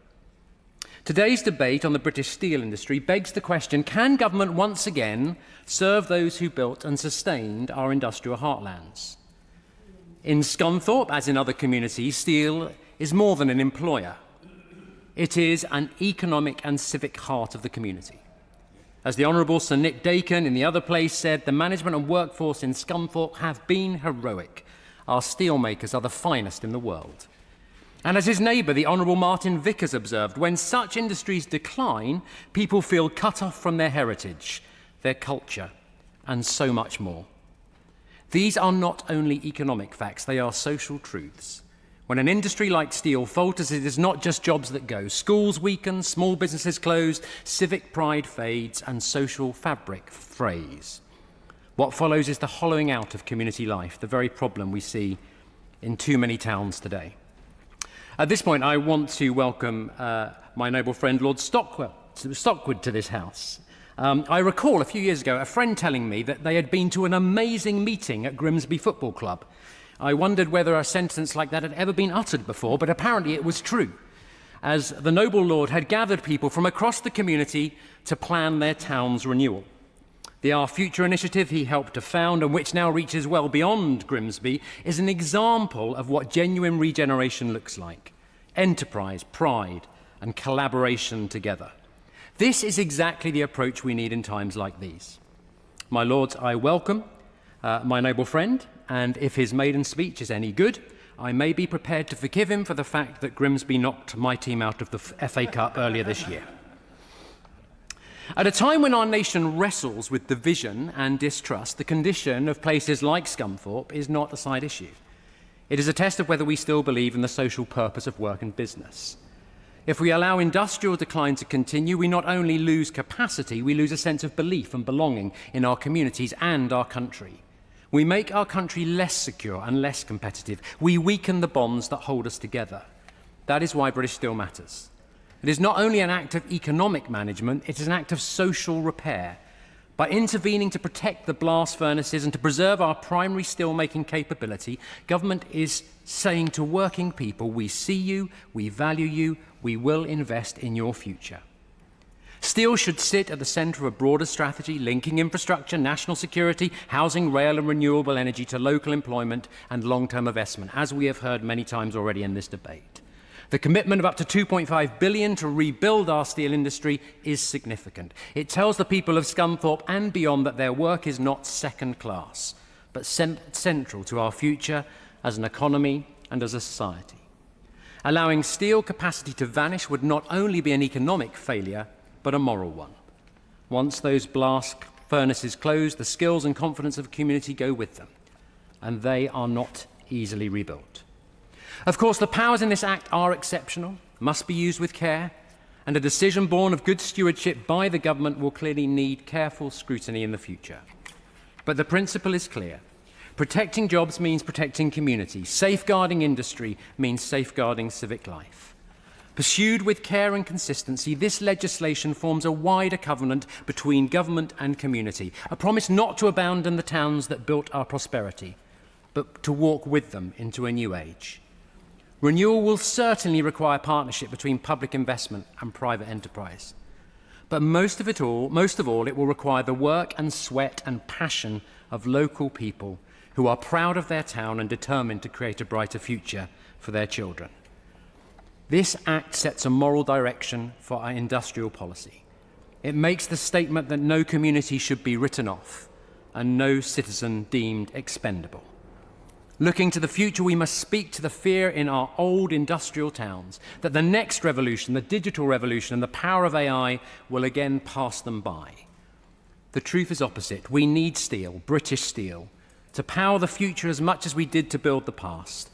Today's debate on the British steel industry begs the question, can government once again serve those who built and sustained our industrial heartlands? In Scunthorpe, as in other communities, steel is more than an employer. It is an economic and civic heart of the community. As the Honourable Sir Nick Dakin in the other place said, the management and workforce in Scunthorpe have been heroic. Our steelmakers are the finest in the world. And as his neighbour, the Honourable Martin Vickers, observed, when such industries decline, people feel cut off from their heritage, their culture, and so much more. These are not only economic facts, they are social truths. When an industry like steel falters, it is not just jobs that go. Schools weaken, small businesses close, civic pride fades, and social fabric frays. What follows is the hollowing out of community life, the very problem we see in too many towns today. At this point, I want to welcome my noble friend Lord Stockwood to this house. I recall a few years ago a friend telling me that they had been to an amazing meeting at Grimsby Football Club. I wondered whether a sentence like that had ever been uttered before, but apparently it was true, as the noble lord had gathered people from across the community to plan their town's renewal. The Our Future initiative he helped to found, and which now reaches well beyond Grimsby, is an example of what genuine regeneration looks like. Enterprise, pride, and collaboration together. This is exactly the approach we need in times like these. My lords, I welcome my noble friend, and if his maiden speech is any good, I may be prepared to forgive him for the fact that Grimsby knocked my team out of the FA Cup earlier this year. At a time when our nation wrestles with division and distrust, the condition of places like Scunthorpe is not a side issue. It is a test of whether we still believe in the social purpose of work and business. If we allow industrial decline to continue, we not only lose capacity, we lose a sense of belief and belonging in our communities and our country. We make our country less secure and less competitive. We weaken the bonds that hold us together. That is why British Steel matters. It is not only an act of economic management, it is an act of social repair. By intervening to protect the blast furnaces and to preserve our primary steelmaking capability, government is saying to working people, we see you, we value you, we will invest in your future. Steel should sit at the centre of a broader strategy, linking infrastructure, national security, housing, rail and renewable energy to local employment and long-term investment, as we have heard many times already in this debate. The commitment of up to $2.5 billion to rebuild our steel industry is significant. It tells the people of Scunthorpe and beyond that their work is not second class, but central to our future as an economy and as a society. Allowing steel capacity to vanish would not only be an economic failure, but a moral one. Once those blast furnaces close, the skills and confidence of the community go with them, and they are not easily rebuilt. Of course, the powers in this Act are exceptional, must be used with care, and a decision born of good stewardship by the government will clearly need careful scrutiny in the future. But the principle is clear. Protecting jobs means protecting communities. Safeguarding industry means safeguarding civic life. Pursued with care and consistency, this legislation forms a wider covenant between government and community, a promise not to abandon the towns that built our prosperity, but to walk with them into a new age. Renewal will certainly require partnership between public investment and private enterprise. But most of all, it will require the work and sweat and passion of local people who are proud of their town and determined to create a brighter future for their children. This Act sets a moral direction for our industrial policy. It makes the statement that no community should be written off and no citizen deemed expendable. Looking to the future, we must speak to the fear in our old industrial towns that the next revolution, the digital revolution, and the power of AI will again pass them by. The truth is opposite. We need steel, British steel, to power the future as much as we did to build the past.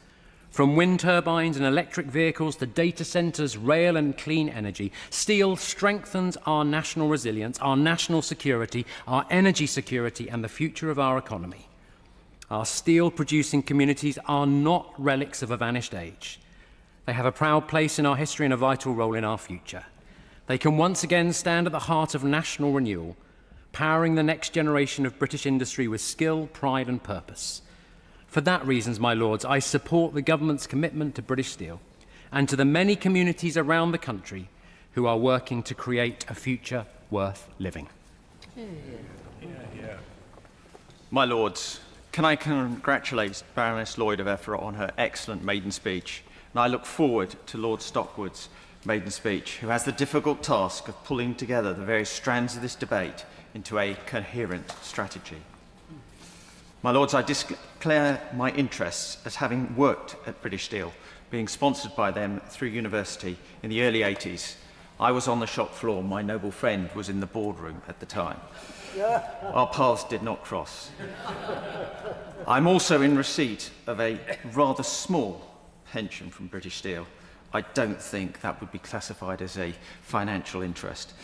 From wind turbines and electric vehicles to data centres, rail and clean energy, steel strengthens our national resilience, our national security, our energy security, and the future of our economy. Our steel-producing communities are not relics of a vanished age. They have a proud place in our history and a vital role in our future. They can once again stand at the heart of national renewal, powering the next generation of British industry with skill, pride and purpose. For that reason, my lords, I support the government's commitment to British Steel and to the many communities around the country who are working to create a future worth living. My lords, can I congratulate Baroness Lloyd of Effra on her excellent maiden speech, and I look forward to Lord Stockwood's maiden speech, who has the difficult task of pulling together the various strands of this debate into a coherent strategy. My lords, I declare my interests as having worked at British Steel, being sponsored by them through university in the early 80s. I was on the shop floor, my noble friend was in the boardroom at the time. Our paths did not cross. I'm also in receipt of a rather small pension from British Steel. I don't think that would be classified as a financial interest.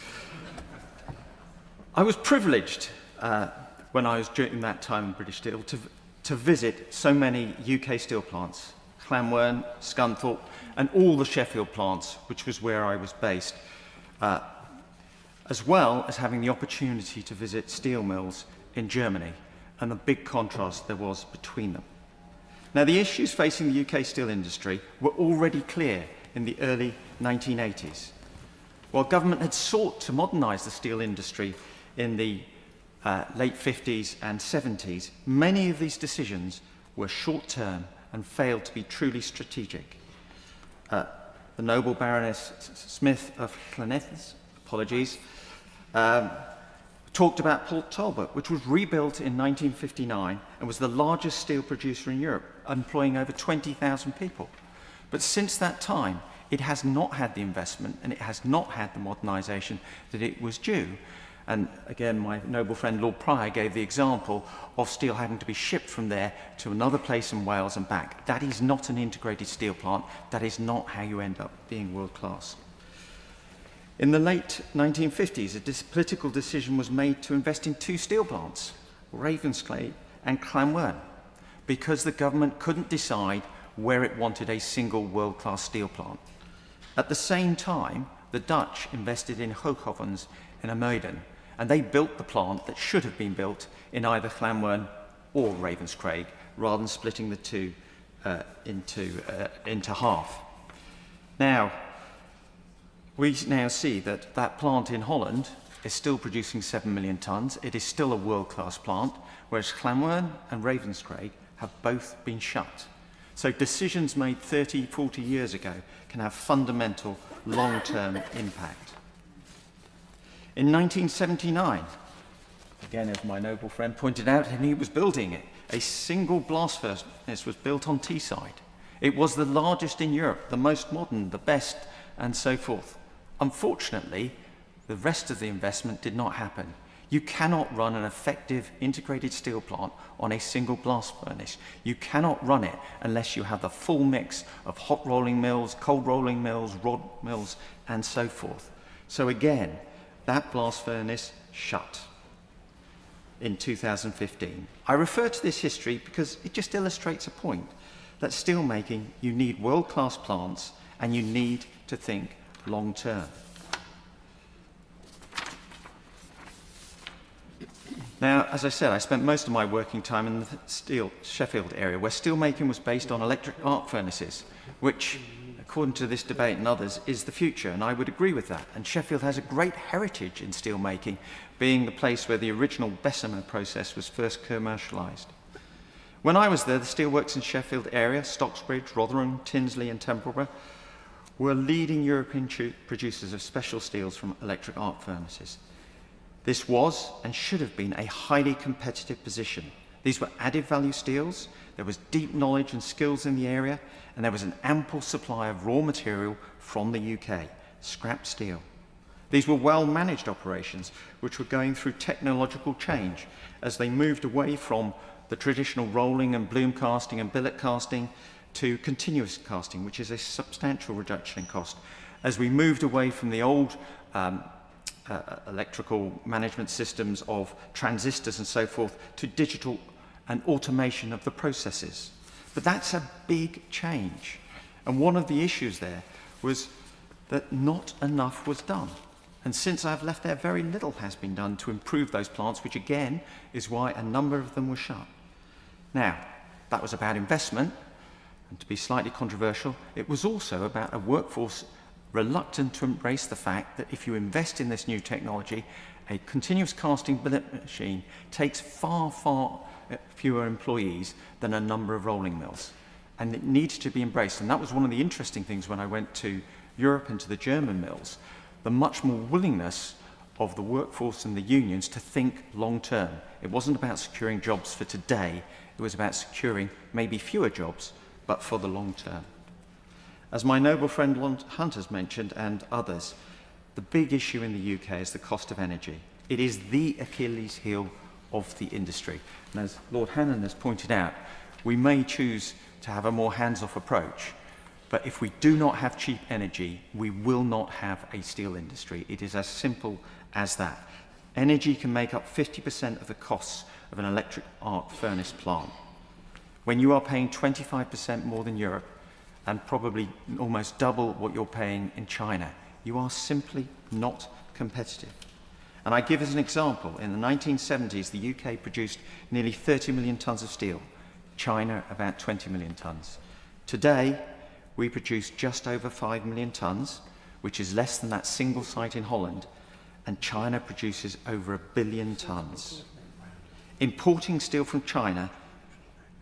I was privileged when I was during that time in British Steel to visit so many UK steel plants, Llanwern, Scunthorpe, and all the Sheffield plants, which was where I was based, as well as having the opportunity to visit steel mills in Germany and the big contrast there was between them. Now, the issues facing the UK steel industry were already clear in the early 1980s. While government had sought to modernise the steel industry in the late 50s and 70s, many of these decisions were short-term and failed to be truly strategic. The noble Baroness Smith of Llaneth's, talked about Port Talbot, which was rebuilt in 1959 and was the largest steel producer in Europe, employing over 20,000 people. But since that time, it has not had the investment and it has not had the modernisation that it was due. And again, my noble friend Lord Pryor gave the example of steel having to be shipped from there to another place in Wales and back. That is not an integrated steel plant. That is not how you end up being world class. In the late 1950s, a political decision was made to invest in two steel plants, Ravensclay and Llanwern, because the government couldn't decide where it wanted a single world-class steel plant. At the same time, the Dutch invested in Hooghovens in Amuiden, and they built the plant that should have been built in either Llanwern or Ravenscraig, rather than splitting the two into half. Now, we now see that that plant in Holland is still producing 7 million tonnes. It is still a world-class plant, whereas Llanwern and Ravenscraig have both been shut. So decisions made 30, 40 years ago can have fundamental long-term impact. In 1979, again, as my noble friend pointed out, and he was building it, a single blast furnace was built on Teesside. It was the largest in Europe, the most modern, the best, and so forth. Unfortunately, the rest of the investment did not happen. You cannot run an effective integrated steel plant on a single blast furnace. You cannot run it unless you have the full mix of hot rolling mills, cold rolling mills, rod mills, and so forth. So again, that blast furnace shut in 2015. I refer to this history because it just illustrates a point that steelmaking, you need world-class plants and you need to think long-term. Now, as I said, I spent most of my working time in the Sheffield area, where steelmaking was based on electric arc furnaces, which, according to this debate and others, is the future, and I would agree with that. And Sheffield has a great heritage in steelmaking, being the place where the original Bessemer process was first commercialised. When I was there, the steelworks in Sheffield area, Stocksbridge, Rotherham, Tinsley and Templeborough, were leading European producers of special steels from electric arc furnaces. This was and should have been a highly competitive position. These were added value steels, there was deep knowledge and skills in the area, and there was an ample supply of raw material from the UK, scrap steel. These were well-managed operations which were going through technological change as they moved away from the traditional rolling and bloom casting and billet casting to continuous casting, which is a substantial reduction in cost. As we moved away from the old electrical management systems of transistors and so forth to digital and automation of the processes. But that's a big change. And one of the issues there was that not enough was done. And since I've left there, very little has been done to improve those plants, which again is why a number of them were shut. Now, that was about investment, and to be slightly controversial, it was also about a workforce reluctant to embrace the fact that if you invest in this new technology, a continuous casting billet machine takes far, far fewer employees than a number of rolling mills. And it needs to be embraced. And that was one of the interesting things when I went to Europe and to the German mills, the much more willingness of the workforce and the unions to think long term. It wasn't about securing jobs for today, it was about securing maybe fewer jobs, but for the long term. As my noble friend Lord Hunter's mentioned, and others, the big issue in the UK is the cost of energy. It is the Achilles heel of the industry. And as Lord Hannan has pointed out, we may choose to have a more hands-off approach, but if we do not have cheap energy, we will not have a steel industry. It is as simple as that. Energy can make up 50% of the costs of an electric arc furnace plant. When you are paying 25% more than Europe, and probably almost double what you're paying in China, you are simply not competitive. And I give as an example, in the 1970s, the UK produced nearly 30 million tonnes of steel. China, about 20 million tonnes. Today, we produce just over 5 million tonnes, which is less than that single site in Holland, and China produces over 1 billion tonnes. Importing steel from China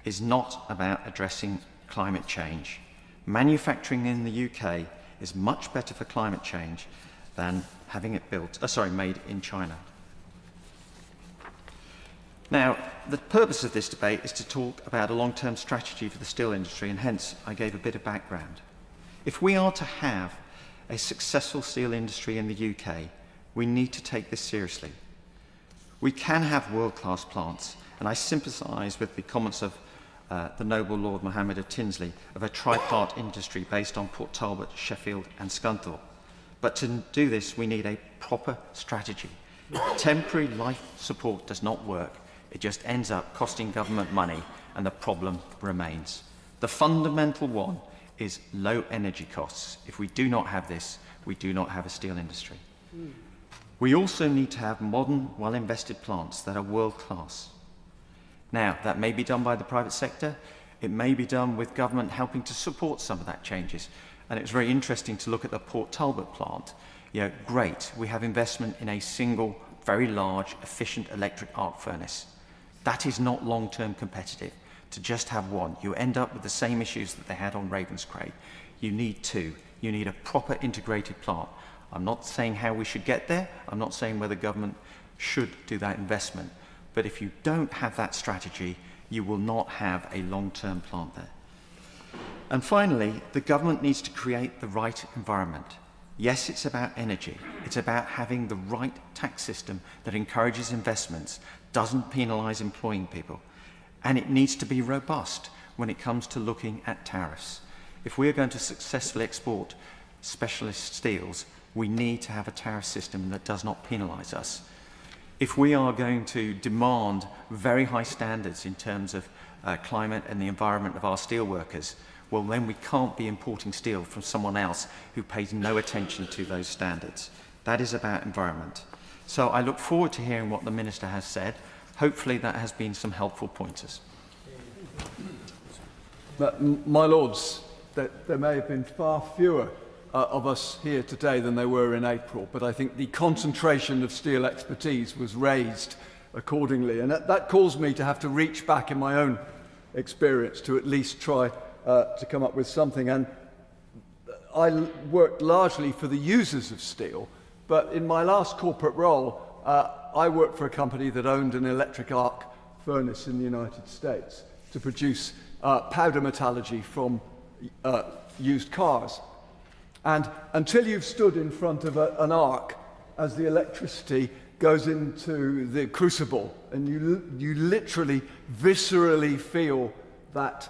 is not about addressing climate change. Manufacturing in the UK is much better for climate change than having it made in China. Now, the purpose of this debate is to talk about a long-term strategy for the steel industry, and hence I gave a bit of background. If we are to have a successful steel industry in the UK, we need to take this seriously. We can have world-class plants, and I sympathise with the comments of the noble Lord Mohammed of Tinsley of a tripart industry based on Port Talbot, Sheffield and Scunthorpe. But to do this, we need a proper strategy. Temporary life support does not work. It just ends up costing government money, and the problem remains. The fundamental one is low energy costs. If we do not have this, we do not have a steel industry. We also need to have modern, well-invested plants that are world-class. Now, that may be done by the private sector. It may be done with government helping to support some of that changes. And it's very interesting to look at the Port Talbot plant. You know, great, we have investment in a single, very large, efficient electric arc furnace. That is not long-term competitive. To just have one, you end up with the same issues that they had on Ravenscraig. You need two. You need a proper integrated plant. I'm not saying how we should get there. I'm not saying whether government should do that investment. But if you don't have that strategy, you will not have a long-term plant there. And finally, the government needs to create the right environment. Yes, it's about energy. It's about having the right tax system that encourages investments, doesn't penalise employing people. And it needs to be robust when it comes to looking at tariffs. If we are going to successfully export specialist steels, we need to have a tariff system that does not penalise us. If we are going to demand very high standards in terms of climate and the environment of our steel workers, well, then we can't be importing steel from someone else who pays no attention to those standards. That is about environment. So I look forward to hearing what the Minister has said. Hopefully that has been some helpful pointers. My Lords, there may have been far fewer of us here today than there were in April, but I think the concentration of steel expertise was raised accordingly, and that caused me to have to reach back in my own experience to at least try to come up with something. And I worked largely for the users of steel, but in my last corporate role, I worked for a company that owned an electric arc furnace in the United States to produce powder metallurgy from used cars. And until you've stood in front of an arc as the electricity goes into the crucible, and you literally, viscerally feel that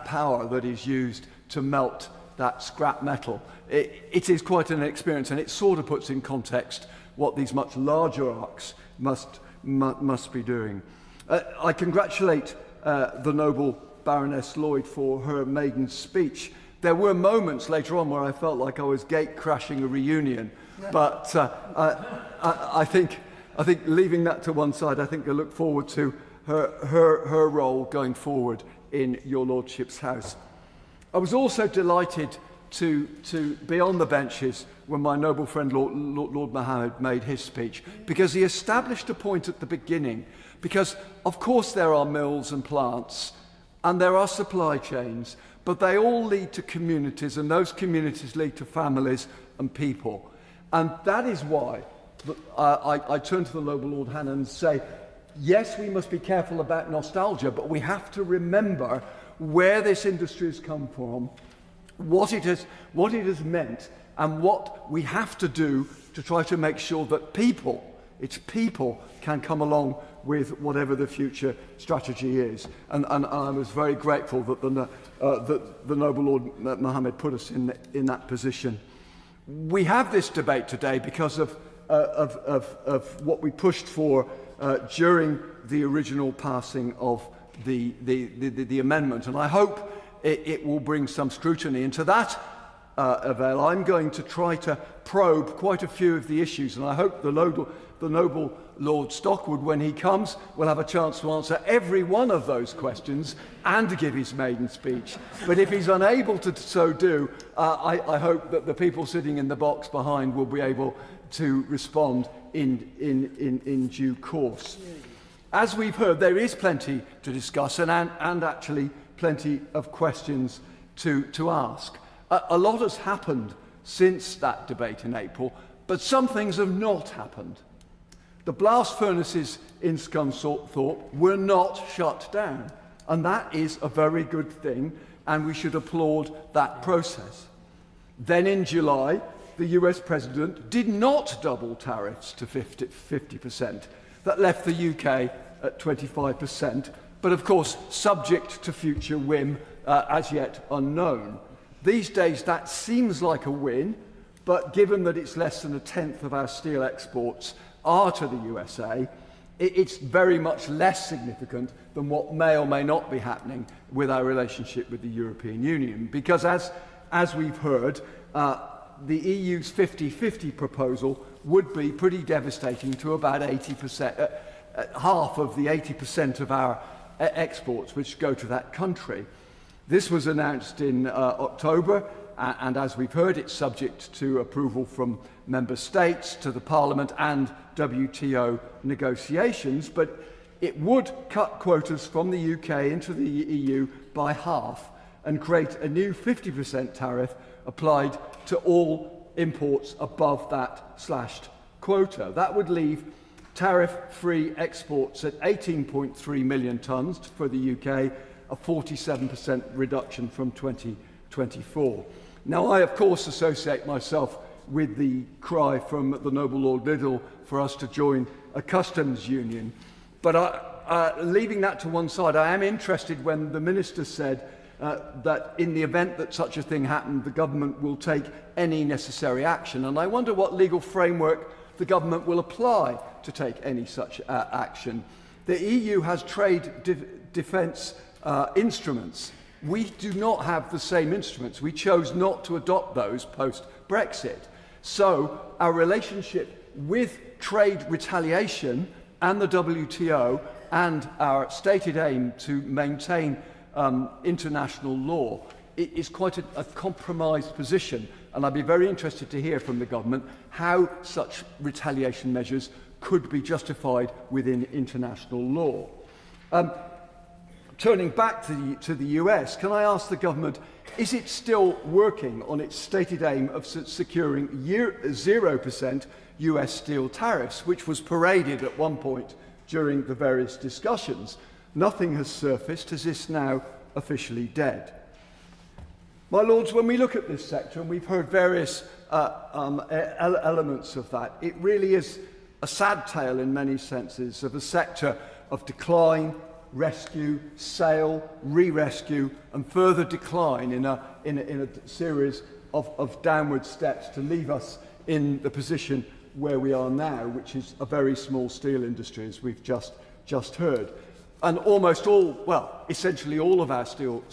power that is used to melt that scrap metal, it is quite an experience, and it sort of puts in context what these much larger arcs must be doing. I congratulate the noble Baroness Lloyd for her maiden speech, There were moments later on where I felt like I was gate crashing a reunion, but I think leaving that to one side, I think I look forward to her role going forward in your Lordship's house. I was also delighted to be on the benches when my noble friend Lord Mohammed made his speech, because he established a point at the beginning, because of course there are mills and plants and there are supply chains, but they all lead to communities, and those communities lead to families and people. And that is why I turn to the noble Lord Hannon and say, yes, we must be careful about nostalgia, but we have to remember where this industry has come from, what it has meant, and what we have to do to try to make sure that its people can come along with whatever the future strategy is. And I was very grateful that the noble Lord Mohammed put us in that position. We have this debate today because of what we pushed for during the original passing of the amendment, and I hope it will bring some scrutiny into that avail. I'm going to try to probe quite a few of the issues, and I hope the noble Lord Stockwood, when he comes, will have a chance to answer every one of those questions and give his maiden speech. But if he's unable to so do, I hope that the people sitting in the box behind will be able to respond in due course. As we've heard, there is plenty to discuss and actually plenty of questions to ask. A lot has happened since that debate in April, but some things have not happened. The blast furnaces in Scunthorpe were not shut down, and that is a very good thing, and we should applaud that process. Then in July, the US President did not double tariffs to 50%. That left the UK at 25%, but of course subject to future whim, as yet unknown. These days that seems like a win, but given that it's less than a tenth of our steel exports are to the USA, it's very much less significant than what may or may not be happening with our relationship with the European Union. Because as we've heard, the EU's 50-50 proposal would be pretty devastating to about 80%, half of the 80% of our exports which go to that country. This was announced in October, and as we've heard, it's subject to approval from member states, to the Parliament and WTO negotiations, but it would cut quotas from the UK into the EU by half and create a new 50% tariff applied to all imports above that slashed quota. That would leave tariff-free exports at 18.3 million tonnes for the UK, a 47% reduction from 2024. Now, I, of course, associate myself with the cry from the noble Lord Liddell for us to join a customs union. But leaving that to one side, I am interested when the Minister said that in the event that such a thing happened, the government will take any necessary action. And I wonder what legal framework the government will apply to take any such action. The EU has trade defence instruments. We do not have the same instruments. We chose not to adopt those post-Brexit. So our relationship with trade retaliation and the WTO and our stated aim to maintain international law is quite a compromised position. And I'd be very interested to hear from the government how such retaliation measures could be justified within international law. Turning back to the US, can I ask the government, is it still working on its stated aim of securing 0% US steel tariffs, which was paraded at one point during the various discussions? Nothing has surfaced. Is this now officially dead? My Lords, when we look at this sector, and we've heard various elements of that, it really is a sad tale in many senses of a sector of decline, rescue, sale, re-rescue, and further decline in a series of downward steps to leave us in the position where we are now, which is a very small steel industry, as we've just heard. And almost all, well, essentially all of our steel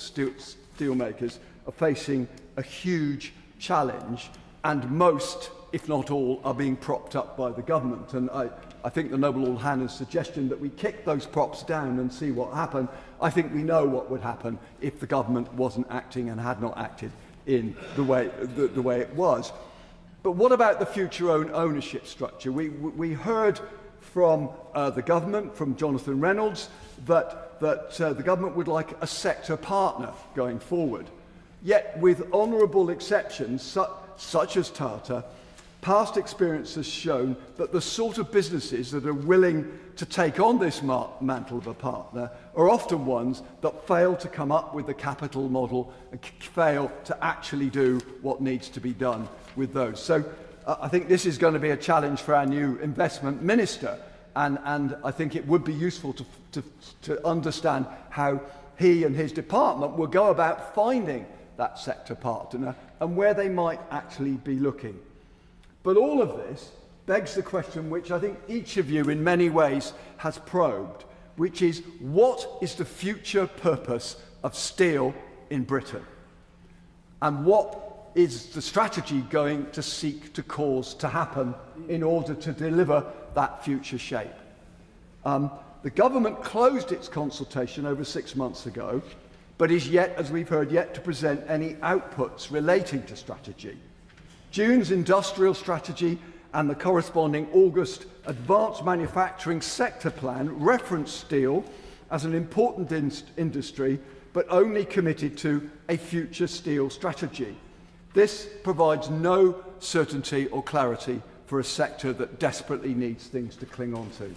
makers are facing a huge challenge, and most, if not all, are being propped up by the government. And I think the Noble Lord Hannah's suggestion that we kick those props down and see what happened, I think we know what would happen if the government wasn't acting and had not acted in the way it was. But what about the future ownership structure? We heard from the government, from Jonathan Reynolds, that the government would like a sector partner going forward. Yet, with honourable exceptions, such as Tata, past experience has shown that the sort of businesses that are willing to take on this mantle of a partner are often ones that fail to come up with the capital model and fail to actually do what needs to be done with those. So I think this is going to be a challenge for our new investment minister, and I think it would be useful to understand how he and his department will go about finding that sector partner and where they might actually be looking. But all of this begs the question which I think each of you in many ways has probed, which is, what is the future purpose of steel in Britain? And what is the strategy going to seek to cause to happen in order to deliver that future shape? The government closed its consultation over 6 months ago, but is yet, as we've heard, yet to present any outputs relating to strategy. June's industrial strategy and the corresponding August advanced manufacturing sector plan reference steel as an important industry, but only committed to a future steel strategy. This provides no certainty or clarity for a sector that desperately needs things to cling on to.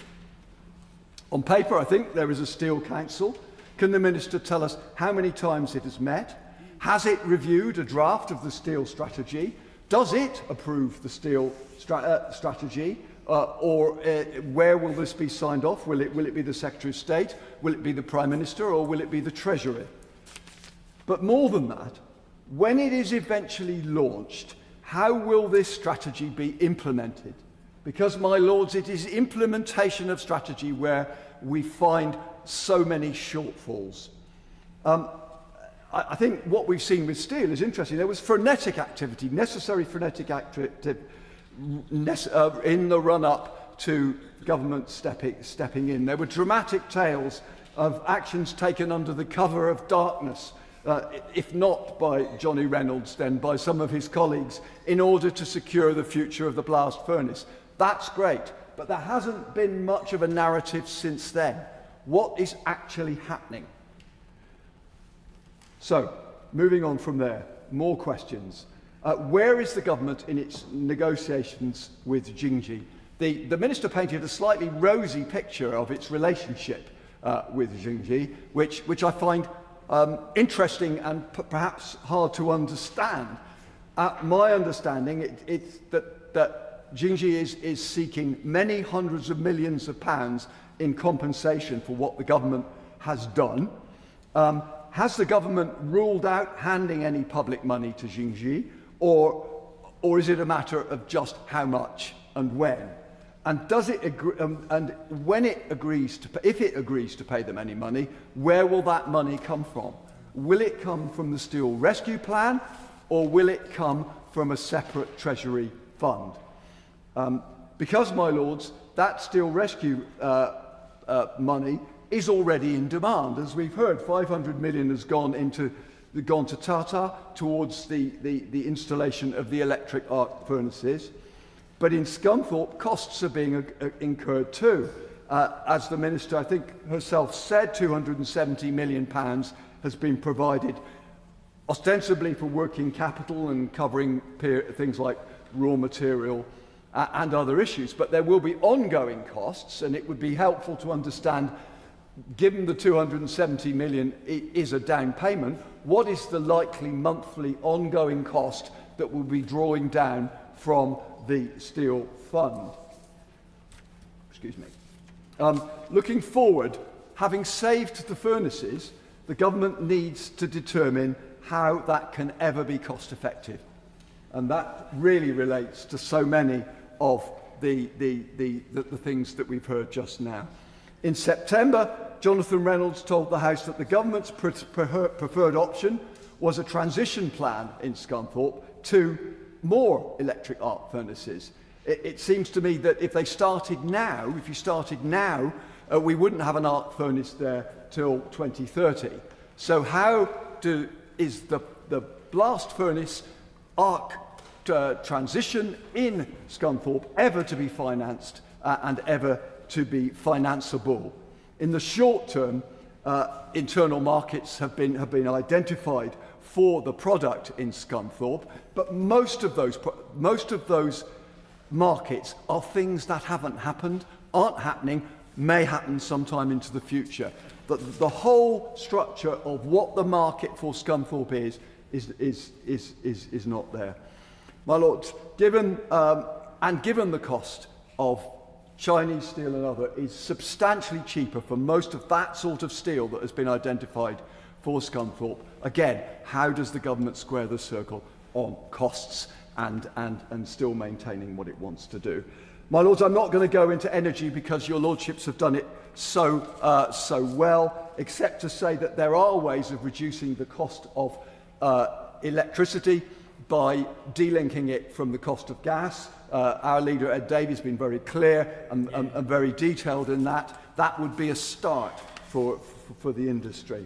On paper, I think there is a Steel Council. Can the Minister tell us how many times it has met? Has it reviewed a draft of the steel strategy? Does it approve the steel strategy? Or where will this be signed off? Will it be the Secretary of State? Will it be the Prime Minister? Or will it be the Treasury? But more than that, when it is eventually launched, how will this strategy be implemented? Because, my lords, it is implementation of strategy where we find so many shortfalls. I think what we've seen with steel is interesting. There was frenetic activity, necessary frenetic activity in the run-up to government stepping in. There were dramatic tales of actions taken under the cover of darkness, if not by Johnny Reynolds, then by some of his colleagues, in order to secure the future of the blast furnace. That's great, but there hasn't been much of a narrative since then. What is actually happening? So, moving on from there, more questions. Where is the government in its negotiations with Jingji? The Minister painted a slightly rosy picture of its relationship with Jingji, which I find interesting and perhaps hard to understand. My understanding is that Jingji is seeking many hundreds of millions of pounds in compensation for what the government has done. Has the government ruled out handing any public money to Jingji, or is it a matter of just how much and when? And does it agree? And when it agrees to, if it agrees to pay them any money, where will that money come from? Will it come from the Steel Rescue Plan, or will it come from a separate Treasury fund? Because, my lords, that Steel Rescue money is already in demand. As we've heard, 500 million has gone to Tata towards the installation of the electric arc furnaces. But in Scunthorpe, costs are being incurred too. As the Minister, I think, herself said, £270 million has been provided, ostensibly for working capital and covering things like raw material and other issues. But there will be ongoing costs, and it would be helpful to understand, given the 270 million is a down payment, what is the likely monthly ongoing cost that will be drawing down from the steel fund? Excuse me. Looking forward, having saved the furnaces, the government needs to determine how that can ever be cost effective. And that really relates to so many of the things that we've heard just now. In September, Jonathan Reynolds told the House that the government's preferred option was a transition plan in Scunthorpe to more electric arc furnaces. It seems to me that if you started now, we wouldn't have an arc furnace there till 2030. So how is the blast furnace arc transition in Scunthorpe ever to be financed and ever to be financeable? In the short term, internal markets have been identified for the product in Scunthorpe, but most of those markets are things that haven't happened, aren't happening, may happen sometime into the future. The whole structure of what the market for Scunthorpe is not there. My Lords, given the cost of Chinese steel and other is substantially cheaper for most of that sort of steel that has been identified for Scunthorpe. Again, how does the government square the circle on costs and still maintaining what it wants to do? My Lords, I'm not going to go into energy because your Lordships have done it so well, except to say that there are ways of reducing the cost of electricity by delinking it from the cost of gas. Our leader, Ed Davey, has been very clear and very detailed in that. That would be a start for the industry.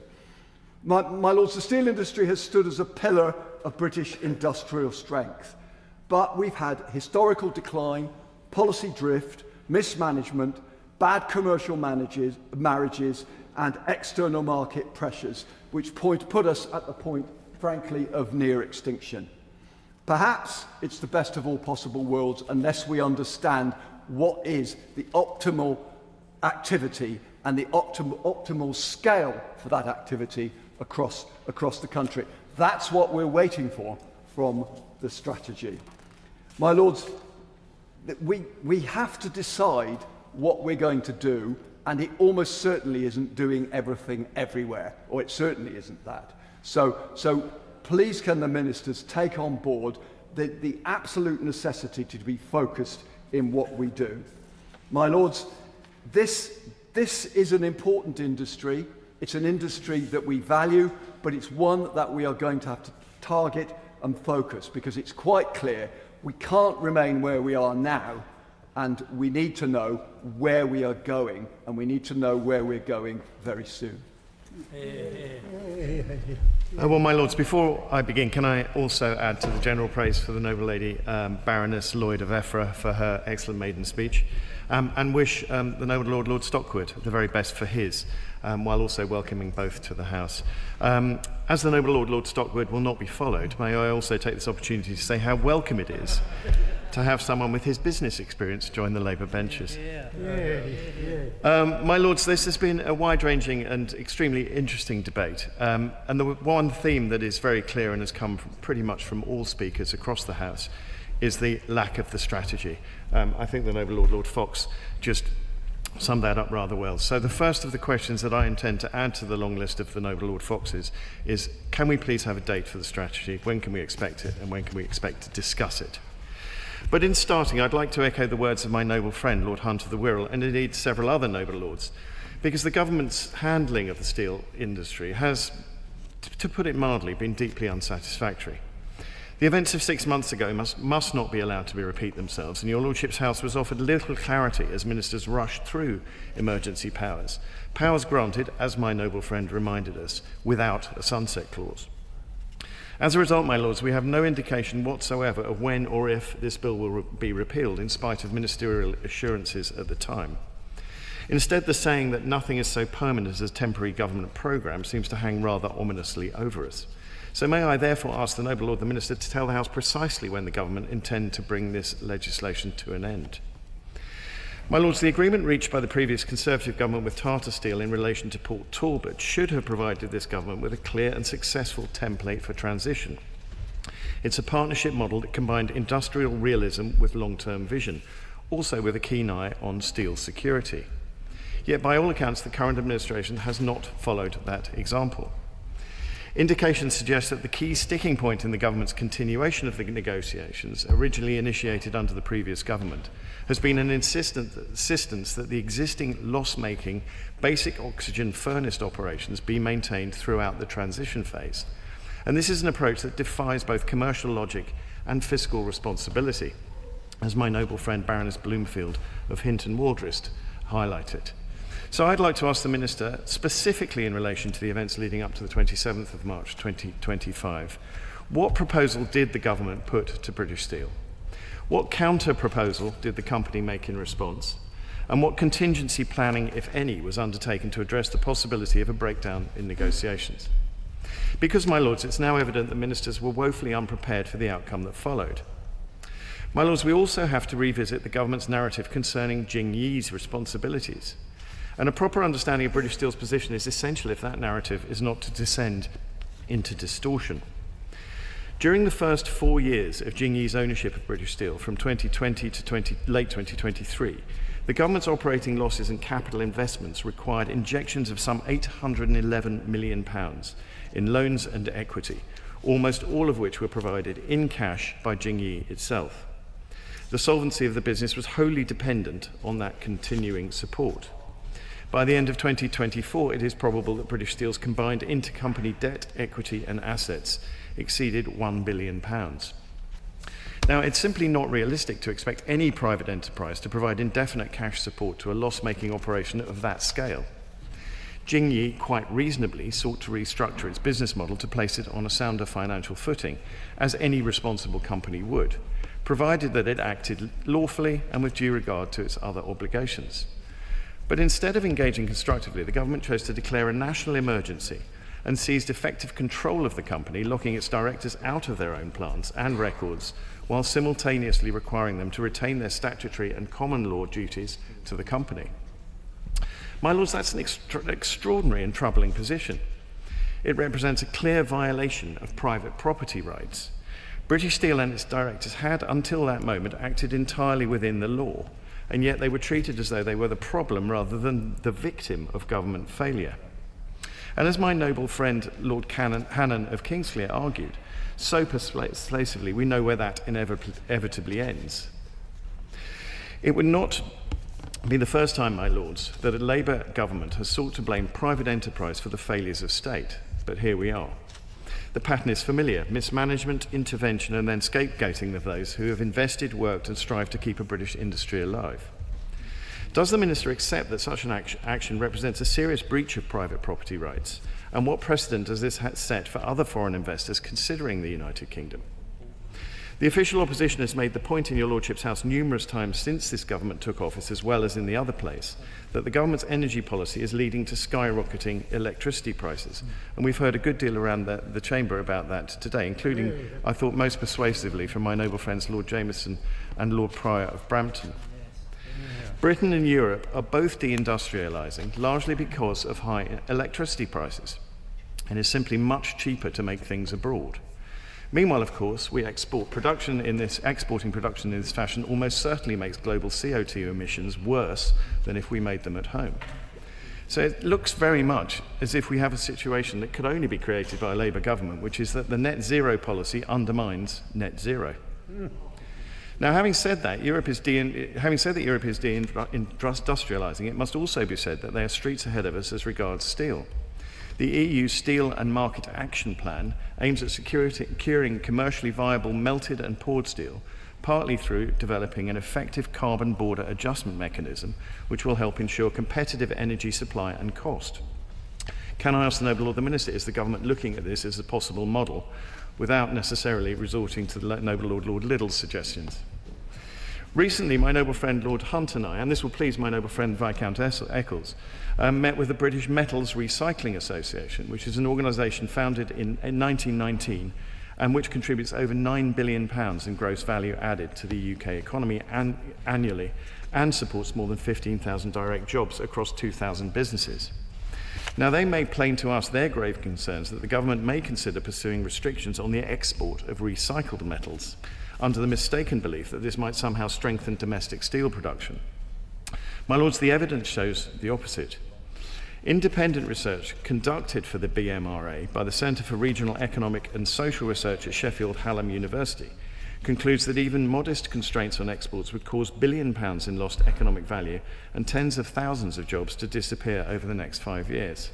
My Lords, the steel industry has stood as a pillar of British industrial strength. But we've had historical decline, policy drift, mismanagement, bad commercial marriages, and external market pressures, which put us at the point, frankly, of near extinction. Perhaps it's the best of all possible worlds unless we understand what is the optimal activity and the optimal scale for that activity across the country. That's what we're waiting for from the strategy. My Lords, we have to decide what we're going to do, and it almost certainly isn't doing everything everywhere, or it certainly isn't that. So please can the ministers take on board the absolute necessity to be focused in what we do. My Lords, this is an important industry. It's an industry that we value, but it's one that we are going to have to target and focus, because it's quite clear we can't remain where we are now, and we need to know where we are going, and we need to know where we're going very soon. Well, my Lords, before I begin, can I also add to the general praise for the noble lady, Baroness Lloyd of Effra, for her excellent maiden speech, and wish the noble Lord, Lord Stockwood, the very best for his, while also welcoming both to the House. As the noble Lord, Lord Stockwood will not be followed, may I also take this opportunity to say how welcome it is to have someone with his business experience join the Labour benches. My Lords, this has been a wide-ranging and extremely interesting debate, and the one theme that is very clear and has come pretty much from all speakers across the House is the lack of the strategy. I think the noble Lord, Lord Fox, just summed that up rather well. So the first of the questions that I intend to add to the long list of the noble Lord Fox's is, can we please have a date for the strategy? When can we expect it? And when can we expect to discuss it? But in starting, I'd like to echo the words of my noble friend, Lord Hunter the Wirral, and indeed several other noble lords, because the government's handling of the steel industry has, to put it mildly, been deeply unsatisfactory. The events of 6 months ago must not be allowed to repeat themselves, and your Lordship's House was offered little clarity as ministers rushed through emergency powers. Powers granted, as my noble friend reminded us, without a sunset clause. As a result, my Lords, we have no indication whatsoever of when or if this bill will be repealed, in spite of ministerial assurances at the time. Instead, the saying that nothing is so permanent as a temporary government programme seems to hang rather ominously over us. So may I therefore ask the noble Lord the Minister to tell the House precisely when the government intend to bring this legislation to an end. My Lords, the agreement reached by the previous Conservative government with Tata Steel in relation to Port Talbot should have provided this government with a clear and successful template for transition. It's a partnership model that combined industrial realism with long-term vision, also with a keen eye on steel security. Yet by all accounts, the current administration has not followed that example. Indications suggest that the key sticking point in the government's continuation of the negotiations, originally initiated under the previous government, has been an insistence that the existing loss-making basic oxygen furnace operations be maintained throughout the transition phase. And this is an approach that defies both commercial logic and fiscal responsibility, as my noble friend Baroness Bloomfield of Hinton Waldrist highlighted. So I'd like to ask the Minister, specifically in relation to the events leading up to the 27th of March 2025, what proposal did the government put to British Steel? What counter-proposal did the company make in response? And what contingency planning, if any, was undertaken to address the possibility of a breakdown in negotiations? Because, my Lords, it's now evident that ministers were woefully unprepared for the outcome that followed. My Lords, we also have to revisit the government's narrative concerning Jingyi's responsibilities. And a proper understanding of British Steel's position is essential if that narrative is not to descend into distortion. During the first 4 years of Jingyi's ownership of British Steel, from 2020 to late 2023, the government's operating losses and capital investments required injections of some £811 million in loans and equity, almost all of which were provided in cash by Jingyi itself. The solvency of the business was wholly dependent on that continuing support. By the end of 2024, it is probable that British Steel's combined intercompany debt, equity and assets exceeded £1 billion. Now, it's simply not realistic to expect any private enterprise to provide indefinite cash support to a loss-making operation of that scale. Jingyi quite reasonably sought to restructure its business model to place it on a sounder financial footing, as any responsible company would, provided that it acted lawfully and with due regard to its other obligations. But instead of engaging constructively, the government chose to declare a national emergency and seized effective control of the company, locking its directors out of their own plants and records, while simultaneously requiring them to retain their statutory and common law duties to the company. My Lords, that's an extraordinary and troubling position. It represents a clear violation of private property rights. British Steel and its directors had, until that moment, acted entirely within the law, and yet they were treated as though they were the problem rather than the victim of government failure. And as my noble friend Lord Hannon of Kingsclere argued, so persuasively we know where that inevitably ends. It would not be the first time, my Lords, that a Labour government has sought to blame private enterprise for the failures of state, but here we are. The pattern is familiar: mismanagement, intervention, and then scapegoating of those who have invested, worked, and strived to keep a British industry alive. Does the Minister accept that such an action represents a serious breach of private property rights? And what precedent does this set for other foreign investors considering the United Kingdom? The official opposition has made the point in your Lordship's House numerous times since this government took office, as well as in the other place, that the government's energy policy is leading to skyrocketing electricity prices. And we've heard a good deal around the Chamber about that today, including, I thought, most persuasively from my noble friends Lord Jameson and Lord Pryor of Brampton. Britain and Europe are both deindustrialising, largely because of high electricity prices, and it's simply much cheaper to make things abroad. Meanwhile, of course, exporting production in this fashion almost certainly makes global CO2 emissions worse than if we made them at home. So it looks very much as if we have a situation that could only be created by a Labour government, which is that the net zero policy undermines net zero. Now, having said that Europe is deindustrialising, it must also be said that they are streets ahead of us as regards steel. The EU Steel and Market Action Plan aims at securing commercially viable melted and poured steel, partly through developing an effective carbon border adjustment mechanism, which will help ensure competitive energy supply and cost. Can I ask the Noble Lord the Minister, is the government looking at this as a possible model, without necessarily resorting to the Noble Lord Liddell's suggestions? Recently, my noble friend Lord Hunt and I, and this will please my noble friend Viscount Eccles, met with the British Metals Recycling Association, which is an organisation founded in 1919 and which contributes over £9 billion in gross value added to the UK economy annually and supports more than 15,000 direct jobs across 2,000 businesses. Now, they made plain to us their grave concerns that the government may consider pursuing restrictions on the export of recycled metals, under the mistaken belief that this might somehow strengthen domestic steel production. My Lords, the evidence shows the opposite. Independent research conducted for the BMRA by the Centre for Regional Economic and Social Research at Sheffield Hallam University concludes that even modest constraints on exports would cause £1 billion in lost economic value and tens of thousands of jobs to disappear over the next 5 years.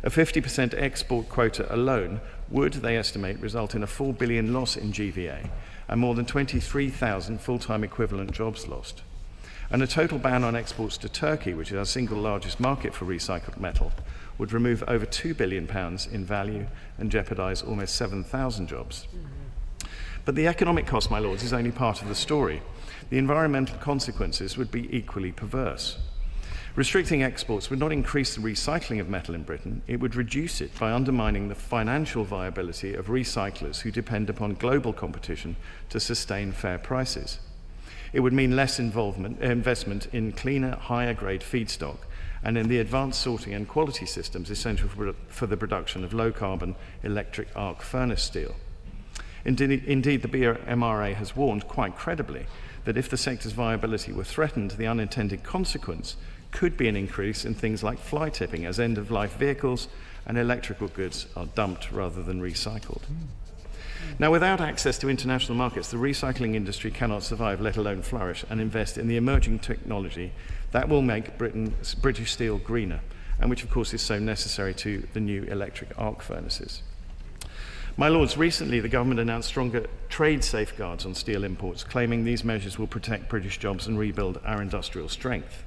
A 50% export quota alone would, they estimate, result in a £4 billion loss in GVA and more than 23,000 full-time equivalent jobs lost. And a total ban on exports to Turkey, which is our single largest market for recycled metal, would remove over £2 billion in value and jeopardise almost 7,000 jobs. But the economic cost, my lords, is only part of the story. The environmental consequences would be equally perverse. Restricting exports would not increase the recycling of metal in Britain, it would reduce it by undermining the financial viability of recyclers who depend upon global competition to sustain fair prices. It would mean less investment in cleaner, higher grade feedstock and in the advanced sorting and quality systems essential for the production of low carbon electric arc furnace steel. Indeed, the BMRA has warned quite credibly that if the sector's viability were threatened, the unintended consequence could be an increase in things like fly tipping as end-of-life vehicles and electrical goods are dumped rather than recycled. Now, without access to international markets, the recycling industry cannot survive, let alone flourish, and invest in the emerging technology that will make British Steel greener, and which, of course, is so necessary to the new electric arc furnaces. My lords, recently the government announced stronger trade safeguards on steel imports, claiming these measures will protect British jobs and rebuild our industrial strength.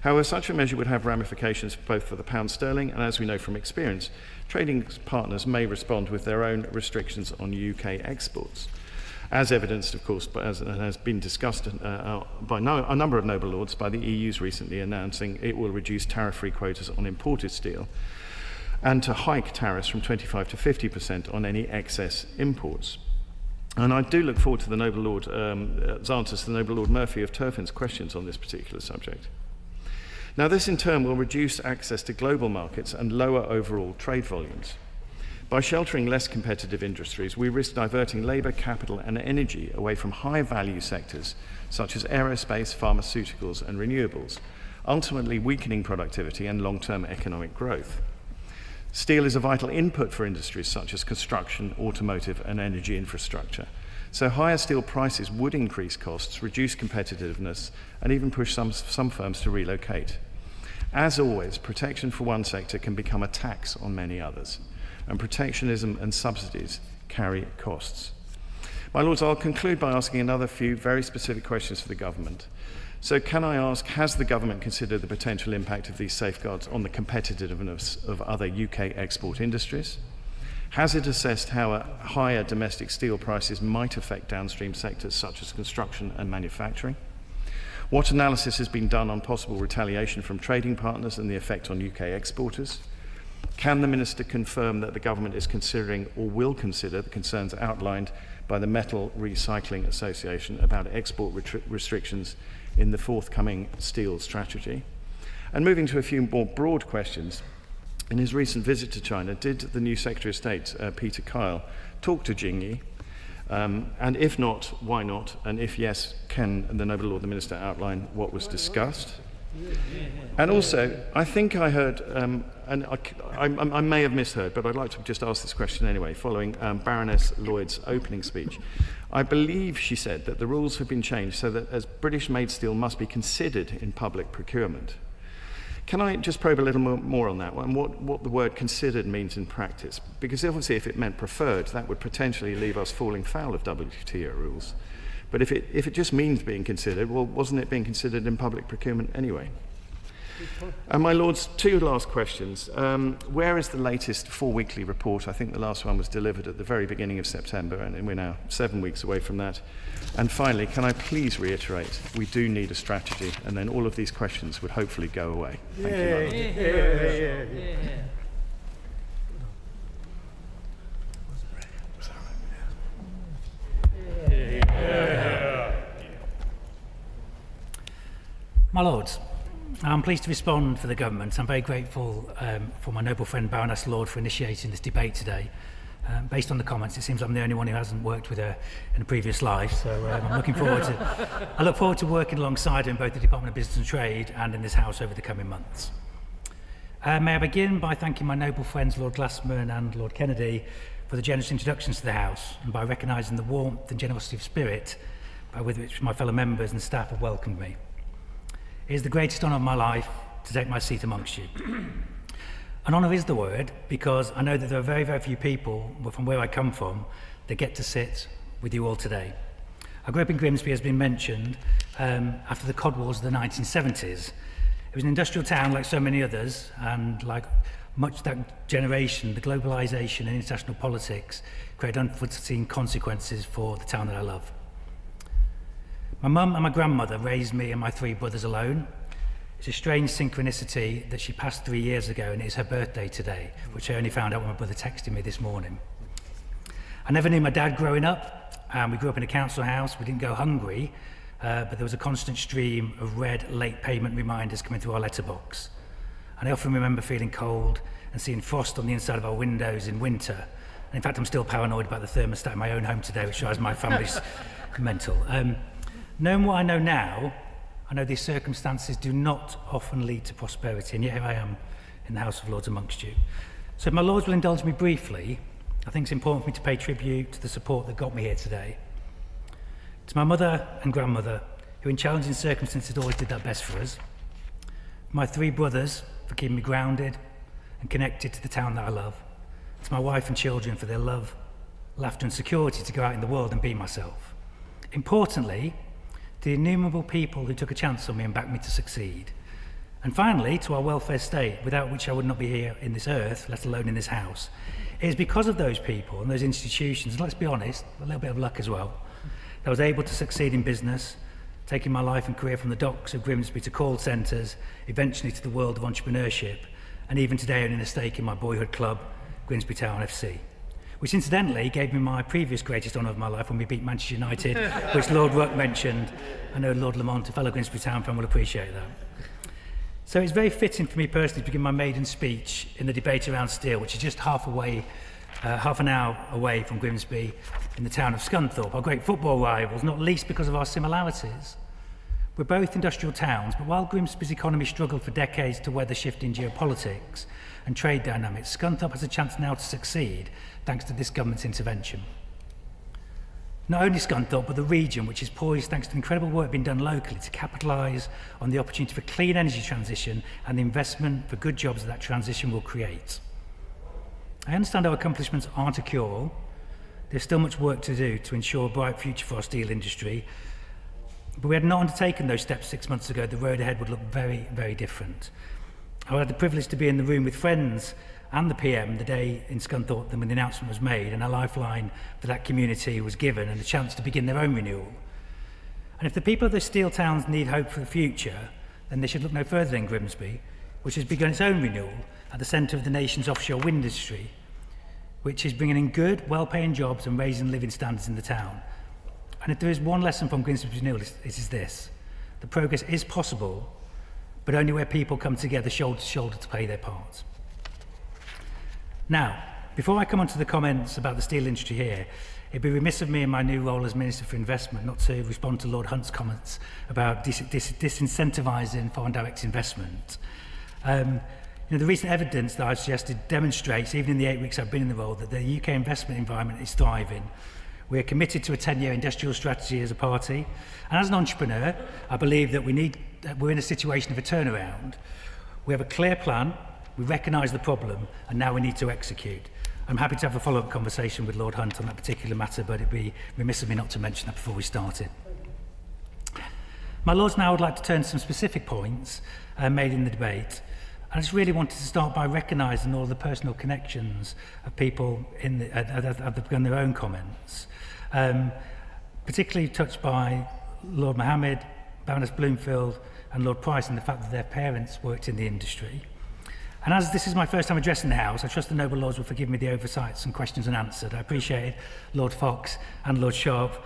However, such a measure would have ramifications both for the pound sterling and, as we know from experience, trading partners may respond with their own restrictions on UK exports, as evidenced, of course, as has been discussed by a number of noble lords, by the EU's recently announcing it will reduce tariff-free quotas on imported steel and to hike tariffs from 25% to 50% on any excess imports. And I do look forward to the noble lord's answers to the noble Lord Murphy of Turpin's questions on this particular subject. Now, this in turn will reduce access to global markets and lower overall trade volumes. By sheltering less competitive industries, we risk diverting labour, capital and energy away from high-value sectors such as aerospace, pharmaceuticals and renewables, ultimately weakening productivity and long-term economic growth. Steel is a vital input for industries such as construction, automotive and energy infrastructure. So higher steel prices would increase costs, reduce competitiveness and even push some firms to relocate. As always, protection for one sector can become a tax on many others, and protectionism and subsidies carry costs. My lords, I'll conclude by asking another few very specific questions for the government. So can I ask, has the government considered the potential impact of these safeguards on the competitiveness of other UK export industries? Has it assessed how higher domestic steel prices might affect downstream sectors such as construction and manufacturing? What analysis has been done on possible retaliation from trading partners and the effect on UK exporters? Can the Minister confirm that the government is considering or will consider the concerns outlined by the Metal Recycling Association about export restrictions in the forthcoming steel strategy? And moving to a few more broad questions, in his recent visit to China, did the new Secretary of State, Peter Kyle, talk to Jingyi? And if not, why not? And if yes, can the noble Lord the Minister outline what was discussed? And also, I think I heard, and I may have misheard, but I'd like to just ask this question anyway, following Baroness Lloyd's opening speech. I believe she said that the rules have been changed so that as British-made steel must be considered in public procurement. Can I just probe a little more on that one, what the word considered means in practice? Because obviously if it meant preferred, that would potentially leave us falling foul of WTO rules. But if it just means being considered, well, wasn't it being considered in public procurement anyway? And my lords, two last questions. Where is the latest 4-weekly report? I think the last one was delivered at the very beginning of September, and we're now 7 weeks away from that. And finally, can I please reiterate, we do need a strategy, and then all of these questions would hopefully go away. Thank you. My lords, I'm pleased to respond for the government. I'm very grateful for my noble friend Baroness Lord for initiating this debate today. Based on the comments, it seems I'm the only one who hasn't worked with her in a previous life, so I'm looking forward to. I look forward to working alongside her in both the Department of Business and Trade and in this House over the coming months. May I begin by thanking my noble friends Lord Glassman and Lord Kennedy for the generous introductions to the House, and by recognising the warmth and generosity of spirit with which my fellow members and staff have welcomed me. It is the greatest honour of my life to take my seat amongst you. An honour is the word, because I know that there are very, very few people from where I come from that get to sit with you all today. I grew up in Grimsby, as has been mentioned, after the Cod Wars of the 1970s. It was an industrial town like so many others, and like much of that generation, the globalisation and international politics created unforeseen consequences for the town that I love. My mum and my grandmother raised me and my 3 brothers alone. It's a strange synchronicity that she passed 3 years ago, and it's her birthday today, which I only found out when my brother texted me this morning. I never knew my dad growing up. We grew up in a council house. We didn't go hungry, but there was a constant stream of red late payment reminders coming through our letterbox. And I often remember feeling cold and seeing frost on the inside of our windows in winter. And in fact, I'm still paranoid about the thermostat in my own home today, which drives my family's mental. Knowing what I know now, I know these circumstances do not often lead to prosperity, and yet here I am in the House of Lords amongst you. So if my Lords will indulge me briefly, I think it's important for me to pay tribute to the support that got me here today. To my mother and grandmother, who in challenging circumstances always did their best for us. My 3 brothers for keeping me grounded and connected to the town that I love. To my wife and children for their love, laughter and security to go out in the world and be myself. Importantly, to the innumerable people who took a chance on me and backed me to succeed. And finally, to our welfare state, without which I would not be here in this earth, let alone in this house. It is because of those people and those institutions, and let's be honest, a little bit of luck as well, that I was able to succeed in business, taking my life and career from the docks of Grimsby to call centres, eventually to the world of entrepreneurship, and even today owning a stake in my boyhood club, Grimsby Town FC. Which incidentally gave me my previous greatest honour of my life when we beat Manchester United, which Lord Ruck mentioned. I know Lord Lamont, a fellow Grimsby Town fan, will appreciate that. So it's very fitting for me personally to begin my maiden speech in the debate around steel, which is just half an hour away from Grimsby in the town of Scunthorpe, our great football rivals, not least because of our similarities. We're both industrial towns, but while Grimsby's economy struggled for decades to weather shifting geopolitics and trade dynamics, Scunthorpe has a chance now to succeed thanks to this government's intervention. Not only Scunthorpe, but the region, which is poised thanks to incredible work being done locally to capitalise on the opportunity for clean energy transition and the investment for good jobs that transition will create. I understand our accomplishments aren't a cure-all. There's still much work to do to ensure a bright future for our steel industry. But we had not undertaken those steps 6 months ago, the road ahead would look very, very different. I had the privilege to be in the room with friends and the PM the day in Scunthorpe when the announcement was made, and a lifeline for that community was given and a chance to begin their own renewal. And if the people of the steel towns need hope for the future, then they should look no further than Grimsby, which has begun its own renewal at the centre of the nation's offshore wind industry, which is bringing in good, well-paying jobs and raising living standards in the town. And if there is one lesson from Grimsby's renewal, it is this: the progress is possible, but only where people come together shoulder to shoulder to play their part. Now, before I come on to the comments about the steel industry here, it'd be remiss of me in my new role as Minister for Investment not to respond to Lord Hunt's comments about disincentivising foreign direct investment. The recent evidence that I've suggested demonstrates, even in the 8 weeks I've been in the role, that the UK investment environment is thriving. We are committed to a 10-year industrial strategy as a party, and as an entrepreneur, I believe that we're in a situation of a turnaround. We have a clear plan, we recognise the problem, and now we need to execute. I'm happy to have a follow-up conversation with Lord Hunt on that particular matter, but it'd be remiss of me not to mention that before we started. My Lords, now I would like to turn to some specific points made in the debate. I just really wanted to start by recognising all the personal connections of people that have begun their own comments. Particularly touched by Lord Mohammed, Baroness Bloomfield and Lord Price, and the fact that their parents worked in the industry. And as this is my first time addressing the House, I trust the noble Lords will forgive me the oversights and questions unanswered. I appreciated Lord Fox and Lord Sharp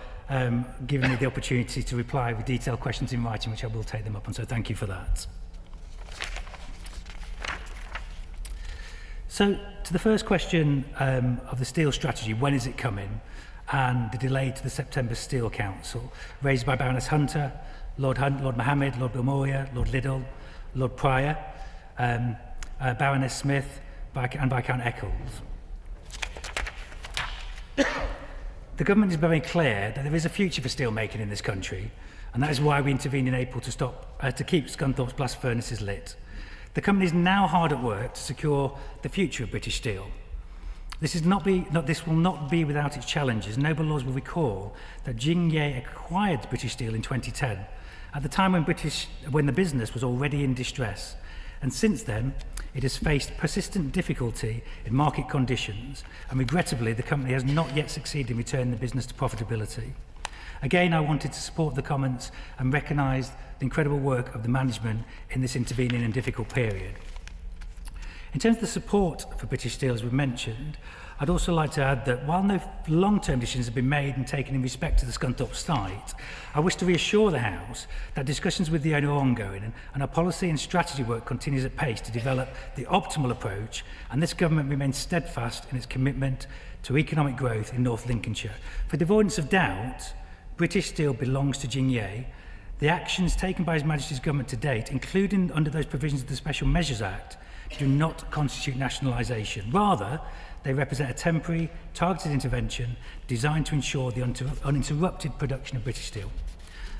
giving me the opportunity to reply with detailed questions in writing, which I will take them up on, so thank you for that. So, to the first question of the steel strategy, when is it coming, and the delay to the September Steel Council, raised by Baroness Hunter, Lord Hunt, Lord Mohammed, Lord Bilmoria, Lord Liddell, Lord Pryor. Baroness Smith and Viscount Eccles. The government is very clear that there is a future for steelmaking in this country, and that is why we intervened in April to keep Scunthorpe's blast furnaces lit. The company is now hard at work to secure the future of British Steel. This will not be without its challenges. Noble Lords will recall that Jingye acquired British Steel in 2010, at the time when the business was already in distress. And since then, it has faced persistent difficulty in market conditions, and regrettably, the company has not yet succeeded in returning the business to profitability. Again, I wanted to support the comments and recognise the incredible work of the management in this intervening and difficult period. In terms of the support for British Steel, as we've mentioned, I'd also like to add that while no long-term decisions have been made and taken in respect to the Scunthorpe site, I wish to reassure the House that discussions with the owner are ongoing and our policy and strategy work continues at pace to develop the optimal approach, and this government remains steadfast in its commitment to economic growth in North Lincolnshire. For the avoidance of doubt, British Steel belongs to Jingye. The actions taken by His Majesty's government to date, including under those provisions of the Special Measures Act, do not constitute nationalisation. Rather, they represent a temporary, targeted intervention designed to ensure the uninterrupted production of British steel.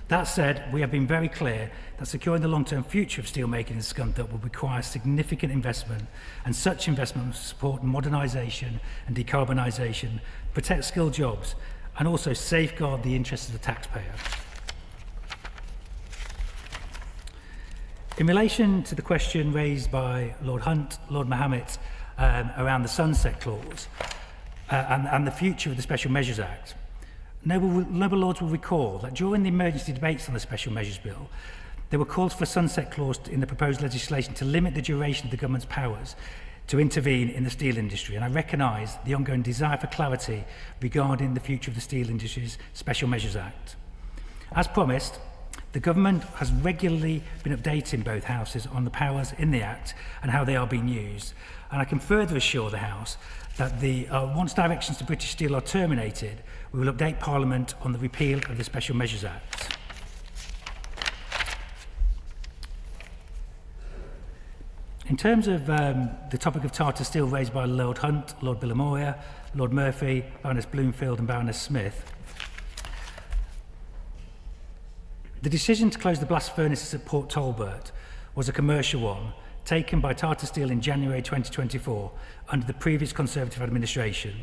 That said, we have been very clear that securing the long-term future of steelmaking in Scunthorpe will require significant investment, and such investment will support modernisation and decarbonisation, protect skilled jobs, and also safeguard the interests of the taxpayer. In relation to the question raised by Lord Hunt, Lord Mahomet, around the sunset clause and the future of the Special Measures Act, Noble Lords will recall that during the emergency debates on the Special Measures Bill, there were calls for a sunset clause in the proposed legislation to limit the duration of the government's powers to intervene in the steel industry, and I recognise the ongoing desire for clarity regarding the future of the steel industry's Special Measures Act. As promised, the government has regularly been updating both houses on the powers in the Act and how they are being used, and I can further assure the House that once directions to British Steel are terminated, we will update Parliament on the repeal of the Special Measures Act. In terms of the topic of Tata Steel raised by Lord Hunt, Lord Billamoya, Lord Murphy, Baroness Bloomfield and Baroness Smith, the decision to close the blast furnaces at Port Talbot was a commercial one taken by Tata Steel in January 2024 under the previous Conservative administration.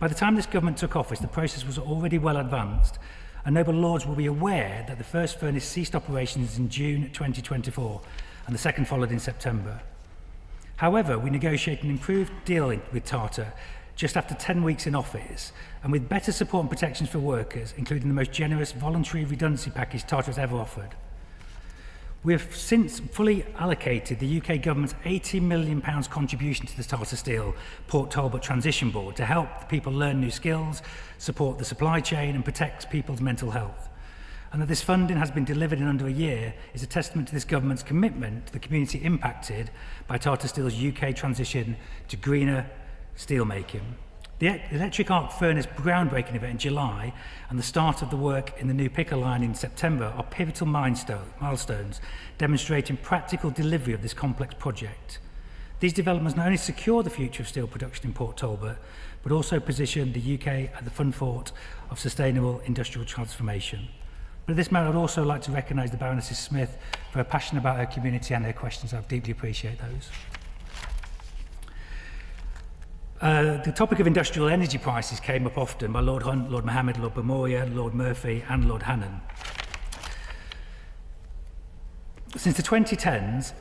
By the time this government took office, the process was already well advanced, and Noble Lords will be aware that the first furnace ceased operations in June 2024 and the second followed in September. However, we negotiated an improved deal with Tata just after 10 weeks in office, and with better support and protections for workers, including the most generous voluntary redundancy package Tata has ever offered. We have since fully allocated the UK government's £80 million contribution to the Tata Steel Port Talbot Transition Board to help people learn new skills, support the supply chain and protect people's mental health. And that this funding has been delivered in under a year is a testament to this government's commitment to the community impacted by Tata Steel's UK transition to greener steelmaking. The electric arc furnace groundbreaking event in July and the start of the work in the new picker line in September are pivotal milestones demonstrating practical delivery of this complex project. These developments not only secure the future of steel production in Port Talbot, but also position the UK at the forefront of sustainable industrial transformation. But at this moment, I'd also like to recognise the Baroness Smith for her passion about her community and her questions. I deeply appreciate those. The topic of industrial energy prices came up often by Lord Hunt, Lord Mohammed, Lord Bamoya, Lord Murphy and Lord Hannan. Since the 2010s,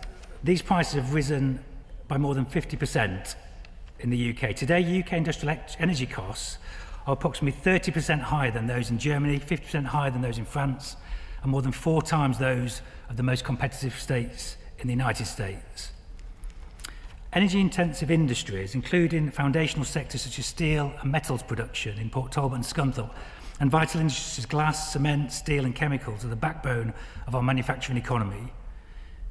these prices have risen by more than 50% in the UK. Today, UK industrial energy costs are approximately 30% higher than those in Germany, 50% higher than those in France, and more than 4 times those of the most competitive states in the United States. Energy-intensive industries, including foundational sectors such as steel and metals production in Port Talbot and Scunthorpe, and vital industries such as glass, cement, steel and chemicals are the backbone of our manufacturing economy.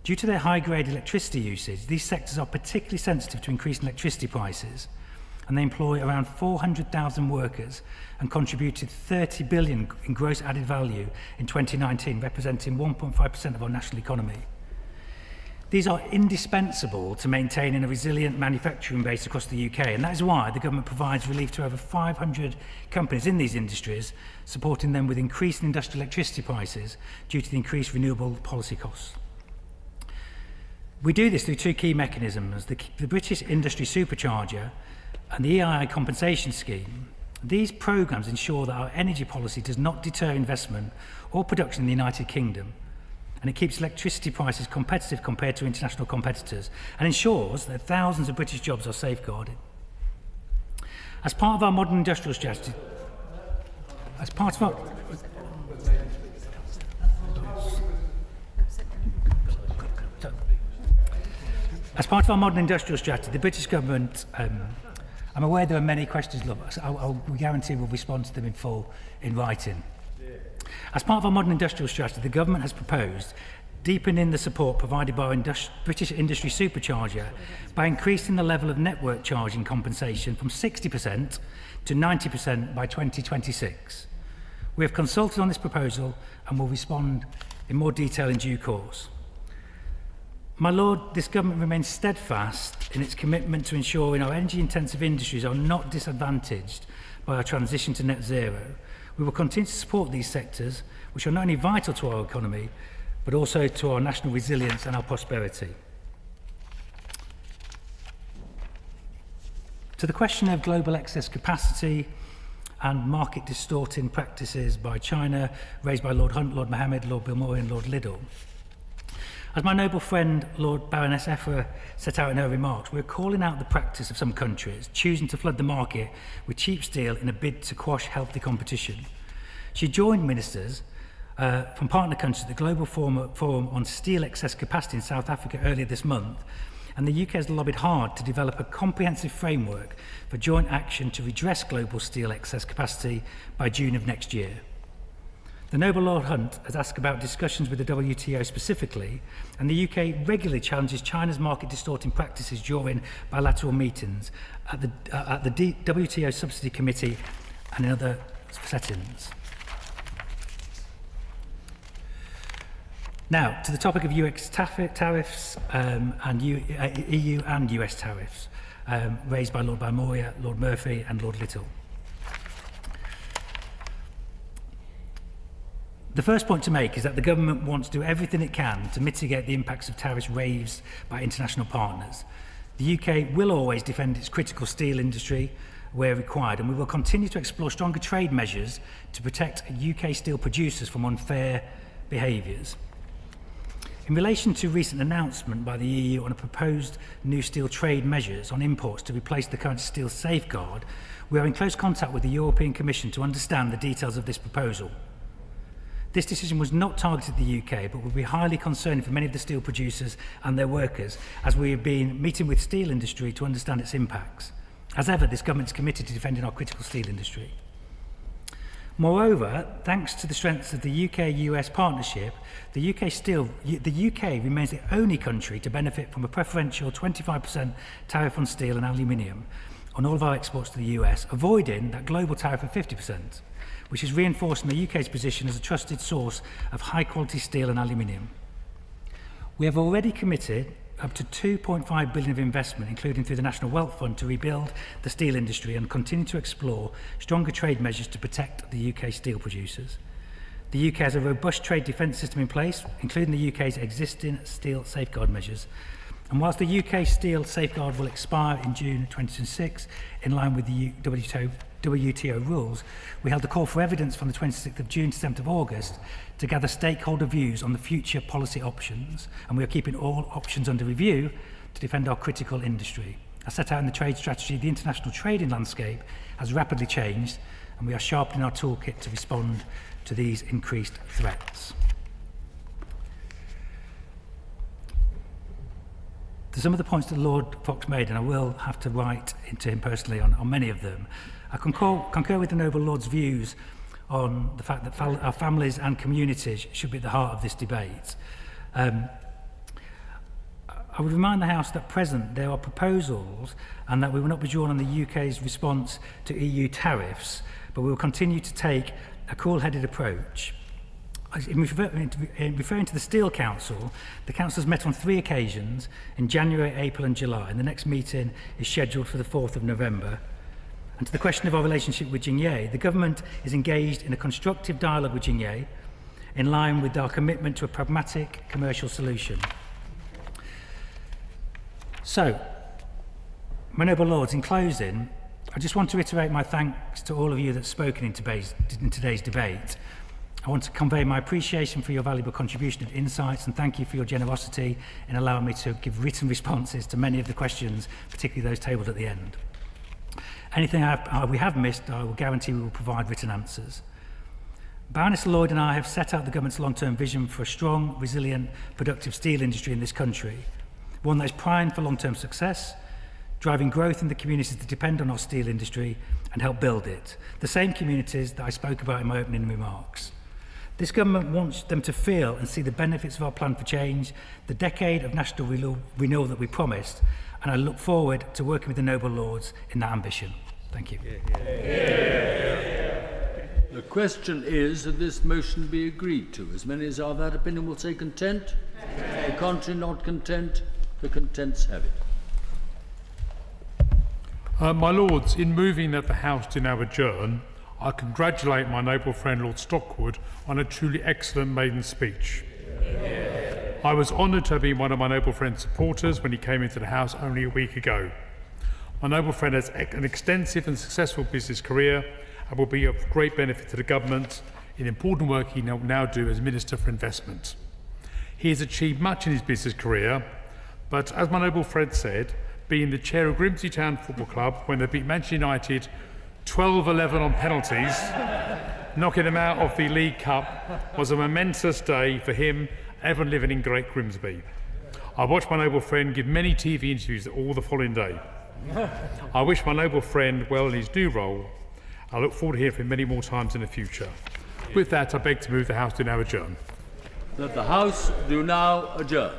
Due to their high-grade electricity usage, these sectors are particularly sensitive to increasing electricity prices, and they employ around 400,000 workers and contributed 30 billion in gross added value in 2019, representing 1.5% of our national economy. These are indispensable to maintaining a resilient manufacturing base across the UK, and that is why the government provides relief to over 500 companies in these industries, supporting them with increased industrial electricity prices due to the increased renewable policy costs. We do this through two key mechanisms, the British Industry Supercharger and the EII Compensation Scheme. These programmes ensure that our energy policy does not deter investment or production in the United Kingdom, and it keeps electricity prices competitive compared to international competitors and ensures that thousands of British jobs are safeguarded. As part of our modern industrial strategy, the British government, I'm aware there are many questions, we guarantee we'll respond to them in full in writing. As part of our modern industrial strategy, the government has proposed deepening the support provided by our British Industry Supercharger by increasing the level of network charging compensation from 60% to 90% by 2026. We have consulted on this proposal and will respond in more detail in due course. My Lord, this government remains steadfast in its commitment to ensuring our energy-intensive industries are not disadvantaged by our transition to net zero. We will continue to support these sectors, which are not only vital to our economy, but also to our national resilience and our prosperity. To the question of global excess capacity and market distorting practices by China, raised by Lord Hunt, Lord Mohammed, Lord Bilmoy and Lord Liddell. As my noble friend Lord Baroness Effra set out in her remarks, we're calling out the practice of some countries choosing to flood the market with cheap steel in a bid to quash healthy competition. She joined ministers from partner countries at the Global Forum on Steel Excess Capacity in South Africa earlier this month, and the UK has lobbied hard to develop a comprehensive framework for joint action to redress global steel excess capacity by June of next year. The Noble Lord Hunt has asked about discussions with the WTO specifically, and the UK regularly challenges China's market distorting practices during bilateral meetings at the WTO Subsidy Committee and in other settings. Now, to the topic of US tariffs and EU and US tariffs, raised by Lord Balmoya, Lord Murphy and Lord Little. The first point to make is that the government wants to do everything it can to mitigate the impacts of tariffs raised by international partners. The UK will always defend its critical steel industry where required, and we will continue to explore stronger trade measures to protect UK steel producers from unfair behaviours. In relation to recent announcement by the EU on a proposed new steel trade measures on imports to replace the current steel safeguard, we are in close contact with the European Commission to understand the details of this proposal. This decision was not targeted at the UK, but will be highly concerning for many of the steel producers and their workers, as we have been meeting with steel industry to understand its impacts. As ever, this government is committed to defending our critical steel industry. Moreover, thanks to the strengths of the UK-US partnership, the UK remains the only country to benefit from a preferential 25% tariff on steel and aluminium on all of our exports to the US, avoiding that global tariff of 50%. Which is reinforcing the UK's position as a trusted source of high-quality steel and aluminium. We have already committed up to £2.5 billion of investment, including through the National Wealth Fund, to rebuild the steel industry and continue to explore stronger trade measures to protect the UK steel producers. The UK has a robust trade defence system in place, including the UK's existing steel safeguard measures. And whilst the UK steel safeguard will expire in June 2026, in line with the WTO rules, we held a call for evidence from the 26th of June to 7th of August to gather stakeholder views on the future policy options, and we are keeping all options under review to defend our critical industry. As set out in the trade strategy, the international trading landscape has rapidly changed, and we are sharpening our toolkit to respond to these increased threats. To some of the points that Lord Fox made, and I will have to write into him personally on many of them, I concur with the Noble Lord's views on the fact that our families and communities should be at the heart of this debate. I would remind the House that at present there are proposals and that we will not be drawn on the UK's response to EU tariffs, but we will continue to take a cool-headed approach. in referring to the Steel Council, the Council has met on 3 occasions in January, April and July, and the next meeting is scheduled for the 4th of November. And to the question of our relationship with Jingye, the Government is engaged in a constructive dialogue with Jingye in line with our commitment to a pragmatic commercial solution. So, my noble lords, in closing, I just want to reiterate my thanks to all of you that's spoken in today's debate. I want to convey my appreciation for your valuable contribution and insights, and thank you for your generosity in allowing me to give written responses to many of the questions, particularly those tabled at the end. Anything we have missed, I will guarantee we will provide written answers. Baroness Lloyd and I have set out the Government's long-term vision for a strong, resilient, productive steel industry in this country, one that is primed for long-term success, driving growth in the communities that depend on our steel industry and help build it, the same communities that I spoke about in my opening remarks. This Government wants them to feel and see the benefits of our plan for change, the decade of national renewal that we promised, and I look forward to working with the noble lords in that ambition. Thank you. The question is that this motion be agreed to. As many as are of that opinion will say content. The contrary not content. The contents have it. My Lords, in moving that the House do now adjourn, I congratulate my noble friend Lord Stockwood on a truly excellent maiden speech. I was honoured to have been one of my noble friend's supporters when he came into the House only a week ago. My noble friend has an extensive and successful business career and will be of great benefit to the Government in important work he will now do as Minister for Investment. He has achieved much in his business career, but as my noble friend said, being the chair of Grimsby Town Football Club when they beat Manchester United 12-11 on penalties, knocking them out of the League Cup, was a momentous day for him, everyone living in Great Grimsby. I watched my noble friend give many TV interviews all the following day. I wish my noble friend well in his new role. I look forward to hearing from him many more times in the future. With that, I beg to move the House to now adjourn. That the House do now adjourn.